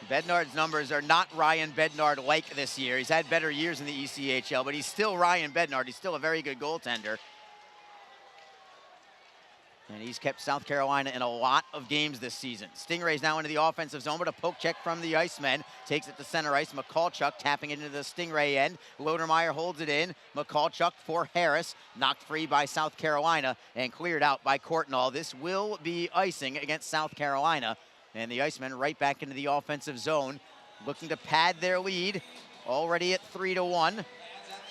Bednard's numbers are not Ryan Bednard-like this year. He's had better years in the ECHL, but he's still Ryan Bednard. He's still a very good goaltender. And he's kept South Carolina in a lot of games this season. Stingrays now into the offensive zone, but a poke check from the Icemen. Takes it to center ice. McCallchuk tapping it into the Stingray end. Lodermeyer holds it in. McCallchuk for Harris. Knocked free by South Carolina and cleared out by Courtnall. This will be icing against South Carolina. And the Icemen right back into the offensive zone, looking to pad their lead, already at 3-1.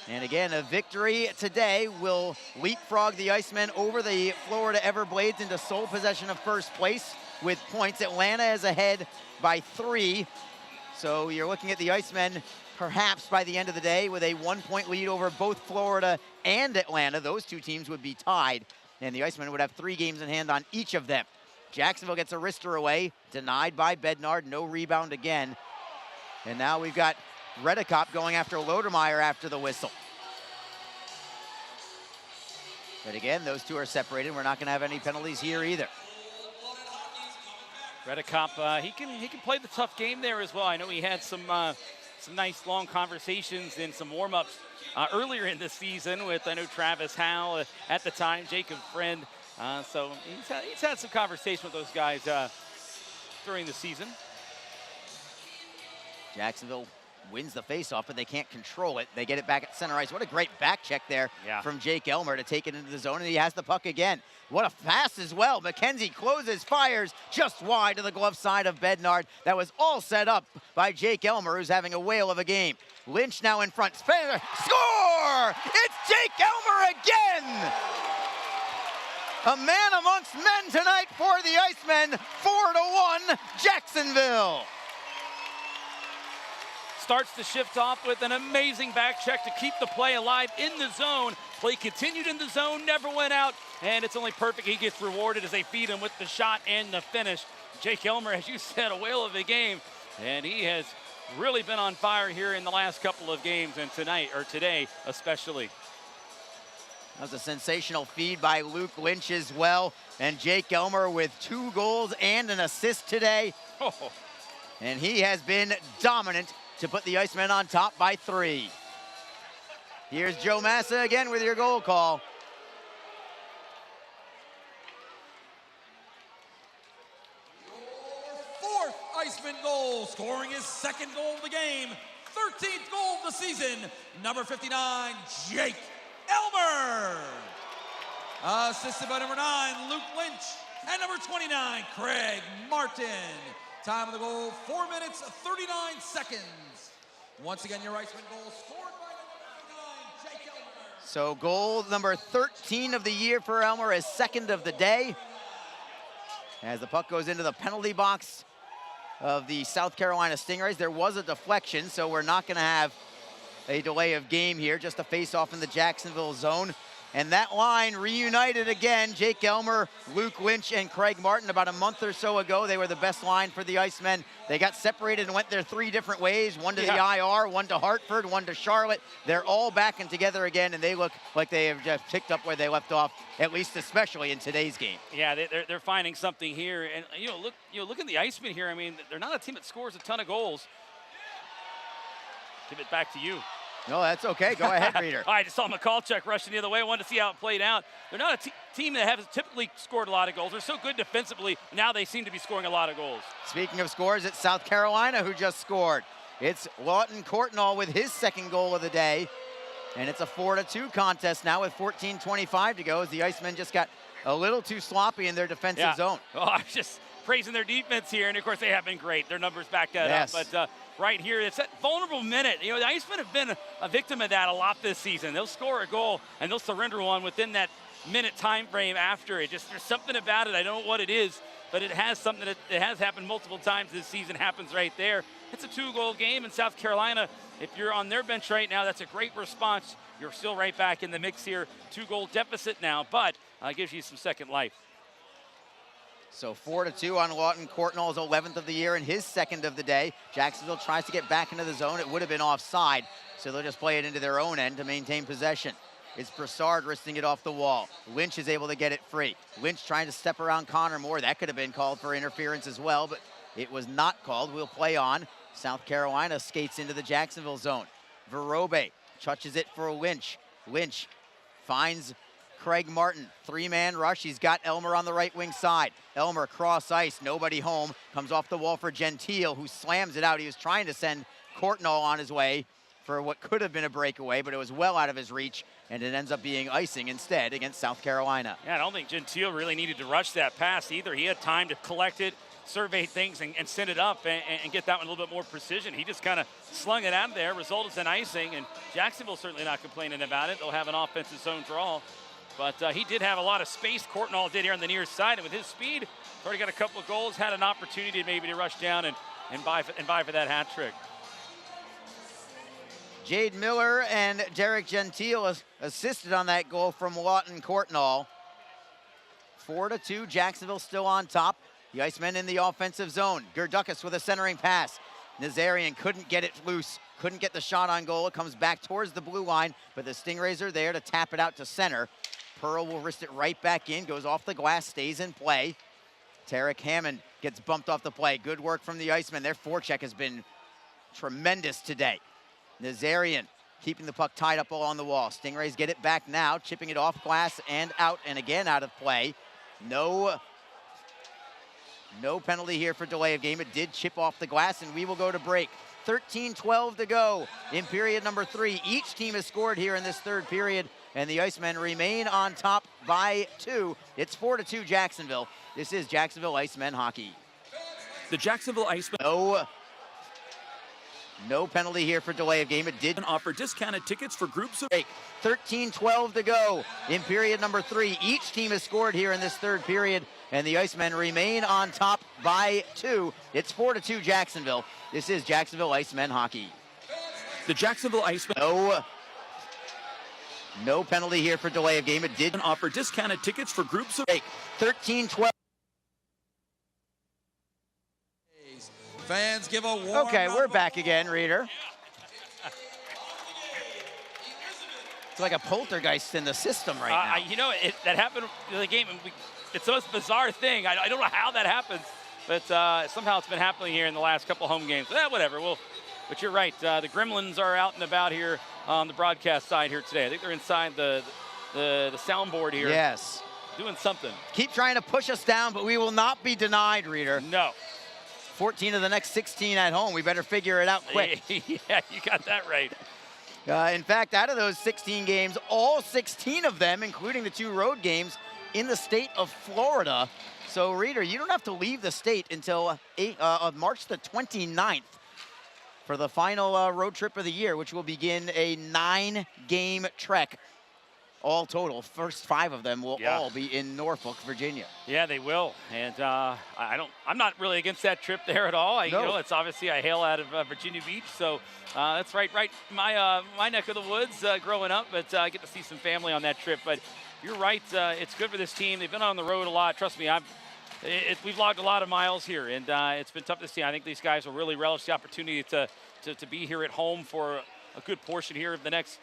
And again, a victory today will leapfrog the Icemen over the Florida Everblades into sole possession of first place with points. Atlanta is ahead by 3. So you're looking at the Icemen perhaps by the end of the day with a 1-point lead over both Florida and Atlanta. Those two teams would be tied, and the Icemen would have 3 games in hand on each of them. Jacksonville gets a wrister away, denied by Bednard, no rebound again. And now we've got Redekop going after Lodermeyer after the whistle. But again, those two are separated. We're not going to have any penalties here either. Redekop, he can play the tough game there as well. I know he had some nice long conversations and some warm-ups earlier in the season with, I know, Travis Howe at the time, Jacob Friend. So he's had some conversation with those guys during the season. Jacksonville wins the faceoff, but they can't control it. They get it back at center ice. What a great back check there from Jake Elmer to take it into the zone, and he has the puck again. What a pass as well. McKenzie closes, fires just wide to the glove side of Bednard. That was all set up by Jake Elmer, who's having a whale of a game. Lynch now in front. Score! It's Jake Elmer again! A man amongst men tonight for the Icemen. 4-1, Jacksonville. Starts to shift off with an amazing back check to keep the play alive in the zone. Play continued in the zone, never went out, and it's only perfect. He gets rewarded as they feed him with the shot and the finish. Jake Elmer, as you said, a whale of a game, and he has really been on fire here in the last couple of games, and today especially. That was a sensational feed by Luke Lynch as well, and Jake Elmer with 2 goals and an assist today. And he has been dominant to put the Icemen on top by 3. Here's Joe Massa again with your goal call. Your 4th Iceman goal, scoring his 2nd goal of the game, 13th goal of the season, number 59, Jake Elmer. Assisted by number 9, Luke Lynch, and number 29, Craig Martin. Time of the goal, 4 minutes, 39 seconds. Once again, your Iceman goal scored by number 99, Jake Elmer. So goal number 13 of the year for Elmer, his 2nd of the day. As the puck goes into the penalty box of the South Carolina Stingrays. There was a deflection, so we're not going to have a delay of game here, just a face-off in the Jacksonville zone. And that line reunited again. Jake Elmer, Luke Lynch, and Craig Martin. About a month or so ago, they were the best line for the Icemen. They got separated and went their 3 different ways. One to the IR, one to Hartford, one to Charlotte. They're all back and together again, and they look like they have just picked up where they left off, at least especially in today's game. Yeah, they're finding something here. And look at the Icemen here. I mean, they're not a team that scores a ton of goals. Give it back to you. No, that's okay. Go ahead, Reader. I just saw Mikalchuk rushing the other way. I wanted to see how it played out. They're not a team that has typically scored a lot of goals. They're so good defensively. Now they seem to be scoring a lot of goals. Speaking of scores, it's South Carolina who just scored. It's Lawton Courtnall with his second goal of the day. And it's a 4-2 contest now with 14:25 to go as the Icemen just got a little too sloppy in their defensive zone. Oh, I was just praising their defense here, and of course they have been great. Their numbers back that up. But right here, it's that vulnerable minute. You know, the Icemen have been a victim of that a lot this season. They'll score a goal and they'll surrender one within that minute time frame after it. Just there's something about it. I don't know what it is, but it has something that it has happened multiple times this season. Happens right there. It's a 2-goal game in South Carolina. If you're on their bench right now, that's a great response. You're still right back in the mix here. 2-goal deficit now, but gives you some second life. So 4-2 on Lawton Courtnall's 11th of the year and his second of the day. Jacksonville tries to get back into the zone. It would have been offside, so they'll just play it into their own end to maintain possession. It's Broussard wristing it off the wall. Lynch is able to get it free. Lynch trying to step around Connor Moore. That could have been called for interference as well, but it was not called. We'll play on. South Carolina skates into the Jacksonville zone. Verobe touches it for Lynch. Lynch finds Craig Martin. 3-man rush. He's got Elmer on the right wing side. Elmer cross ice. Nobody home. Comes off the wall for Gentile, who slams it out. He was trying to send Courtnall on his way for what could have been a breakaway, but it was well out of his reach, and it ends up being icing instead against South Carolina. Yeah, I don't think Gentile really needed to rush that pass either. He had time to collect it, survey things, and send it up and get that one a little bit more precision. He just kind of slung it out there, resulted in icing, and Jacksonville's certainly not complaining about it. They'll have an offensive zone draw. But he did have a lot of space. Courtnall did here on the near side, and with his speed, already got a couple of goals, had an opportunity maybe to rush down and vie for that hat trick. Jade Miller and Derek Gentile assisted on that goal from Lawton Courtnall. 4-2, Jacksonville still on top. The Icemen in the offensive zone. Gerdukas with a centering pass. Nazarian couldn't get it loose, couldn't get the shot on goal. It comes back towards the blue line, but the Stingrays are there to tap it out to center. Pearl will wrist it right back in, goes off the glass, stays in play. Tarek Hammond gets bumped off the play. Good work from the Icemen. Their forecheck has been tremendous today. Nazarian keeping the puck tied up along the wall. Stingrays get it back now, chipping it off glass and out, and again out of play. No penalty here for delay of game. It did chip off the glass, and we will go to break. 13-12 to go in period number 3. Each team has scored here in this third period, and the Icemen remain on top by 2. It's 4-2 Jacksonville. This is Jacksonville Icemen hockey. The Jacksonville Icemen. No penalty here for delay of game. It did offer discounted tickets for groups of 13-12 to go in period number 3. Each team has scored here in this third period, and the Icemen remain on top by 2. It's 4-2 Jacksonville. This is Jacksonville Icemen hockey. The Jacksonville Icemen. No penalty here for delay of game. It did offer discounted tickets for groups of 13-12. Fans give a warm Okay, we're back again, Reader. It's like a poltergeist in the system right now. You know, that happened in the game. It's the most bizarre thing. I don't know how that happens, but somehow it's been happening here in the last couple home games. Whatever. But you're right. The Gremlins are out and about here on the broadcast side here today. I think they're inside the soundboard here. Yes. Doing something. Keep trying to push us down, but we will not be denied, Reader. No. 14 of the next 16 at home. We better figure it out quick. Yeah, you got that right. In fact, out of those 16 games, all 16 of them, including the 2 road games, in the state of Florida. So, Reader, you don't have to leave the state until March the 29th for the final road trip of the year, which will begin a 9-game trek. All total, first 5 of them will all be in Norfolk, Virginia. Yeah, they will, and I'm not really against that trip there at all. You know, it's obviously I hail out of Virginia Beach, so that's right my neck of the woods growing up. But I get to see some family on that trip. But you're right, it's good for this team. They've been on the road a lot. Trust me, we've logged a lot of miles here, and it's been tough to see. I think these guys will really relish the opportunity to be here at home for a good portion here of the next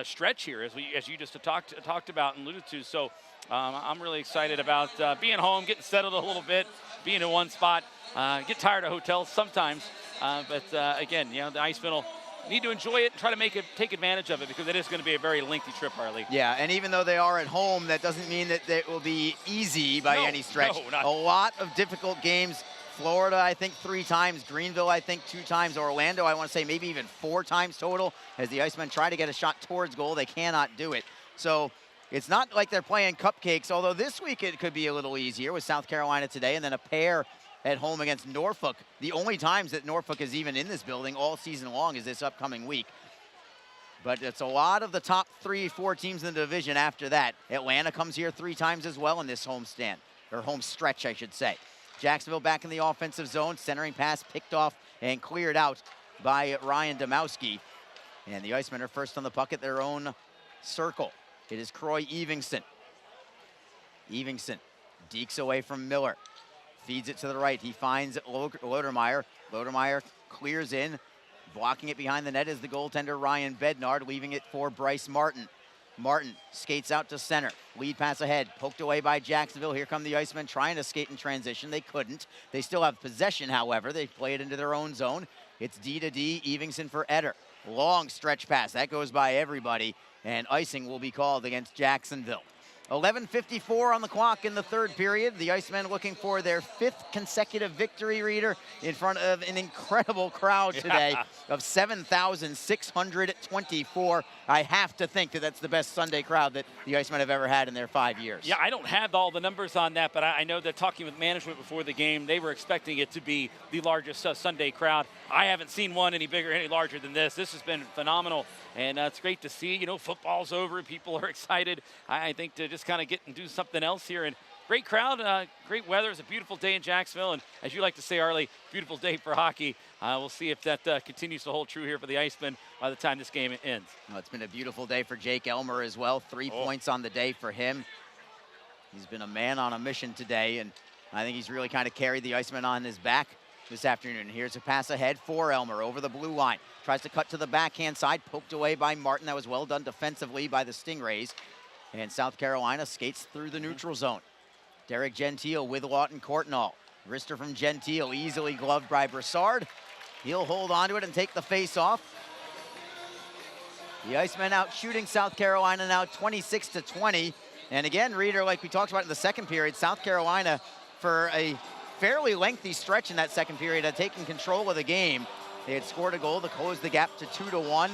stretch here, as you just talked about and alluded to. So I'm really excited about being home, getting settled a little bit, being in one spot. Get tired of hotels sometimes, but again, the Icemen will need to enjoy it and try to take advantage of it, because it is going to be a very lengthy trip, Harley. Yeah, and even though they are at home, that doesn't mean that it will be easy by any stretch. No, not. A lot of difficult games. Florida, I think 3 times. Greenville, I think 2 times. Orlando, I want to say maybe even 4 times total. As the Icemen try to get a shot towards goal, they cannot do it. So it's not like they're playing cupcakes, although this week it could be a little easier with South Carolina today, and then a pair at home against Norfolk. The only times that Norfolk is even in this building all season long is this upcoming week. But it's a lot of the top 3-4 teams in the division after that. Atlanta comes here 3 times as well in this home stretch, I should say. Jacksonville back in the offensive zone. Centering pass picked off and cleared out by Ryan Domowski. And the Icemen are first on the puck at their own circle. It is Croy Evingson. Evingson dekes away from Miller. Feeds it to the right. He finds Lodermeyer. Lodermeyer clears in. Blocking it behind the net is the goaltender Ryan Bednard, leaving it for Bryce Martin. Martin skates out to center. Lead pass ahead. Poked away by Jacksonville. Here come the Icemen trying to skate in transition. They couldn't. They still have possession, however. They play it into their own zone. It's D to D. Evingson for Eder. Long stretch pass. That goes by everybody. And icing will be called against Jacksonville. 11:54 on the clock in the third period. The Icemen looking for their 5th consecutive victory, Reader, in front of an incredible crowd today of 7,624. I have to think that that's the best Sunday crowd that the Icemen have ever had in their 5 years. Yeah, I don't have all the numbers on that, but I know that talking with management before the game, they were expecting it to be the largest Sunday crowd. I haven't seen one any bigger, any larger than this. This has been phenomenal, and it's great to see. You know, football's over, people are excited. I think to just kind of get and do something else here. And great crowd, great weather. It's a beautiful day in Jacksonville, and as you like to say, Arlie, beautiful day for hockey. We'll see if that continues to hold true here for the Icemen by the time this game ends. Well, it's been a beautiful day for Jake Elmer as well. 3 points on the day for him. He's been a man on a mission today, and I think he's really kind of carried the Icemen on his back this afternoon. Here's a pass ahead for Elmer over the blue line. Tries to cut to the backhand side, poked away by Martin. That was well done defensively by the Stingrays. And South Carolina skates through the neutral zone. Derek Gentile with Lawton Courtnall. Wrister from Gentile, easily gloved by Brassard. He'll hold on to it and take the face off. The Icemen out shooting South Carolina now 26-20. And again, Reader, like we talked about in the second period, South Carolina, for a fairly lengthy stretch in that second period, had taken control of the game. They had scored a goal to close the gap to 2-1.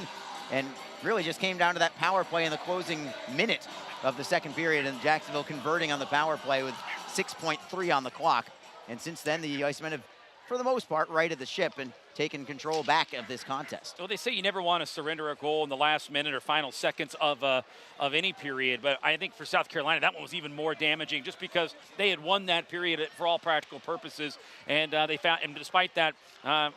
And really just came down to that power play in the closing minute of the second period, and Jacksonville converting on the power play with 6.3 on the clock. And since then, the Icemen have, for the most part, righted the ship and taken control back of this contest. Well, they say you never want to surrender a goal in the last minute or final seconds of any period, but I think for South Carolina, that one was even more damaging just because they had won that period for all practical purposes, and despite that,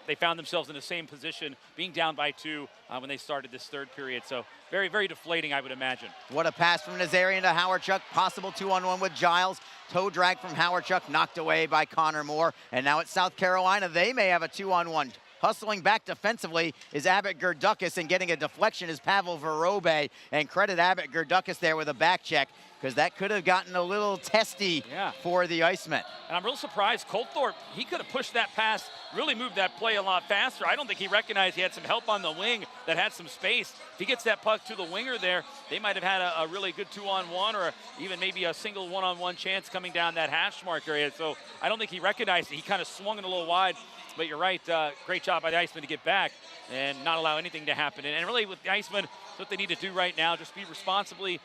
they found themselves in the same position, being down by 2 when they started this third period. So very, very deflating, I would imagine. What a pass from Nazarian to Howardchuk. Possible 2-on-1 with Giles. Toe drag from Howardchuk, knocked away by Connor Moore. And now at South Carolina, they may have a 2-on-1. Hustling back defensively is Abbott Gerdukis, and getting a deflection is Pavel Verobe. And credit Abbott Gerdukis there with a back check, because that could have gotten a little testy for the Icemen. And I'm real surprised. Colthorpe, he could have pushed that pass, really moved that play a lot faster. I don't think he recognized he had some help on the wing that had some space. If he gets that puck to the winger there, they might have had a really good 2-on-1 or even maybe a single 1-on-1 chance coming down that hash mark area. So I don't think he recognized it. He kind of swung it a little wide. But you're right, great job by the Icemen to get back and not allow anything to happen. And really with the Icemen, what they need to do right now, just be responsible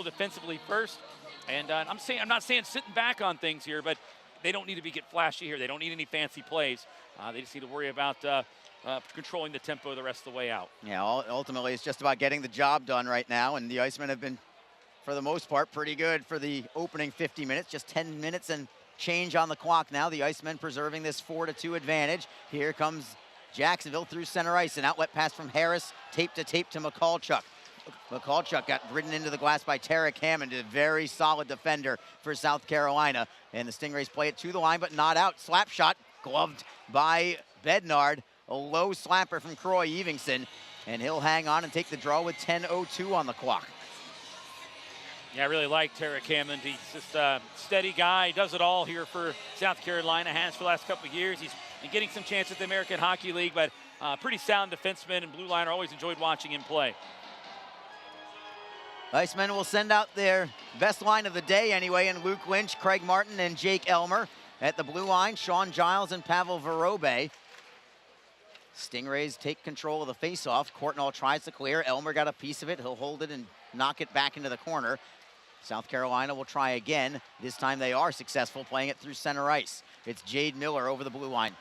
defensively first. And I'm not saying sitting back on things here, but they don't need to get flashy here. They don't need any fancy plays. They just need to worry about controlling the tempo the rest of the way out. Yeah, ultimately it's just about getting the job done right now. And the Icemen have been, for the most part, pretty good for the opening 50 minutes, just 10 minutes and change on the clock now. The Icemen preserving this 4-2 advantage. Here comes Jacksonville through center ice. An outlet pass from Harris, tape to McCallchuk. McCallchuk got ridden into the glass by Tarek Hammond, a very solid defender for South Carolina. And the Stingrays play it to the line, but not out. Slap shot, gloved by Bednard. A low slapper from Croy Evingson. And he'll hang on and take the draw with 10:02 on the clock. Yeah, I really like Tarek Hammond. He's just a steady guy. He does it all here for South Carolina. Has for the last couple of years. He's and getting some chances at the American Hockey League, but pretty sound defenseman and blue liner. Always enjoyed watching him play. Icemen will send out their best line of the day anyway, and Luke Lynch, Craig Martin, and Jake Elmer. At the blue line, Sean Giles and Pavel Vorobey. Stingrays take control of the faceoff. Courtnall tries to clear. Elmer got a piece of it. He'll hold it and knock it back into the corner. South Carolina will try again. This time they are successful, playing it through center ice. It's Jade Miller over the blue line.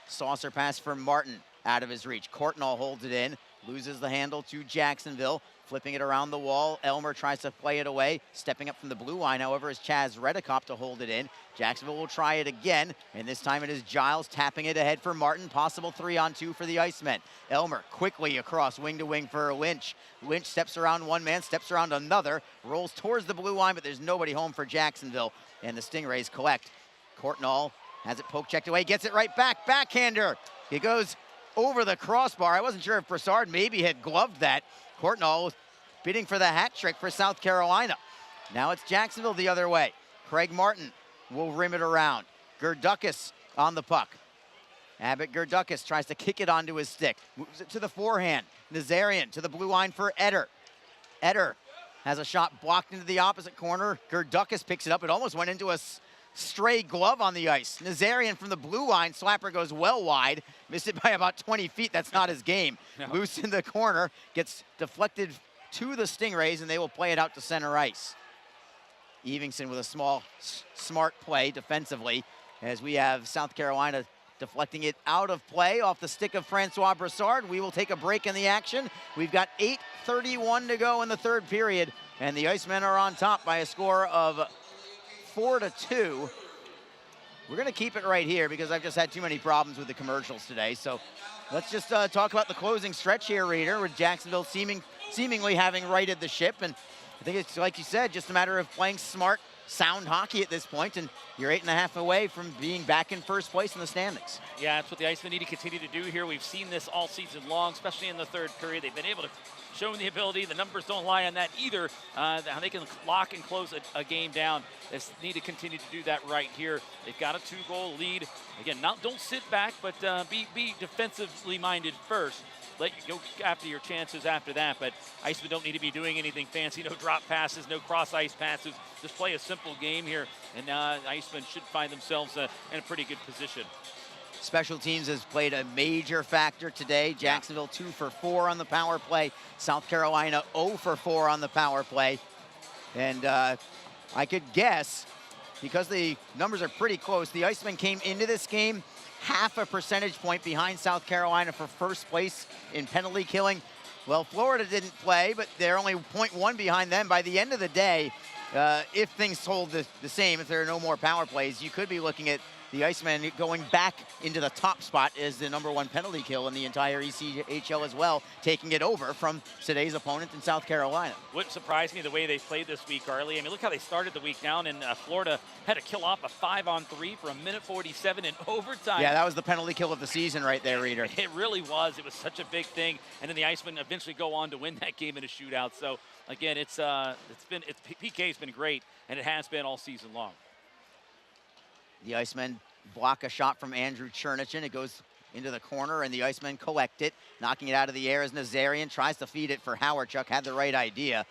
Saucer pass for Martin, out of his reach. Courtnall holds it in, loses the handle to Jacksonville. Flipping it around the wall. Elmer tries to play it away. Stepping up from the blue line, however, is Chaz Redekop to hold it in. Jacksonville will try it again, and this time it is Giles tapping it ahead for Martin. Possible 3-on-2 for the Icemen. Elmer quickly across wing to wing for Lynch. Lynch steps around one man, steps around another, rolls towards the blue line, but there's nobody home for Jacksonville, and the Stingrays collect. Courtnall has it poke checked away, gets it right back. Backhander. It goes over the crossbar. I wasn't sure if Brassard maybe had gloved that. Courtnall bidding for the hat trick for South Carolina. Now it's Jacksonville the other way. Craig Martin will rim it around. Gerdukas on the puck. Abbott Gerdukas tries to kick it onto his stick. Moves it to the forehand. Nazarian to the blue line for Eder. Eder has a shot blocked into the opposite corner. Gerdukas picks it up. It almost went into a stray glove on the ice. Nazarian from the blue line. Slapper goes well wide. Missed it by about 20 feet. That's not his game. No. Loose in the corner. Gets deflected to the Stingrays, and they will play it out to center ice. Evenson with a smart play defensively, as we have South Carolina deflecting it out of play off the stick of Francois Brassard. We will take a break in the action. We've got 8:31 to go in the third period, and the Icemen are on top by a score of 4-2. We're going to keep it right here because I've just had too many problems with the commercials today. So let's just talk about the closing stretch here, Reader, with Jacksonville seemingly having righted the ship. And I think it's, like you said, just a matter of playing smart, sound hockey at this point, and you're 8.5 away from being back in first place in the standings. Yeah, that's what the Icemen need to continue to do here. We've seen this all season long, especially in the third period. They've been able to show the ability. The numbers don't lie on that either. How they can lock and close a game down. They need to continue to do that right here. They've got a 2-goal lead. Again, don't sit back, but be defensively minded first. Let you go after your chances after that, but Icemen don't need to be doing anything fancy. No drop passes, no cross ice passes. Just play a simple game here, and Icemen should find themselves in a pretty good position. Special teams has played a major factor today. Jacksonville 2 for 4 on the power play. South Carolina 0 for 4 on the power play. And I could guess, because the numbers are pretty close, the Icemen came into this game half a percentage point behind South Carolina for first place in penalty killing. Well, Florida didn't play, but they're only 0.1 behind them. By the end of the day, if things hold the same, if there are no more power plays, you could be looking at the Icemen going back into the top spot as the #1 penalty kill in the entire ECHL as well, taking it over from today's opponent in South Carolina. Wouldn't surprise me the way they played this week, Arlie. I mean, look how they started the week down, and Florida had to kill off a 5-on-3 for 1:47 in overtime. Yeah, that was the penalty kill of the season right there, Reader. It really was. It was such a big thing, and then the Icemen eventually go on to win that game in a shootout. So again, PK's been great, and it has been all season long. The Icemen block a shot from Andrew Chernichin. It goes into the corner, and the Icemen collect it. Knocking it out of the air as Nazarian tries to feed it for Howardchuk. Had the right idea.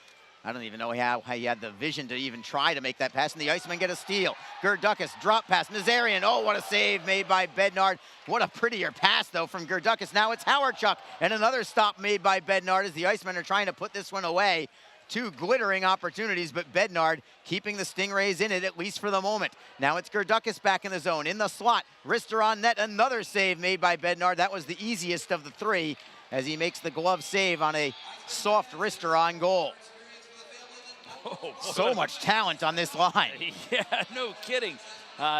I don't even know how he had the vision to even try to make that pass, and the Icemen get a steal. Gerdukas, drop pass. Nazarian, oh, what a save made by Bednard. What a prettier pass, though, from Gerdukas. Now it's Howardchuk, and another stop made by Bednard as the Icemen are trying to put this one away. 2 glittering opportunities, but Bednard keeping the Stingrays in it, at least for the moment. Now it's Gerdukas back in the zone, in the slot. Wrister on net, another save made by Bednard. That was the easiest of the 3 as he makes the glove save on a soft wrister on goal. Oh, so much talent on this line. Yeah, no kidding.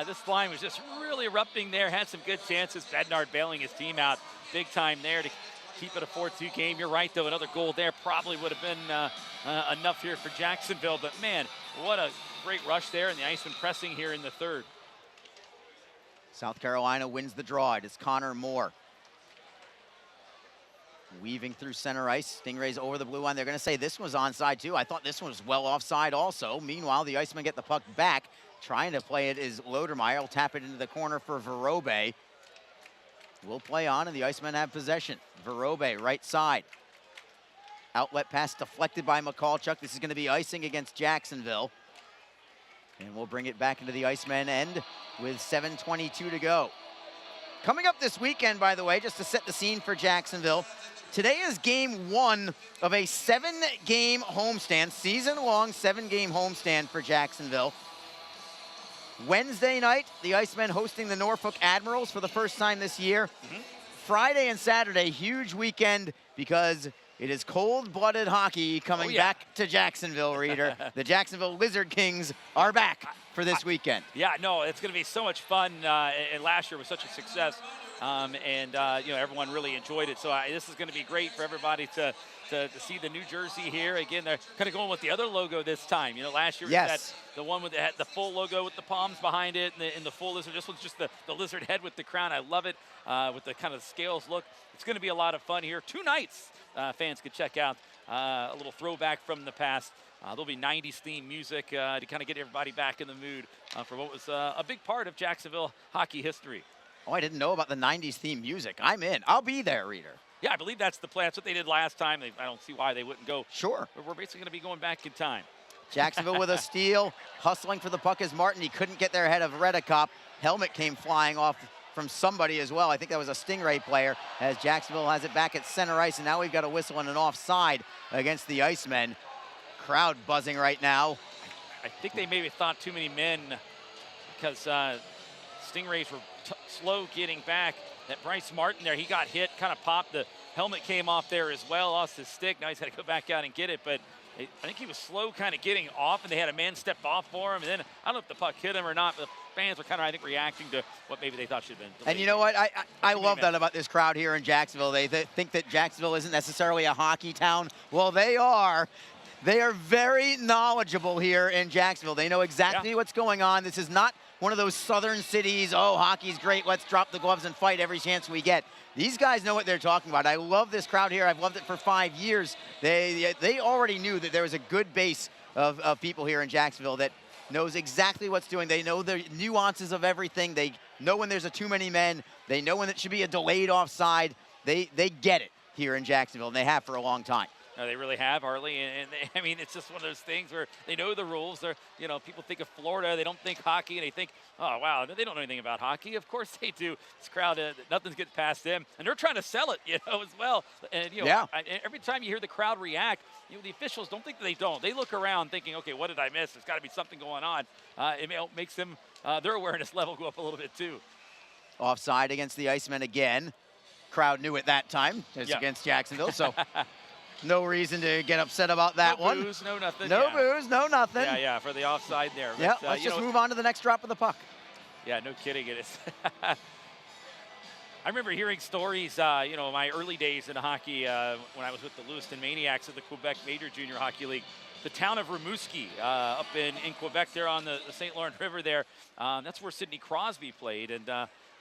This line was just really erupting there, had some good chances. Bednard bailing his team out big time there to keep it a 4-2 game. You're right, though. Another goal there probably would have been enough here for Jacksonville. But, man, what a great rush there, and the Icemen pressing here in the third. South Carolina wins the draw. It is Connor Moore. Weaving through center ice. Stingrays over the blue line. They're going to say this was onside, too. I thought this one was well offside also. Meanwhile, the Icemen get the puck back. Trying to play it is Lodermeyer. Will tap it into the corner for Vorobey. will play on, and the Icemen have possession. Verobe, right side. Outlet pass deflected by Mikulchuk. This is going to be icing against Jacksonville. And we'll bring it back into the Icemen end with 7:22 to go. Coming up this weekend, by the way, just to set the scene for Jacksonville, today is game 1 of a 7-game homestand, season-long 7-game homestand for Jacksonville. Wednesday night, the Icemen hosting the Norfolk Admirals for the first time this year. Friday and Saturday, huge weekend because it is cold-blooded hockey coming back to Jacksonville, Reader. The Jacksonville Lizard Kings are back for this weekend. Yeah, no, it's going to be so much fun. And last year was such a success, everyone really enjoyed it. So this is going to be great for everybody to see the new jersey here. Again, they're kind of going with the other logo this time. Last year we had the one with the full logo with the palms behind it and the full lizard. This one's just the lizard head with the crown. I love it with the kind of scales look. It's going to be a lot of fun here. 2 nights fans could check out a little throwback from the past. There'll be 90s theme music to kind of get everybody back in the mood for what was a big part of Jacksonville hockey history. Oh, I didn't know about the 90s theme music. I'm in. I'll be there, Reader. Yeah, I believe that's the plan. That's what they did last time. I don't see why they wouldn't go. Sure. But we're basically going to be going back in time. Jacksonville with a steal. Hustling for the puck is Martin. He couldn't get there ahead of Redekop. Helmet came flying off from somebody as well. I think that was a Stingray player as Jacksonville has it back at center ice. And now we've got a whistle and an offside against the Icemen. Crowd buzzing right now. I think they maybe thought too many men because Stingrays were slow getting back. That Bryce Martin there, he got hit, kind of popped. The helmet came off there as well, lost his stick. Now he's got to go back out and get it. But I think he was slow kind of getting off, and they had a man step off for him. And then I don't know if the puck hit him or not, but the fans were kind of, I think, reacting to what maybe they thought should have been delayed. And you know what? I love that about this crowd here in Jacksonville. They think that Jacksonville isn't necessarily a hockey town. Well, they are. They are very knowledgeable here in Jacksonville. They know exactly what's going on. This is not one of those southern cities, oh, hockey's great, let's drop the gloves and fight every chance we get. These guys know what they're talking about. I love this crowd here. I've loved it for 5 years. They already knew that there was a good base of people here in Jacksonville that knows exactly what's doing. They know the nuances of everything. They know when there's a too many men. They know when it should be a delayed offside. They get it here in Jacksonville, and they have for a long time. No, they really have, Harley, and I mean, it's just one of those things where they know the rules. They're, people think of Florida, they don't think hockey, and they think, oh, wow, they don't know anything about hockey. Of course they do. This crowd, nothing's getting past them, and they're trying to sell it, as well. And, every time you hear the crowd react, the officials don't think that they don't. They look around thinking, okay, what did I miss? There's got to be something going on. It makes them, their awareness level go up a little bit, too. Offside against the Icemen again. Crowd knew it that time. It's against Jacksonville, so... No reason to get upset about that one. No booze, no nothing. No booze, no nothing. Yeah, for the offside there. Yeah, let's just move on to the next drop of the puck. Yeah, no kidding. It is. I remember hearing stories, my early days in hockey when I was with the Lewiston Maniacs of the Quebec Major Junior Hockey League. The town of Rimouski up in Quebec there on the St. Lawrence River there. That's where Sidney Crosby played. And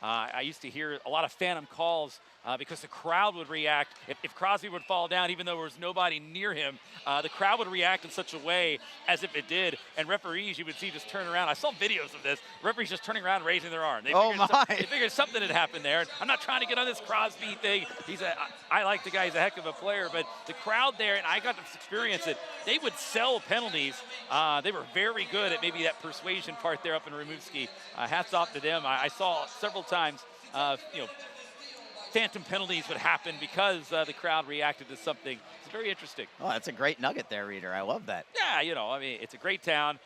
I used to hear a lot of phantom calls because the crowd would react. If Crosby would fall down, even though there was nobody near him, the crowd would react in such a way as if it did. And referees, you would see, just turn around. I saw videos of this. Referees just turning around, raising their arm. They figured something had happened there. I'm not trying to get on this Crosby thing. I like the guy. He's a heck of a player. But the crowd there, and I got to experience it, they would sell penalties. They were very good at maybe that persuasion part there up in Rimouski. Hats off to them. I saw several times, phantom penalties would happen because the crowd reacted to something. It's very interesting. Oh, that's a great nugget there, Reader. I love that. Yeah, it's a great town.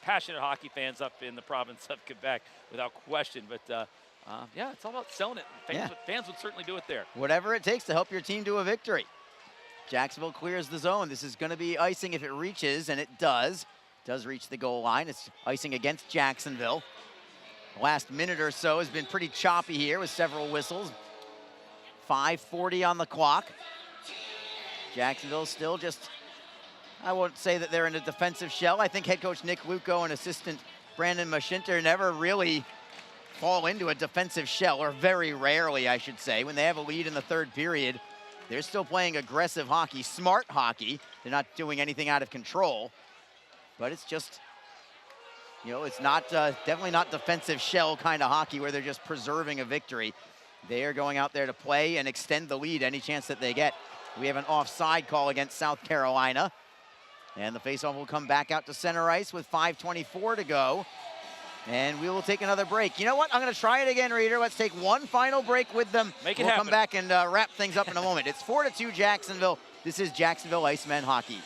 Passionate hockey fans up in the province of Quebec, without question. But, it's all about selling it. Fans would certainly do it there. Whatever it takes to help your team to a victory. Jacksonville clears the zone. This is going to be icing if it reaches, and it does. It does reach the goal line. It's icing against Jacksonville. The last minute or so has been pretty choppy here with several whistles. 5:40 on the clock. Jacksonville still just, I won't say that they're in a defensive shell. I think head coach Nick Luco and assistant Brandon Mashinter never really fall into a defensive shell, or very rarely, I should say. When they have a lead in the third period, they're still playing aggressive hockey, smart hockey. They're not doing anything out of control. But it's just, it's not definitely not defensive shell kind of hockey where they're just preserving a victory. They are going out there to play and extend the lead any chance that they get. We have an offside call against South Carolina. And the faceoff will come back out to center ice with 5:24 to go. And we will take another break. You know what? I'm going to try it again, Reader. Let's take one final break with them. Make it we'll happen. come back and wrap things up in a moment. It's 4-2 Jacksonville. This is Jacksonville Icemen hockey.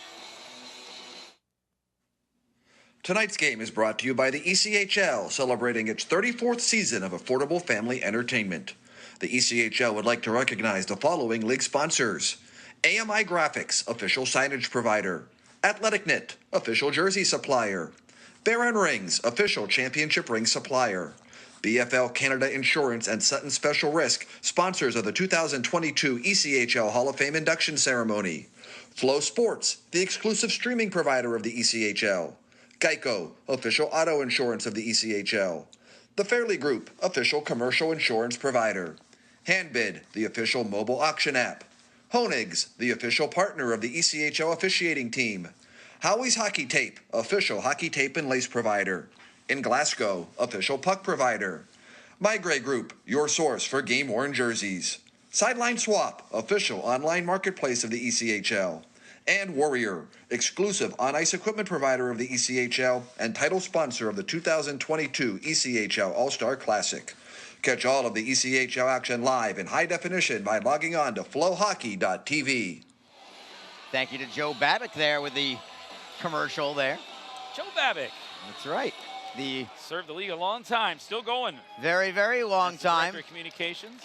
Tonight's game is brought to you by the ECHL, celebrating its 34th season of affordable family entertainment. The ECHL would like to recognize the following league sponsors: AMI Graphics, official signage provider; Athletic Knit, official jersey supplier; Baron Rings, official championship ring supplier; BFL Canada Insurance and Sutton Special Risk, sponsors of the 2022 ECHL Hall of Fame induction ceremony; Flow Sports, the exclusive streaming provider of the ECHL; Geico, official auto insurance of the ECHL; The Fairley Group, official commercial insurance provider; Handbid, the official mobile auction app; Honig's, the official partner of the ECHL officiating team; Howie's Hockey Tape, official hockey tape and lace provider; In Glasgow, official puck provider; My Grey Group, your source for game-worn jerseys; Sideline Swap, official online marketplace of the ECHL; and Warrior, exclusive on-ice equipment provider of the ECHL and title sponsor of the 2022 ECHL All-Star Classic. Catch all of the ECHL action live in high definition by logging on to flowhockey.tv. Thank you to Joe Babick there with the commercial there. Joe Babick. That's right. The served the league a long time, still going. Very, very long time. Director of Communications.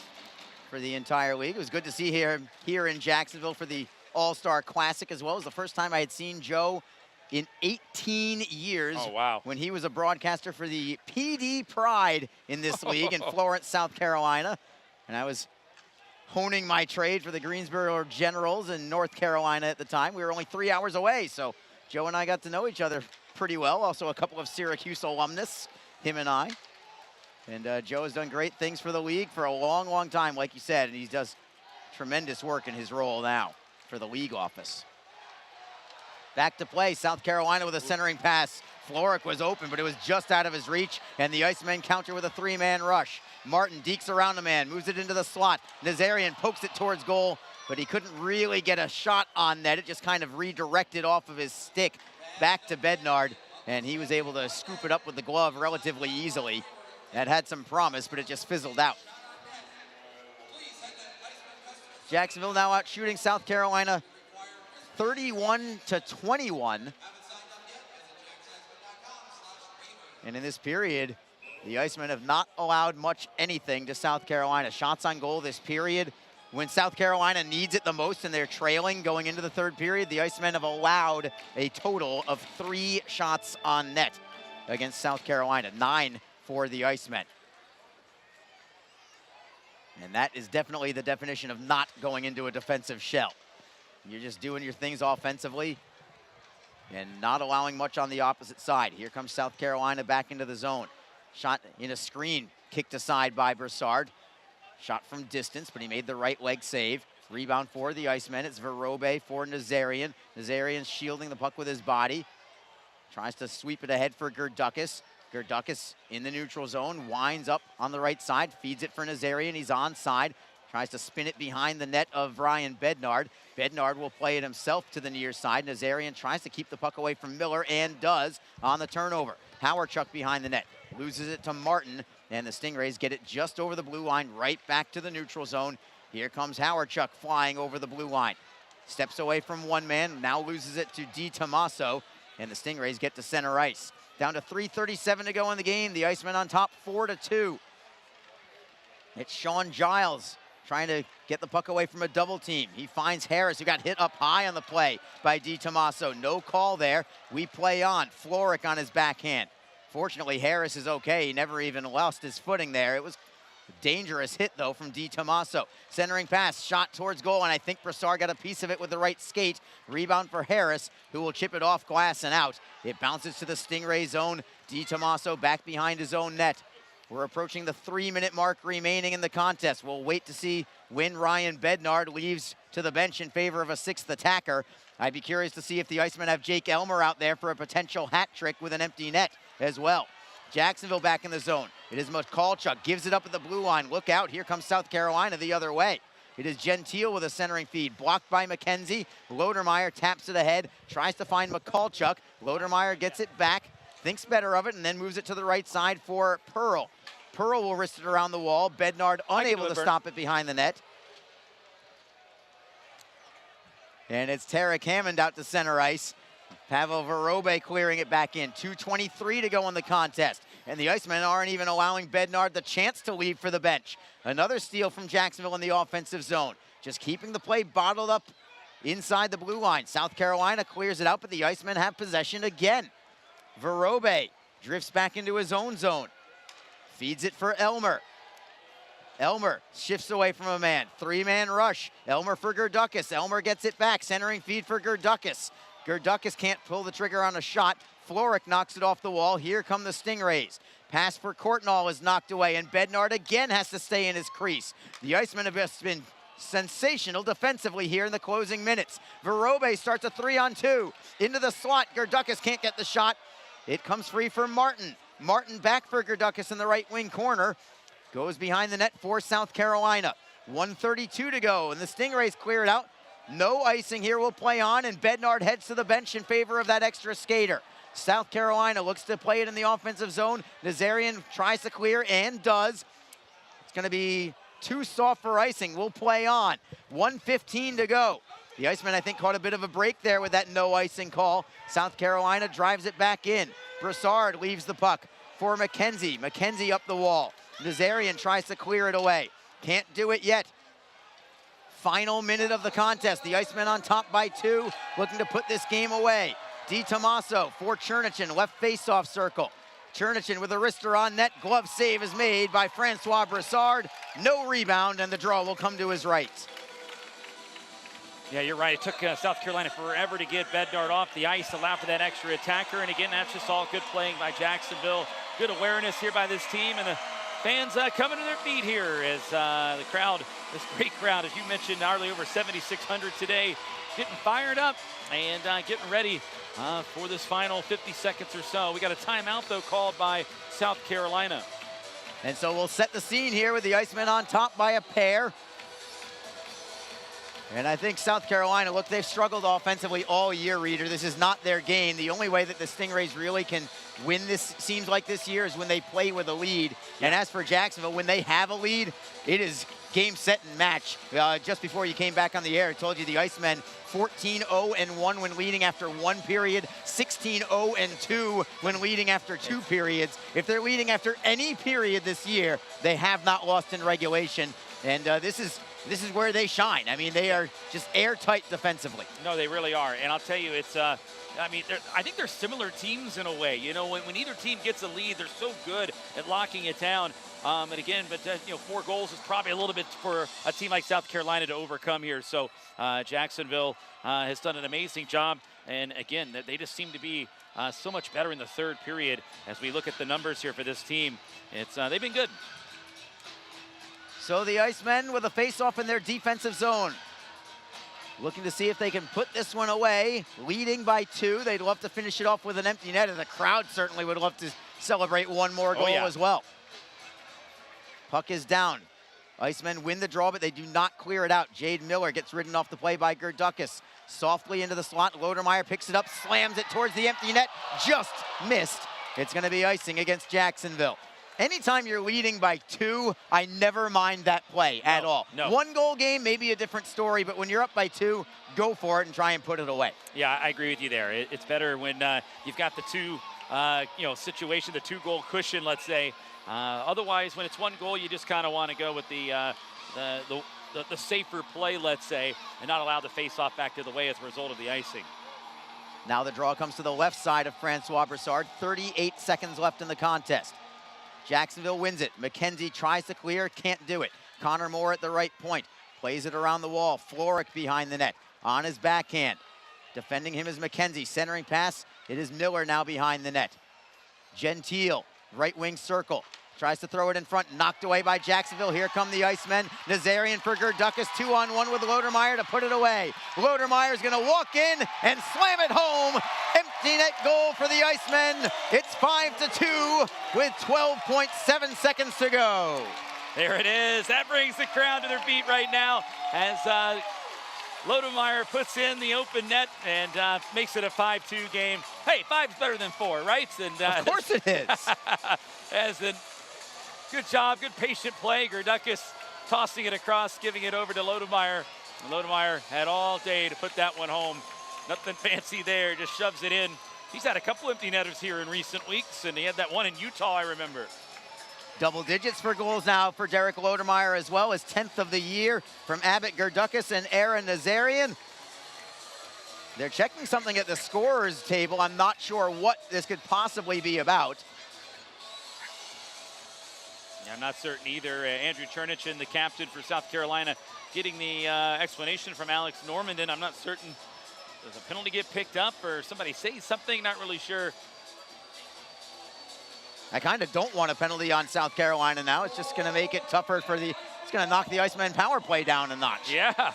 For the entire league. It was good to see him here in Jacksonville for the All-Star Classic as well. It was the first time I had seen Joe in 18 years. Oh, wow. When he was a broadcaster for the PD Pride in this league in Florence, South Carolina. And I was honing my trade for the Greensboro Generals in North Carolina at the time. We were only 3 hours away, so Joe and I got to know each other pretty well. Also a couple of Syracuse alumnus, him and I. And Joe has done great things for the league for a long, long time, like you said, and he does tremendous work in his role now for the league office. Back to play, South Carolina with a centering pass. Floric was open, but it was just out of his reach, and the Icemen counter with a three-man rush. Martin dekes around a man, moves it into the slot. Nazarian pokes it towards goal, but he couldn't really get a shot on net. It just kind of redirected off of his stick back to Bednard, and he was able to scoop it up with the glove relatively easily. That had some promise, but it just fizzled out. Jacksonville now out shooting South Carolina 31-21. And in this period, the Icemen have not allowed much anything to South Carolina. Shots on goal this period. When South Carolina needs it the most and they're trailing going into the third period, the Icemen have allowed a total of 3 shots on net against South Carolina, 9 for the Icemen. And that is definitely the definition of not going into a defensive shell. You're just doing your things offensively and not allowing much on the opposite side. Here comes South Carolina back into the zone. Shot in a screen, kicked aside by Broussard. Shot from distance, but he made the right leg save. Rebound for the Icemen. It's Verobe for Nazarian. Nazarian shielding the puck with his body. Tries to sweep it ahead for Gerdukis. Gerdukis in the neutral zone, winds up on the right side, feeds it for Nazarian. He's onside. Tries to spin it behind the net of Ryan Bednard. Bednard will play it himself to the near side. Nazarian tries to keep the puck away from Miller and does on the turnover. Hawerchuk behind the net. Loses it to Martin, and the Stingrays get it just over the blue line, right back to the neutral zone. Here comes Hawerchuk flying over the blue line. Steps away from one man, now loses it to Di Tommaso, and the Stingrays get to center ice. Down to 3:37 to go in the game. The Icemen on top 4-2. It's Sean Giles trying to get the puck away from a double team. He finds Harris, who got hit up high on the play by Di Tommaso. No call there. We play on. Floric on his backhand. Fortunately, Harris is okay. He never even lost his footing there. It was a dangerous hit, though, from Di Tommaso. Centering pass, shot towards goal, and I think Broussard got a piece of it with the right skate. Rebound for Harris, who will chip it off glass and out. It bounces to the Stingray zone. Di Tommaso back behind his own net. We're approaching the 3-minute mark remaining in the contest. We'll wait to see when Ryan Bednard leaves to the bench in favor of a 6th attacker. I'd be curious to see if the Icemen have Jake Elmer out there for a potential hat trick with an empty net as well. Jacksonville back in the zone. It is Mikulchuk, gives it up at the blue line. Look out, here comes South Carolina the other way. It is Gentile with a centering feed, blocked by McKenzie. Lodermeyer taps it ahead, tries to find Mikulchuk. Lodermeyer gets it back, thinks better of it, and then moves it to the right side for Pearl. Pearl will wrist it around the wall. Bednard unable to stop it behind the net. And it's Tarek Hammond out to center ice. Pavel Vorobey clearing it back in. 2:23 to go in the contest. And the Icemen aren't even allowing Bednard the chance to leave for the bench. Another steal from Jacksonville in the offensive zone. Just keeping the play bottled up inside the blue line. South Carolina clears it out, but the Icemen have possession again. Vorobey drifts back into his own zone. Feeds it for Elmer. Elmer shifts away from a man. Three-man rush. Elmer for Gerdukas. Elmer gets it back. Centering feed for Gerdukas. Gerdukas can't pull the trigger on a shot. Floric knocks it off the wall. Here come the Stingrays. Pass for Courtnall is knocked away, and Bednard again has to stay in his crease. The Icemen have just been sensational defensively here in the closing minutes. Vorobey starts a 3-on-2. Into the slot. Gerdukas can't get the shot. It comes free for Martin. Martin back for Gerdukas in the right wing corner. Goes behind the net for South Carolina. 1:32 to go, and the Stingrays clear it out. No icing here, will play on, and Bednard heads to the bench in favor of that extra skater. South Carolina looks to play it in the offensive zone. Nazarian tries to clear and does. It's going to be too soft for icing. We'll play on. 1:15 to go. The Icemen, I think, caught a bit of a break there with that no icing call. South Carolina drives it back in. Broussard leaves the puck for McKenzie. McKenzie up the wall. Nazarian tries to clear it away. Can't do it yet. Final minute of the contest. The Icemen on top by 2, looking to put this game away. DiTomaso for Chernichin, left face-off circle. Chernichin with a wrister on net. Glove save is made by Francois Broussard. No rebound, and the draw will come to his right. Yeah, you're right. It took South Carolina forever to get Bednard off the ice, allow for that extra attacker. And again, that's just all good playing by Jacksonville. Good awareness here by this team, and the fans coming to their feet here as the crowd, this great crowd, as you mentioned, nearly over 7,600 today, getting fired up and getting ready for this final 50 seconds or so. We got a timeout, though, called by South Carolina. And so we'll set the scene here with the Icemen on top by a pair. And I think South Carolina, look, they've struggled offensively all year, Reader. This is not their game. The only way that the Stingrays really can win this, seems like this year, is when they play with a lead. Yeah. And as for Jacksonville, when they have a lead, it is game, set, and match. Just before you came back on the air, I told you the Icemen 14-0-1 when leading after 1 period, 16-0-2 when leading after 2 periods. If they're leading after any period this year, they have not lost in regulation. And this is where they shine. I mean, they are just airtight defensively. No, they really are. And I'll tell you, it's, I mean, I think they're similar teams in a way. You know, when either team gets a lead, they're so good at locking it down. And again, but, you know, 4 goals is probably a little bit for a team like South Carolina to overcome here. So Jacksonville has done an amazing job. And again, they just seem to be so much better in the 3rd period. As we look at the numbers here for this team, it's they've been good. So the Icemen with a face-off in their defensive zone. Looking to see if they can put this one away. Leading by 2. They'd love to finish it off with an empty net, and the crowd certainly would love to celebrate one more goal as well. Puck is down. Icemen win the draw, but they do not clear it out. Jade Miller gets ridden off the play by Gerdukas. Softly into the slot. Lodermeyer picks it up, slams it towards the empty net. Just missed. It's going to be icing against Jacksonville. Anytime you're leading by 2, I never mind that play at all. No. 1-goal game, maybe a different story, but when you're up by 2, go for it and try and put it away. Yeah, I agree with you there. It's better when you've got the 2, situation, the 2-goal cushion, let's say. Otherwise, when it's 1 goal, you just kind of want to go with the safer play, let's say, and not allow the face-off back to the way as a result of the icing. Now the draw comes to the left side of Francois Broussard. 38 seconds left in the contest. Jacksonville wins it. McKenzie tries to clear, can't do it. Connor Moore at the right point. Plays it around the wall. Floric behind the net. On his backhand. Defending him is McKenzie. Centering pass. It is Miller now behind the net. Gentile, right wing circle. Tries to throw it in front. Knocked away by Jacksonville. Here come the Icemen. Nazarian for Gerdukas. 2-on-1 with Lodermeyer to put it away. Lodermeyer's going to walk in and slam it home. empty net goal for the Icemen. It's 5-2 with 12.7 seconds to go. There it is. That brings the crowd to their feet right now as Lodemeyer puts in the open net and makes it a 5-2 game. Hey, 5's better than 4, right? And, of course it is. Good job, good patient play. Gerdukis tossing it across, giving it over to Lodemeyer. And Lodemeyer had all day to put that one home. Nothing fancy there, just shoves it in. He's had a couple empty netters here in recent weeks, and he had that one in Utah, I remember. Double digits for goals now for Derek Lodemeyer, as well as 10th of the year from Abbott Gerdukis and Aaron Nazarian. They're checking something at the scorer's table. I'm not sure what this could possibly be about. Yeah, I'm not certain either. Andrew Chernichin, the captain for South Carolina, getting the explanation from Alex Normandin. I'm not certain. Does a penalty get picked up or somebody say something? Not really sure. I kind of don't want a penalty on South Carolina now. It's just going to make it tougher for it's going to knock the Icemen power play down a notch. Yeah.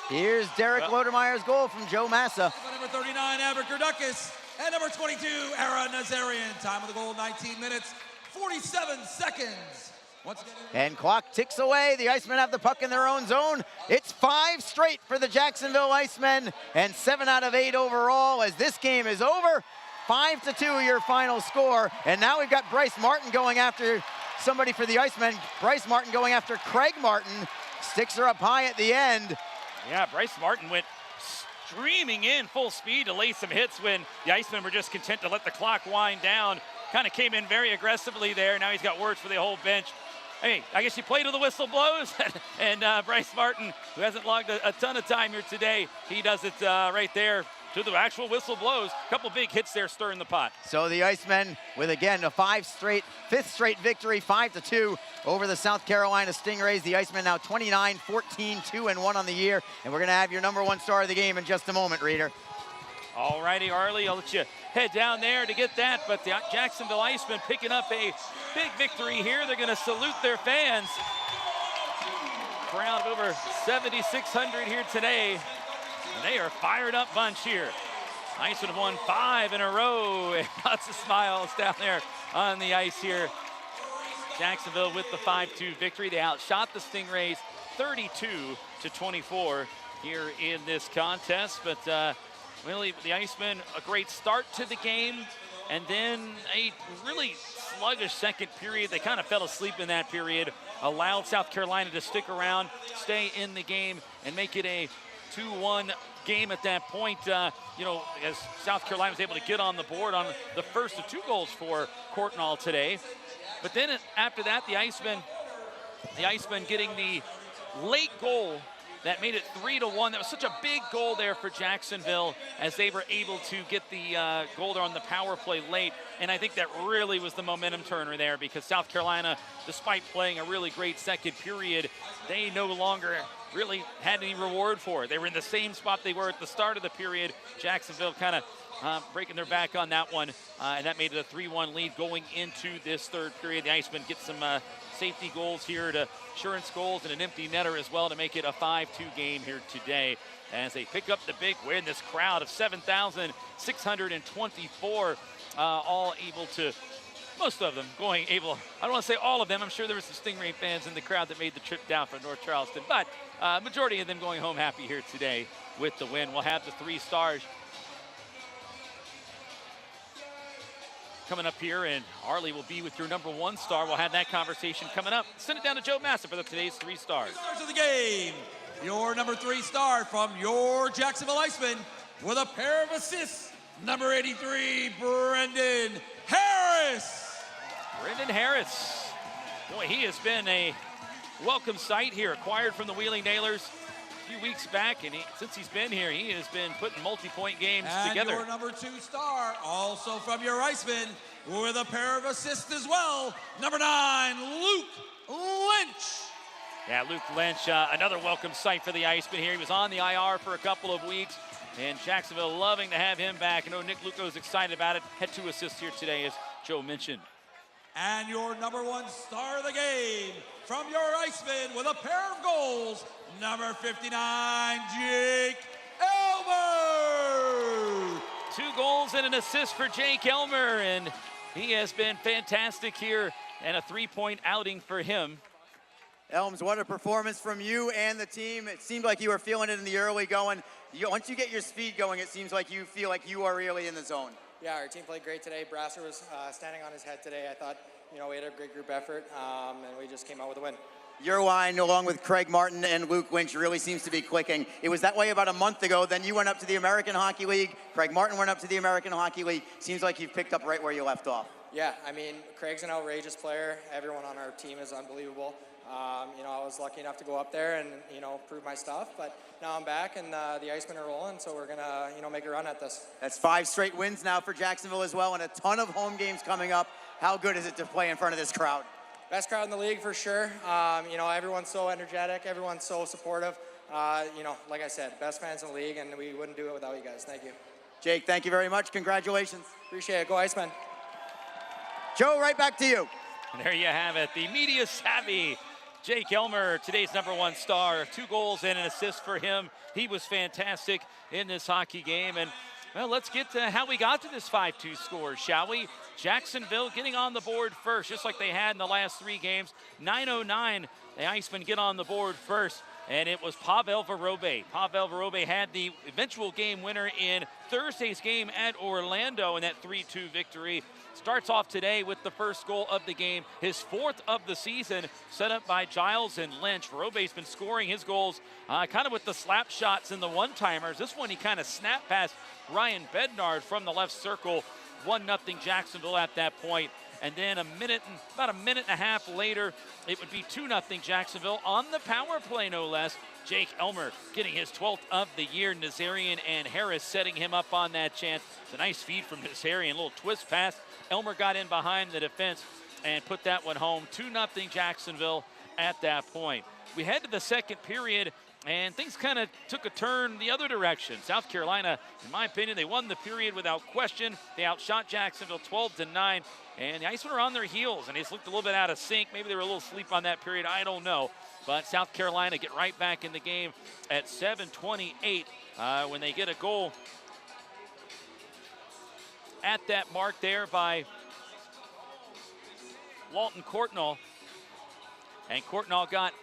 Here's Derek Lodemeyer's goal from Joe Massa. Number 39, Abbott Gerdukis, and number 22, Aaron Nazarian. Time of the goal, 19 minutes, 47 seconds. Once again, and clock ticks away. The Icemen have the puck in their own zone. It's 5 straight for the Jacksonville Icemen, and 7 out of 8 overall as this game is over. 5-2 your final score. And now we've got Bryce Martin going after somebody for the Icemen. Bryce Martin going after Craig Martin. Sticks her up high at the end. Yeah, Bryce Martin went streaming in full speed to lay some hits when the Icemen were just content to let the clock wind down. Kind of came in very aggressively there. Now he's got words for the whole bench. Hey, I guess you play till the whistle blows. And Bryce Martin, who hasn't logged a ton of time here today, he does it right there to the actual whistle blows. A couple big hits there stirring the pot. So the Icemen with, again, a 5th straight victory, 5-2 over the South Carolina Stingrays. The Icemen now 29-14-2-1 on the year. And we're going to have your number 1 star of the game in just a moment, Reader. All righty, Arlie, I'll let you head down there to get that. But the Jacksonville Icemen picking up a big victory here. They're going to salute their fans. Crowd of over 7,600 here today. And they are a fired up bunch here. Icemen have won 5 in a row. Lots of smiles down there on the ice here. Jacksonville with the 5-2 victory. They outshot the Stingrays 32-24 here in this contest. But really, the Icemen, a great start to the game. And then a really sluggish second period. They kind of fell asleep in that period. Allowed South Carolina to stick around, stay in the game, and make it a 2-1 game at that point. You know, as South Carolina was able to get on the board on the first of 2 goals for Courtnall today. But then after that, the Icemen getting the late goal that made it 3-1. That was such a big goal there for Jacksonville as they were able to get the goal there on the power play late. And I think that really was the momentum turner there because South Carolina, despite playing a really great second period, they no longer really had any reward for it. They were in the same spot they were at the start of the period. Jacksonville kind of breaking their back on that one, and that made it a 3-1 lead going into this third period. The Icemen get some safety goals here, to insurance goals, and an empty netter as well to make it a 5-2 game here today as they pick up the big win. This crowd of 7,624 all able to, most of them going able, I don't want to say all of them, I'm sure there were some Stingray fans in the crowd that made the trip down from North Charleston, but majority of them going home happy here today with the win. We'll have the 3 stars coming up here, and Arlie will be with your number 1 star. We'll have that conversation coming up. Send it down to Joe Massa for today's 3 stars. Stars of the game. Your number 3 star from your Jacksonville Icemen with a pair of assists. Number 83, Brendan Harris. Brendan Harris. Boy, he has been a welcome sight here. Acquired from the Wheeling Nailers a few weeks back, and since he's been here, he has been putting multi-point games together. And your number 2 star, also from your Icemen, with a pair of assists as well. Number 9, Luke Lynch. Yeah, Luke Lynch, another welcome sight for the Icemen here. He was on the IR for a couple of weeks, and Jacksonville loving to have him back. I know Nick Luco is excited about it. Had 2 assists here today, as Joe mentioned. And your number 1 star of the game from your Icemen with a pair of goals, number 59, Jake Elmer. 2 goals and an assist for Jake Elmer, and he has been fantastic here, and a 3-point outing for him. Elms, what a performance from you and the team. It seemed like you were feeling it in the early going. Once you get your speed going, it seems like you feel like you are really in the zone. Yeah, our team played great today. Brasser was standing on his head today. I thought, we had a great group effort, and we just came out with a win. Your line, along with Craig Martin and Luke Winch, really seems to be clicking. It was that way about a month ago. Then you went up to the American Hockey League. Craig Martin went up to the American Hockey League. Seems like you've picked up right where you left off. Yeah, Craig's an outrageous player. Everyone on our team is unbelievable. I was lucky enough to go up there and, prove my stuff. But now I'm back, and the Icemen are rolling, so we're going to, make a run at this. That's 5 straight wins now for Jacksonville as well, and a ton of home games coming up. How good is it to play in front of this crowd? Best crowd in the league for sure. Everyone's so energetic. Everyone's so supportive. Like I said, best fans in the league, and we wouldn't do it without you guys. Thank you. Jake, thank you very much. Congratulations. Appreciate it. Go Icemen. Joe, right back to you. And there you have it, the media savvy Jake Elmer, today's #1 star. 2 goals and an assist for him. He was fantastic in this hockey game. And, well, let's get to how we got to this 5-2 score, shall we? Jacksonville getting on the board first, just like they had in the last 3 games. 9:09, the Icemen get on the board first, and it was Pavel Vorobey. Pavel Vorobey had the eventual game winner in Thursday's game at Orlando in that 3-2 victory. Starts off today with the first goal of the game, his 4th of the season, set up by Giles and Lynch. Vorobey's been scoring his goals kind of with the slap shots and the one-timers. This one he kind of snapped past Ryan Bednard from the left circle. 1-0 Jacksonville at that point. And then about a minute and a half later, it would be 2-0 Jacksonville on the power play, no less. Jake Elmer getting his 12th of the year. Nazarian and Harris setting him up on that chance. It's a nice feed from Nazarian, a little twist pass. Elmer got in behind the defense and put that one home. 2-0 Jacksonville at that point. We head to the second period, and things kind of took a turn the other direction. South Carolina, in my opinion, they won the period without question. They outshot Jacksonville 12-9, and the Icemen are on their heels, and they just looked a little bit out of sync. Maybe they were a little asleep on that period, I don't know. But South Carolina get right back in the game at 7:28 when they get a goal at that mark there by Walton Courtnall. And Courtnall got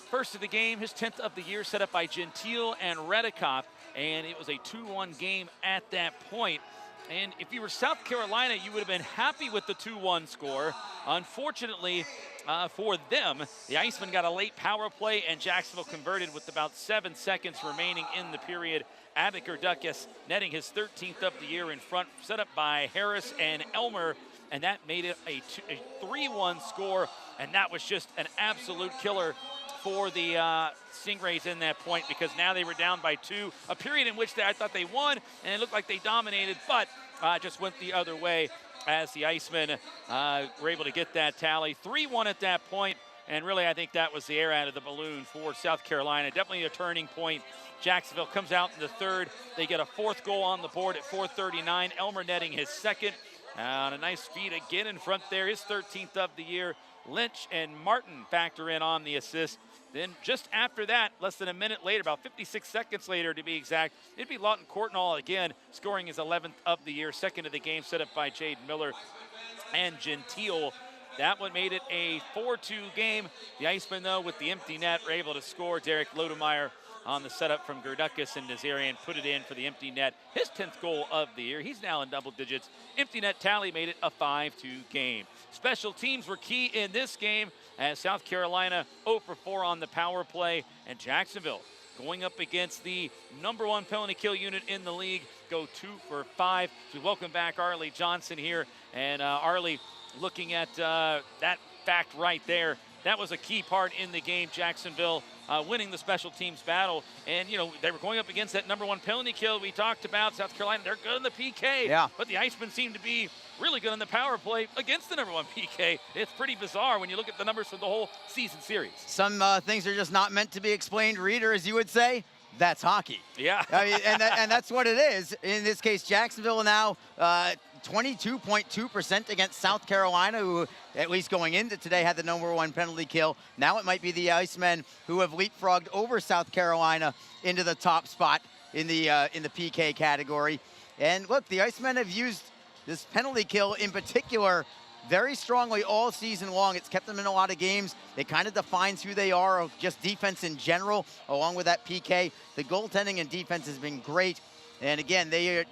first of the game, his 10th of the year, set up by Gentile and Redikoff, and it was a 2-1 game at that point. And if you were South Carolina, you would have been happy with the 2-1 score. Unfortunately for them, the Icemen got a late power play, and Jacksonville converted with about 7 seconds remaining in the period. Abbott Gerdukis netting his 13th of the year in front, set up by Harris and Elmer, and that made it a 3-1 score, and that was just an absolute killer for the Stingrays in that point, because now they were down by 2, a period in which I thought they won, and it looked like they dominated, but just went the other way as the Icemen were able to get that tally. 3-1 at that point, and really I think that was the air out of the balloon for South Carolina. Definitely a turning point. Jacksonville comes out in the third. They get a 4th goal on the board at 4:39. Elmer netting his 2nd. And a nice feed again in front there, his 13th of the year. Lynch and Martin factor in on the assist. Then just after that, less than a minute later, about 56 seconds later to be exact, it'd be Lawton Courtnall again, scoring his 11th of the year, 2nd of the game, set up by Jaden Miller and Gentile. That one made it a 4-2 game. The Icemen, though, with the empty net, were able to score. Derek Lodemeyer on the setup from Gerdukis, and Nazarian put it in for the empty net. His 10th goal of the year. He's now in double digits. Empty net tally made it a 5-2 game. Special teams were key in this game as South Carolina 0-for-4 on the power play, and Jacksonville going up against the #1 penalty kill unit in the league, go 2-for-5. We welcome back Arlie Johnson here, and Arlie, looking at that fact right there, that was a key part in the game. Jacksonville winning the special teams battle. And, they were going up against that #1 penalty kill we talked about. South Carolina, they're good in the PK. Yeah. But the Icemen seem to be really good in the power play against the #1 PK. It's pretty bizarre when you look at the numbers for the whole season series. Some things are just not meant to be explained. Reader, as you would say, that's hockey. Yeah. I mean, and that's what it is. In this case, Jacksonville now 22.2% against South Carolina, who at least going into today had the #1 penalty kill. Now it might be the Icemen who have leapfrogged over South Carolina into the top spot in the PK category. And look, the Icemen have used this penalty kill in particular very strongly all season long. It's kept them in a lot of games. It kind of defines who they are, just defense in general, along with that PK. The goaltending and defense has been great. And again, they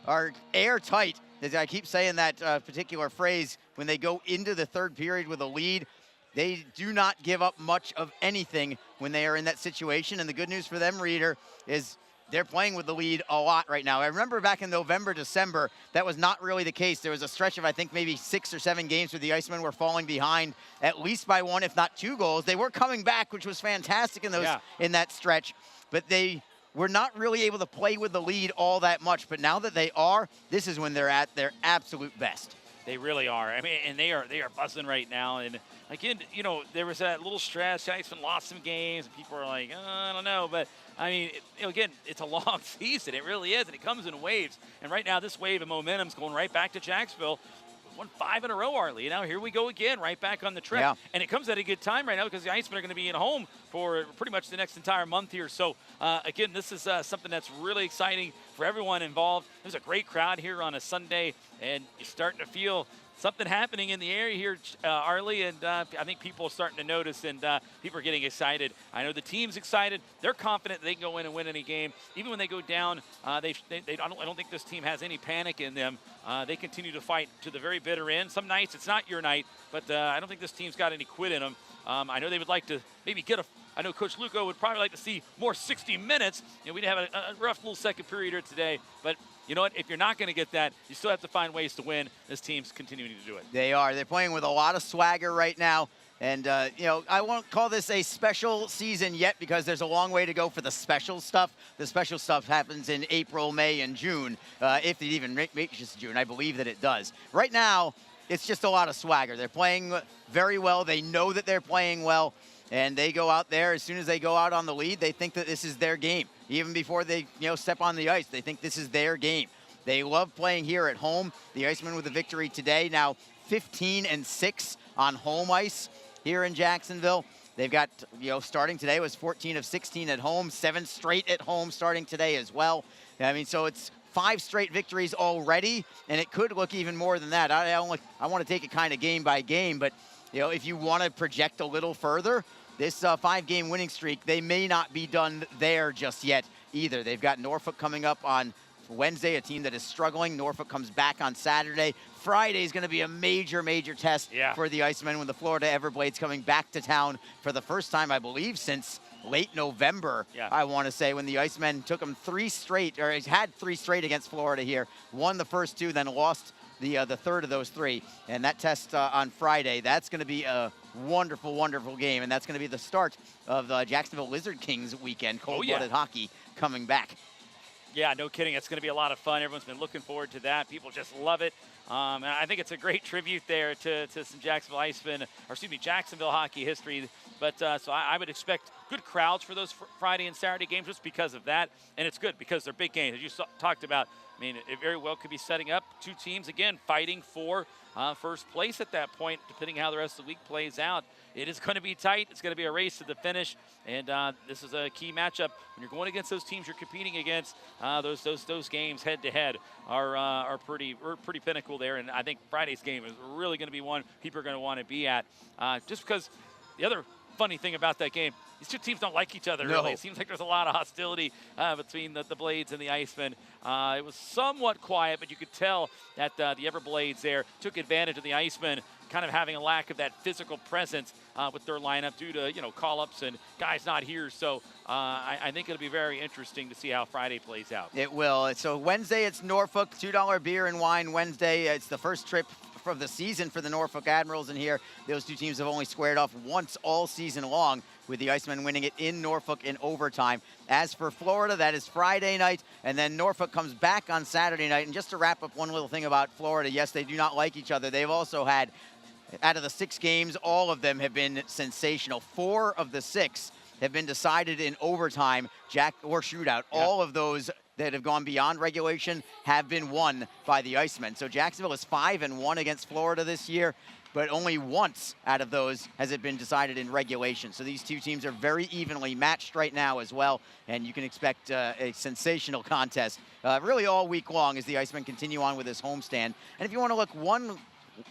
are airtight. As I keep saying that particular phrase, when they go into the third period with a lead, they do not give up much of anything when they are in that situation. And the good news for them, Reader, is they're playing with the lead a lot right now. I remember back in November, December, that was not really the case. There was a stretch of, I think, maybe 6 or 7 games where the Icemen were falling behind at least by 1, if not 2 goals. They were coming back, which was fantastic in in that stretch. But they were not really able to play with the lead all that much. But now that they are, this is when they're at their absolute best. They really are. I mean, and they are buzzing right now. And again, you know, there was that little stress. The Icemen lost some games, and people are like, I don't know. But I mean, again, it's a long season. It really is, and it comes in waves. And right now, this wave of momentum's going right back to Jacksonville. Won 5 in a row, Arlie. You know, here we go again, right back on the trip. Yeah. And it comes at a good time right now because the Icemen are going to be at home for pretty much the next entire month here. So, again, this is something that's really exciting for everyone involved. There's a great crowd here on a Sunday, and you're starting to feel something happening in the area here, Arlie, and I think people are starting to notice, and people are getting excited. I know the team's excited. They're confident they can go in and win any game. Even when they go down, I don't think this team has any panic in them. They continue to fight to the very bitter end. Some nights it's not your night, but I don't think this team's got any quit in them. I know they would like to maybe I know Coach Luco would probably like to see more 60 minutes. You know, we'd have a rough little second period here today, but you know what? If you're not going to get that, you still have to find ways to win. This team's continuing to do it. They are. They're playing with a lot of swagger right now. And, you know, I won't call this a special season yet because there's a long way to go for the special stuff. The special stuff happens in April, May, and June, if it even reaches June. I believe that it does. Right now, it's just a lot of swagger. They're playing very well. They know that they're playing well. And they go out there, as soon as they go out on the lead, they think that this is their game. Even before they, step on the ice, they think this is their game. They love playing here at home. The Icemen with a victory today, now 15-6 on home ice here in Jacksonville. They've got, starting today was 14 of 16 at home, 7 straight at home starting today as well. I mean, so it's 5 straight victories already, and it could look even more than that. I want to take it kind of game by game, but, if you want to project a little further, this 5-game winning streak, they may not be done there just yet either. They've got Norfolk coming up on Wednesday, a team that is struggling. Norfolk comes back on Saturday. Friday is going to be a major, major test for the Icemen when the Florida Everblades coming back to town for the first time, I believe, since late November, I want to say, when the Icemen took them 3 straight, or had 3 straight against Florida here. Won the first 2, then lost the third of those 3. And that test on Friday, that's going to be a wonderful, wonderful game. And that's going to be the start of the Jacksonville Lizard Kings weekend, cold-blooded hockey coming back. Yeah, no kidding. It's going to be a lot of fun. Everyone's been looking forward to that. People just love it. And I think it's a great tribute there to some Jacksonville Icemen, Jacksonville hockey history. But so I would expect good crowds for those Friday and Saturday games just because of that. And it's good because they're big games. As you talked about, I mean, it very well could be setting up 2 teams, again, fighting for first place at that point, depending how the rest of the week plays out. It is going to be tight. It's going to be a race to the finish, and this is a key matchup. When you're going against those teams you're competing against, those games head-to-head are pretty pinnacle there, and I think Friday's game is really going to be one people are going to want to be at, just because the other funny thing about that game, these 2 teams don't like each other, really. It seems like there's a lot of hostility between the Blades and the Icemen. It was somewhat quiet, but you could tell that the Everblades there took advantage of the Icemen kind of having a lack of that physical presence with their lineup due to, call-ups and guys not here. So I think it'll be very interesting to see how Friday plays out. It will. So Wednesday, it's Norfolk, $2 beer and wine Wednesday. It's the first trip of the season for the Norfolk Admirals in here. Those 2 teams have only squared off once all season long, with the Icemen winning it in Norfolk in overtime. As for Florida, that is Friday night, and then Norfolk comes back on Saturday night. And just to wrap up one little thing about Florida, yes, they do not like each other. They've also had, out of the 6 games, all of them have been sensational. 4 of the 6 have been decided in overtime, or shootout. Yeah. All of those that have gone beyond regulation have been won by the Icemen. So Jacksonville is 5-1 against Florida this year. but only once out of those has it been decided in regulation. So these two teams are very evenly matched right now as well, and you can expect a sensational contest really all week long as the Icemen continue on with this homestand. And if you want to look one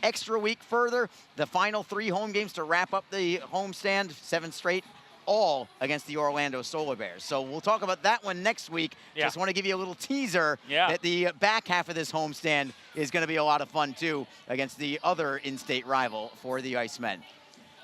extra week further, the final 3 home games to wrap up the homestand, 7 straight, all against the Orlando Solar Bears. So we'll talk about that one next week. Just want to give you a little teaser that the back half of this homestand is going to be a lot of fun too against the other in-state rival for the Icemen.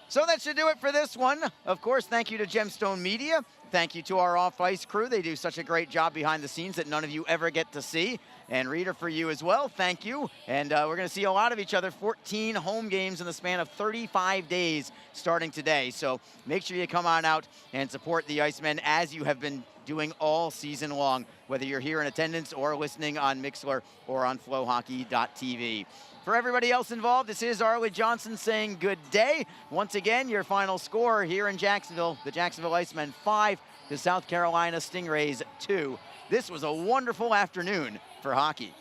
So that should do it for this one. Of course, thank you to Gemstone Media. Thank you to our off-ice crew. They do such a great job behind the scenes that none of you ever get to see. And Reader, for you as well, thank you. And we're going to see a lot of each other, 14 home games in the span of 35 days starting today. So make sure you come on out and support the Icemen as you have been doing all season long, whether you're here in attendance or listening on Mixlr or on flowhockey.tv. For everybody else involved, this is Arlie Johnson saying good day. Once again, your final score here in Jacksonville, the Jacksonville Icemen 5, the South Carolina Stingrays 2. This was a wonderful afternoon for hockey.